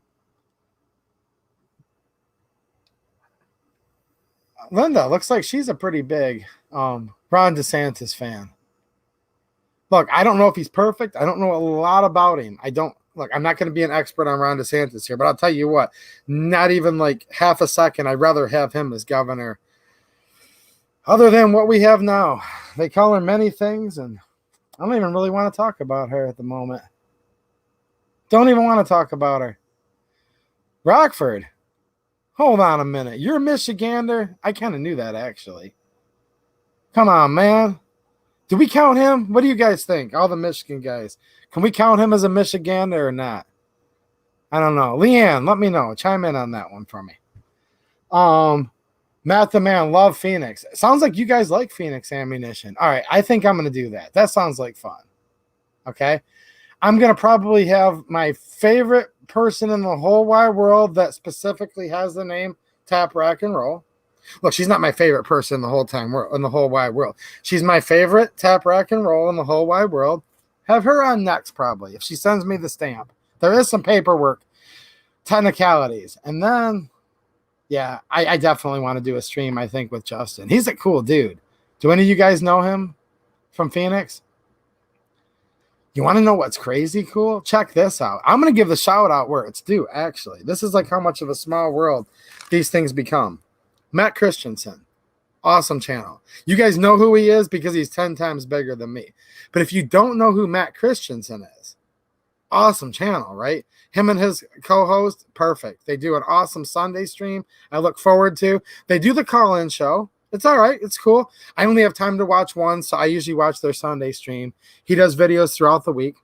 Linda, looks like she's a pretty big Ron DeSantis fan. Look, I don't know if he's perfect. I don't know a lot about him. I'm not going to be an expert on Ron DeSantis here, but I'll tell you what, not even like half a second, I'd rather have him as governor other than what we have now. They call her many things, and I don't even really want to talk about her at the moment. Don't even want to talk about her. Rockford. Hold on a minute. You're a Michigander? I kind of knew that, actually. Come on, man. Do we count him? What do you guys think? All the Michigan guys. Can we count him as a Michigander or not? I don't know. Leanne, let me know. Chime in on that one for me. Matt the Man, love Phoenix. Sounds like you guys like Phoenix ammunition. All right, I think I'm going to do that. That sounds like fun. Okay? I'm going to probably have my favorite person in the whole wide world that specifically has the name Tap Rack and Roll. Look, she's not my favorite person in the whole wide world. She's my favorite Tap Rack and Roll in the whole wide world. Have her on next, probably, if she sends me the stamp. There is some paperwork, technicalities. And then, yeah, I definitely want to do a stream, I think, with Justin. He's a cool dude. Do any of you guys know him from Phoenix? You want to know what's crazy cool? Check this out. I'm going to give the shout out where it's due, actually. This is like how much of a small world these things become. Matt Christensen. Awesome channel. You guys know who he is because he's 10 times bigger than me. But if you don't know who Matt Christensen is, awesome channel, right? Him and his co-host, perfect. They do an awesome Sunday stream I look forward to. They do the call-in show. It's all right. It's cool. I only have time to watch one, so I usually watch their Sunday stream. He does videos throughout the week.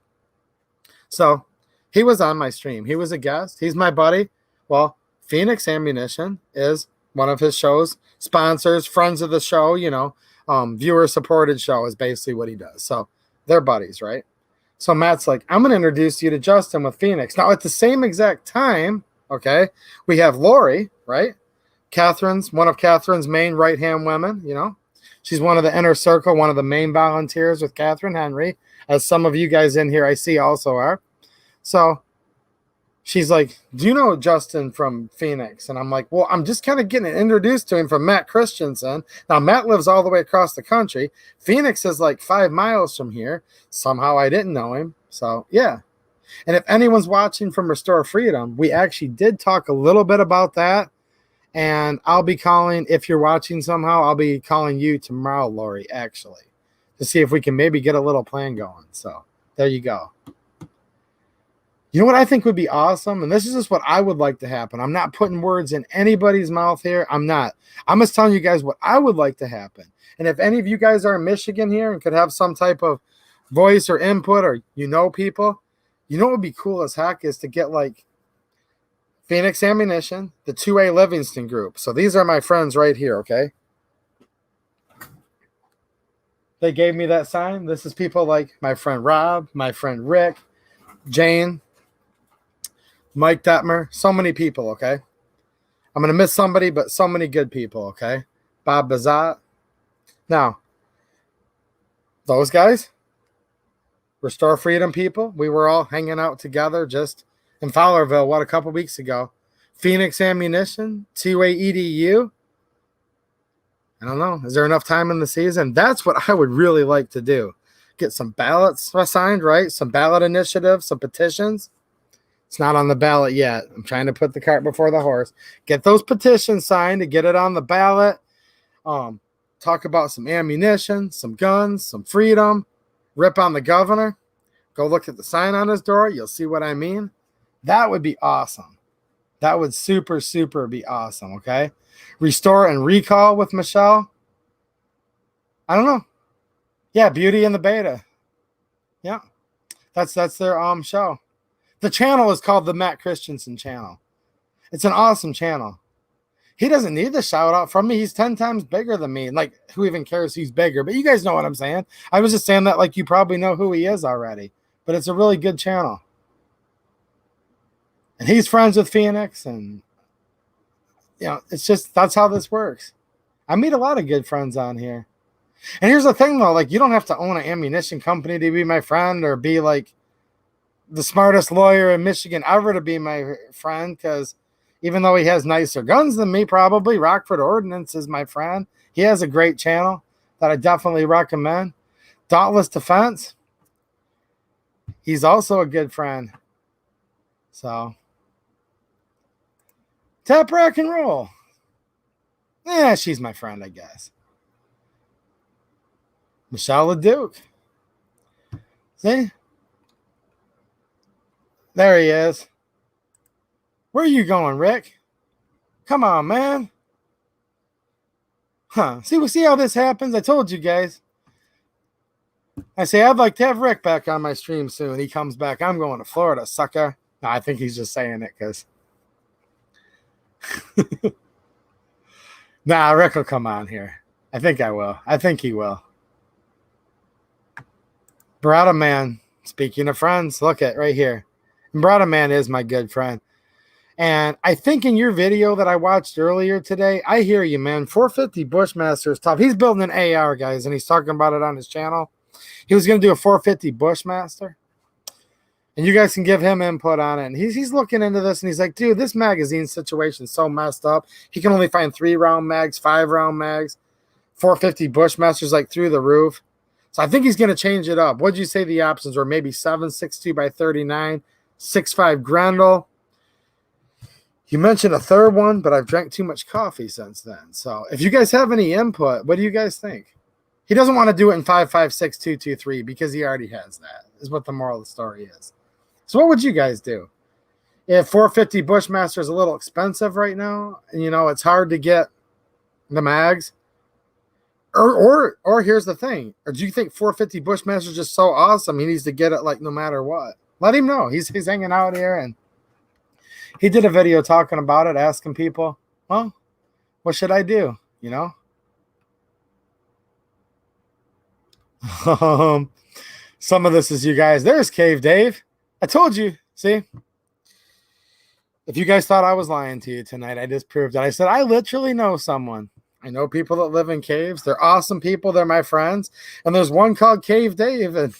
So he was on my stream. He was a guest. He's my buddy. Well, Phoenix Ammunition is one of his shows, sponsors, friends of the show, viewer supported show is basically what he does. So they're buddies, right? So Matt's like, I'm going to introduce you to Justin with Phoenix. Now, at the same exact time, okay, we have Lori, right? One of Catherine's main right-hand women, She's one of the inner circle, one of the main volunteers with Catherine Henry, as some of you guys in here I see also are. So she's like, do you know Justin from Phoenix? And I'm like, well, I'm just kind of getting introduced to him from Matt Christensen. Now, Matt lives all the way across the country. Phoenix is like 5 miles from here. Somehow I didn't know him. So, yeah. And if anyone's watching from Restore Freedom, we actually did talk a little bit about that. And I'll be calling, if you're watching somehow, I'll be calling you tomorrow, Lori, actually, to see if we can maybe get a little plan going. So there you go. You know what I think would be awesome? And this is just what I would like to happen. I'm not putting words in anybody's mouth here. I'm not. I'm just telling you guys what I would like to happen. And if any of you guys are in Michigan here and could have some type of voice or input, or people, what would be cool as heck is to get like Phoenix Ammunition, the 2A Livingston group. So these are my friends right here, okay? They gave me that sign. This is people like my friend Rob, my friend Rick, Jane, Mike Detmer, so many people, okay? I'm going to miss somebody, but so many good people, okay? Bob Bazat. Now, those guys, Restore Freedom people, we were all hanging out together just in Fowlerville, a couple weeks ago. Phoenix Ammunition, 2A EDU. I don't know. Is there enough time in the season? That's what I would really like to do. Get some ballots signed, right? Some ballot initiatives, some petitions. It's not on the ballot yet. I'm trying to put the cart before the horse. Get those petitions signed to get it on the ballot. Talk about some ammunition, some guns, some freedom. Rip on the governor. Go look at the sign on his door. You'll see what I mean. That would be awesome. That would super, super be awesome, okay? Restore and Recall with Michelle. I don't know. Yeah, Beauty and the Beta. Yeah. That's their show. The channel is called the Matt Christensen channel. It's an awesome channel. He doesn't need the shout out from me. He's 10 times bigger than me. Like, who even cares he's bigger? But you guys know what I'm saying. I was just saying that like you probably know who he is already. But it's a really good channel. And he's friends with Phoenix. And, it's just, that's how this works. I meet a lot of good friends on here. And here's the thing, though. Like, you don't have to own an ammunition company to be my friend or be, like, the smartest lawyer in Michigan ever to be my friend, because even though he has nicer guns than me, probably, Rockford Ordnance is my friend. He has a great channel that I definitely recommend. Dauntless Defense. He's also a good friend. So, Tap Rock and Roll. Yeah, she's my friend, I guess. Michelle LeDuc. See? There he is. Where are you going, Rick? Come on, man. Huh. See how this happens? I told you guys. I say, I'd like to have Rick back on my stream soon. He comes back. I'm going to Florida, sucker. No, I think he's just saying it because... Nah, Rick will come on here. I think I will. I think he will. Barada Man. Speaking of friends, look at right here. Barada Man is my good friend. And I think in your video that I watched earlier today, I hear you, man. 450 Bushmaster is tough. He's building an AR, guys, and he's talking about it on his channel. He was going to do a 450 Bushmaster. And you guys can give him input on it. And he's looking into this, and he's like, dude, this magazine situation is so messed up. He can only find 3-round mags, 5-round mags. 450 Bushmaster's like through the roof. So I think he's going to change it up. What'd you say the options were? Maybe 7.62 by 39, 6.5 Grendel. You mentioned a third one, but I've drank too much coffee since then. So if you guys have any input, what do you guys think? He doesn't want to do it in 5.56, 2.23 because he already has that, is what the moral of the story is. So what would you guys do? If 450 Bushmaster is a little expensive right now, and it's hard to get the mags, or here's the thing, or do you think 450 Bushmaster is just so awesome he needs to get it like no matter what? Let him know. He's hanging out here, and he did a video talking about it, asking people, well, What should I do? You know? Some of this is you guys. There's Cave Dave. I told you. See? If you guys thought I was lying to you tonight, I just proved it. I said, I literally know someone. I know people that live in caves. They're awesome people. They're my friends. And there's one called Cave Dave. And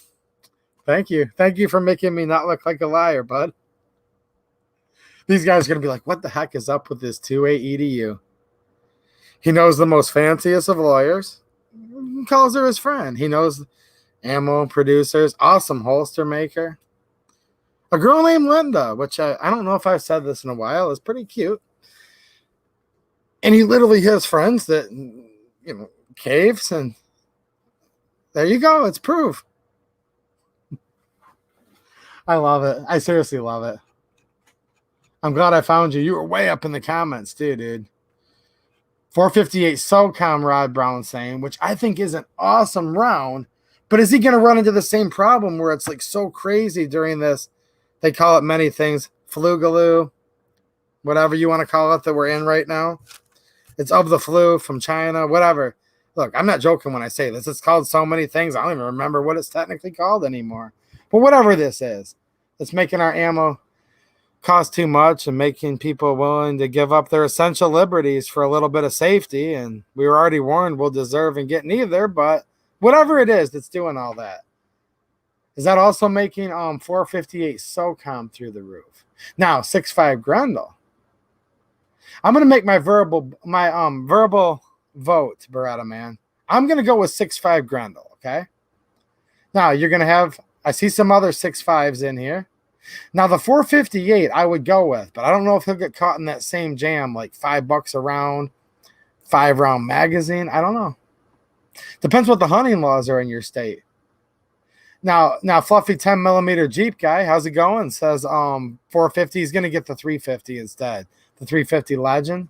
thank you. Thank you for making me not look like a liar, bud. These guys are going to be like, what the heck is up with this 2A EDU? He knows the most fanciest of lawyers. Calls her his friend. He knows ammo producers. Awesome holster maker. A girl named Linda, which I don't know if I've said this in a while, is pretty cute. And he literally has friends that, caves, and there you go. It's proof. I love it. I seriously love it. I'm glad I found you. You were way up in the comments too, dude. 458 SOCOM, Rod Brown saying, which I think is an awesome round. But is he going to run into the same problem where it's like so crazy during this? They call it many things. Flugaloo, whatever you want to call it that we're in right now. It's of the flu from China, whatever. Look, I'm not joking when I say this. It's called so many things. I don't even remember what it's technically called anymore. But whatever this is, it's making our ammo cost too much and making people willing to give up their essential liberties for a little bit of safety. And we were already warned we'll deserve and get neither. But whatever it is that's doing all that. Is that also making 458 SOCOM through the roof? Now, 6.5 Grendel. I'm gonna make my verbal vote, Beretta man. I'm gonna go with 6.5 Grendel. Okay. Now you're gonna have. I see some other 6.5s in here. Now the 458 I would go with, but I don't know if he'll get caught in that same jam, like $5 a round, 5-round magazine. I don't know. Depends what the hunting laws are in your state. Now, Fluffy 10mm Jeep guy, how's it going? Says 450. He's gonna get the 350 instead. The 350 Legend.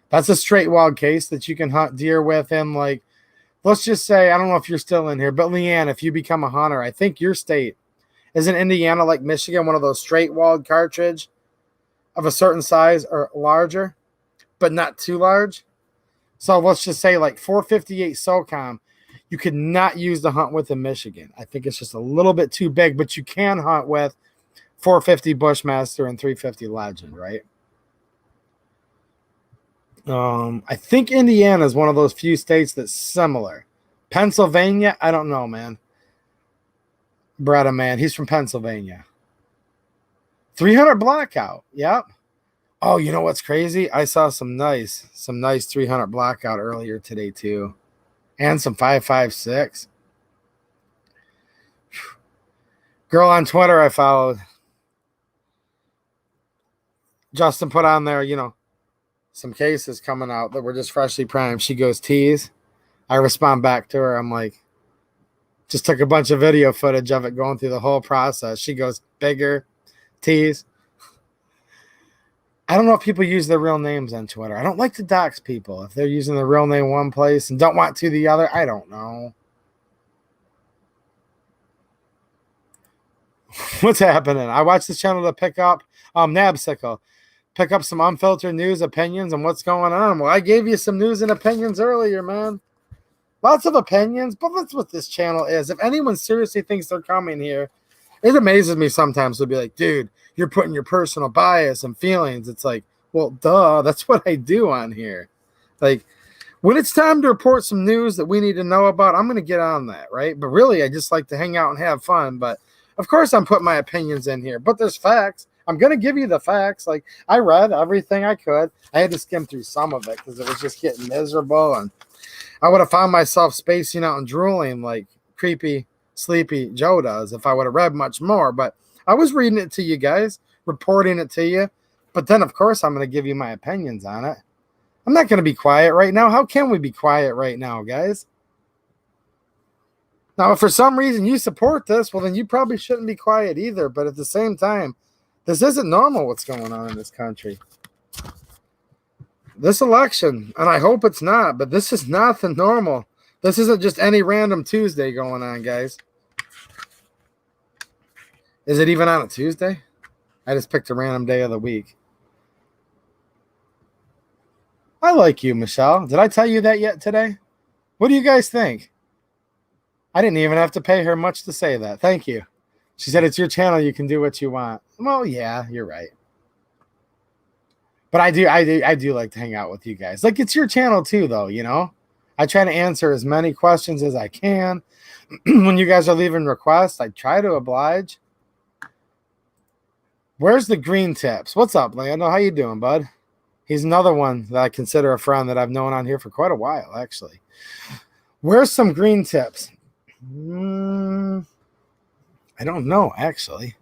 That's a straight wild case that you can hunt deer with in, like, let's just say, I don't know if you're still in here, but Leanne, if you become a hunter, I think your state isn't Indiana like Michigan, one of those straight walled cartridge of a certain size or larger, but not too large. So let's just say like 458 SOCOM, you could not use the hunt with in Michigan. I think it's just a little bit too big, but you can hunt with 450 Bushmaster and 350 Legend, right? I think Indiana is one of those few states that's similar. Pennsylvania, I don't know, man. Beretta man, he's from Pennsylvania. 300 blackout, yep. Oh, you know what's crazy? I saw some nice 300 blackout earlier today too, and some 5.56. Girl on Twitter I followed. Justin put on there, some cases coming out that were just freshly primed. She goes, tease. I respond back to her. I'm like, just took a bunch of video footage of it going through the whole process. She goes, bigger, tease. I don't know if people use their real names on Twitter. I don't like to dox people. If they're using their real name one place and don't want to the other, I don't know. What's happening? I watched this channel to pick up Nabsicle. Pick up some unfiltered news, opinions, and what's going on. Well, I gave you some news and opinions earlier, man. Lots of opinions, but that's what this channel is. If anyone seriously thinks they're coming here, it amazes me sometimes. They'll be like, dude, you're putting your personal bias and feelings. It's like, well, duh, that's what I do on here. Like, when it's time to report some news that we need to know about, I'm going to get on that, right? But really, I just like to hang out and have fun. But, of course, I'm putting my opinions in here. But there's facts. I'm going to give you the facts. Like, I read everything I could. I had to skim through some of it because it was just getting miserable. And I would have found myself spacing out and drooling like creepy, sleepy Joe does if I would have read much more. But I was reading it to you guys, reporting it to you. But then, of course, I'm going to give you my opinions on it. I'm not going to be quiet right now. How can we be quiet right now, guys? Now, if for some reason you support this, well, then you probably shouldn't be quiet either. But at the same time, this isn't normal what's going on in this country. This election, and I hope it's not, but this is not the normal. This isn't just any random Tuesday going on, guys. Is it even on a Tuesday? I just picked a random day of the week. I like you, Michelle. Did I tell you that yet today? What do you guys think? I didn't even have to pay her much to say that. Thank you. She said, it's your channel. You can do what you want. Well, yeah, you're right. But I do like to hang out with you guys. Like, it's your channel too, though, you know? I try to answer as many questions as I can. When you guys are leaving requests, I try to oblige. Where's the green tips? What's up, Lando? How you doing, bud? He's another one that I consider a friend that I've known on here for quite a while, actually. Where's some green tips? I don't know, actually.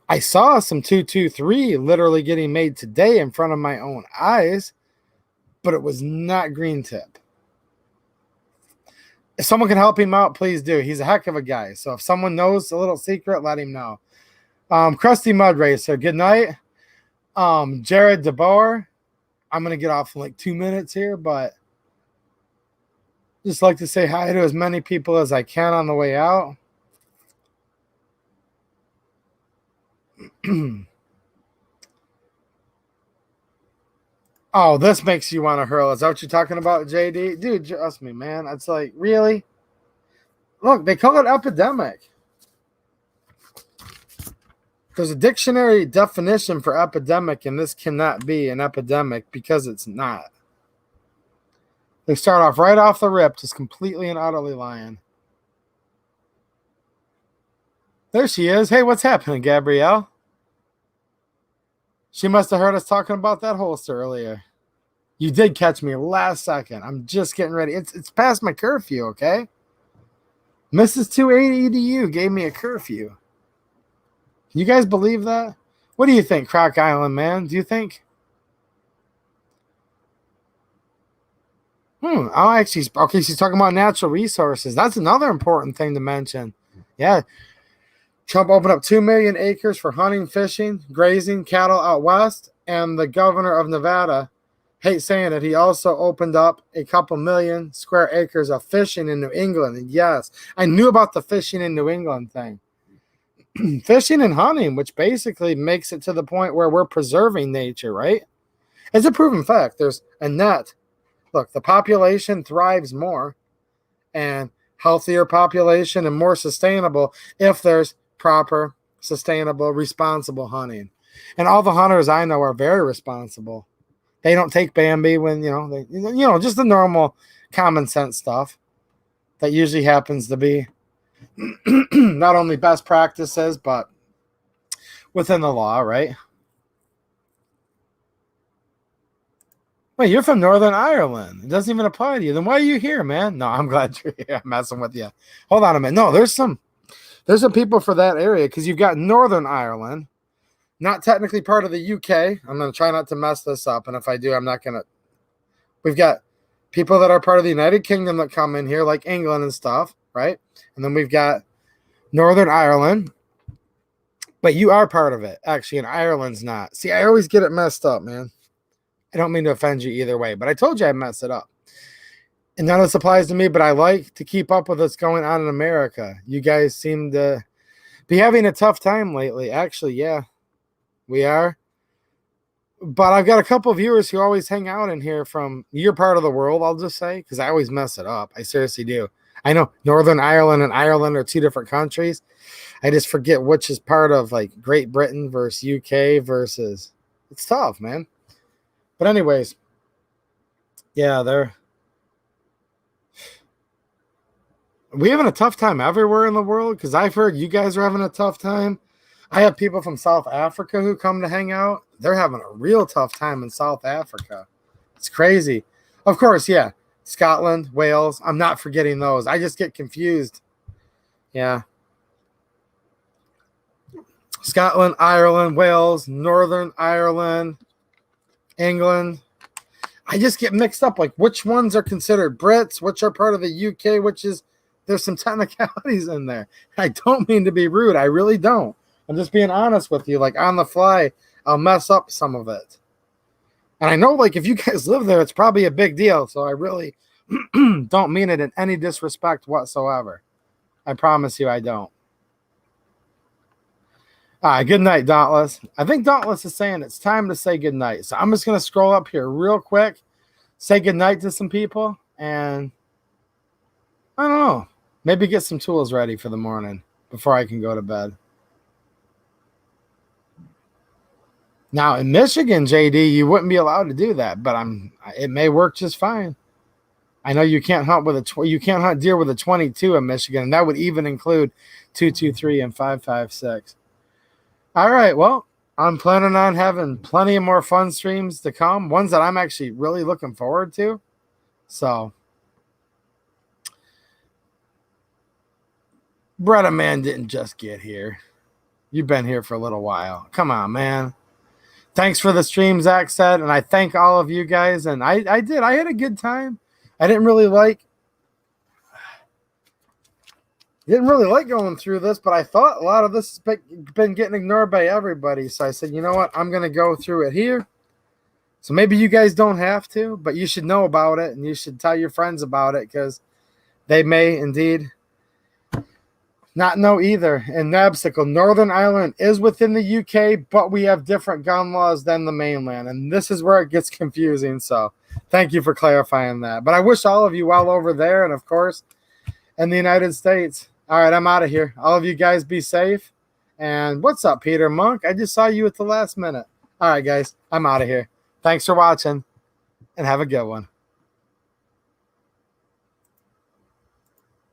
I saw some 223 literally getting made today in front of my own eyes, but it was not green tip. If someone can help him out, please do. He's a heck of a guy. So if someone knows a little secret, let him know. Krusty Mud Racer, good night. Jared DeBoer, I'm going to get off in like 2 minutes here, but just like to say hi to as many people as I can on the way out. Oh, this makes you want to hurl. Is that what you're talking about, JD? Dude, trust me, man. It's like, really? Look, they call it epidemic. There's a dictionary definition for epidemic, and this cannot be an epidemic because it's not. They start off right off the rip, just completely and utterly lying. There she is. Hey, what's happening, Gabrielle? She must have heard us talking about that holster earlier. You did catch me last second. I'm just getting ready. It's past my curfew, okay? Mrs. 280 EDU gave me a curfew. Can you guys believe that? What do you think, Croc Island, man? Do you think? Oh, actually, okay, she's talking about natural resources. That's another important thing to mention. Yeah. Trump opened up 2 million acres for hunting, fishing, grazing, cattle out west, and the governor of Nevada, hate saying it, he also opened up a couple million square acres of fishing in New England. And yes, I knew about the fishing in New England thing. Fishing and hunting, which basically makes it to the point where we're preserving nature, right? It's a proven fact. There's a net. Look, the population thrives more and healthier population and more sustainable if there's proper, sustainable, responsible hunting. And all the hunters I know are very responsible. They don't take Bambi when, just the normal common sense stuff that usually happens to be not only best practices, but within the law, right? Wait, you're from Northern Ireland. It doesn't even apply to you. Then why are you here, man? No, I'm glad you're here. I'm messing with you. Hold on a minute. No, there's some people for that area because you've got Northern Ireland, not technically part of the UK. I'm going to try not to mess this up. And if I do, I'm not going to. We've got people that are part of the United Kingdom that come in here, like England and stuff, right? And then we've got Northern Ireland. But you are part of it, actually, and Ireland's not. See, I always get it messed up, man. I don't mean to offend you either way, but I told you I'd mess it up. And none of this applies to me, but I like to keep up with what's going on in America. You guys seem to be having a tough time lately. Actually, yeah, we are. But I've got a couple of viewers who always hang out in here from your part of the world, I'll just say, because I always mess it up. I seriously do. I know Northern Ireland and Ireland are two different countries. I just forget which is part of like Great Britain versus UK versus. It's tough, man. But anyways, yeah, we having a tough time everywhere in the world because I've heard you guys are having a tough time. I have people from South Africa who come to hang out. They're having a real tough time in South Africa. It's crazy. Of course, yeah. Scotland, Wales. I'm not forgetting those. I just get confused. Yeah. Scotland, Ireland, Wales, Northern Ireland, England. I just get mixed up. Like which ones are considered Brits, which are part of the UK, there's some technicalities in there. I don't mean to be rude. I really don't. I'm just being honest with you. Like on the fly, I'll mess up some of it. And I know like if you guys live there, it's probably a big deal. So I really don't mean it in any disrespect whatsoever. I promise you I don't. All right, good night, Dauntless. I think Dauntless is saying it's time to say good night. So I'm just going to scroll up here real quick, say good night to some people, and I don't know, maybe get some tools ready for the morning before I can go to bed. Now, in Michigan, JD, you wouldn't be allowed to do that, but it may work just fine. I know you can't hunt you can't hunt deer with a 22 in Michigan, and that would even include 223 and 556. All right, well, I'm planning on having plenty of more fun streams to come, ones that I'm actually really looking forward to. So, Bretta Man didn't just get here. You've been here for a little while. Come on, man. Thanks for the stream, Zach said, and I thank all of you guys. And I did. I had a good time. I didn't really like going through this, but I thought a lot of this has been getting ignored by everybody. So I said, you know what? I'm going to go through it here. So maybe you guys don't have to, but you should know about it, and you should tell your friends about it because they may indeed not know either. And Nabsicle, Northern Ireland is within the UK, but we have different gun laws than the mainland. And this is where it gets confusing. So thank you for clarifying that. But I wish all of you well over there and, of course, in the United States. All right, I'm out of here. All of you guys be safe. And what's up, Peter Monk? I just saw you at the last minute. All right, guys, I'm out of here. Thanks for watching, and have a good one.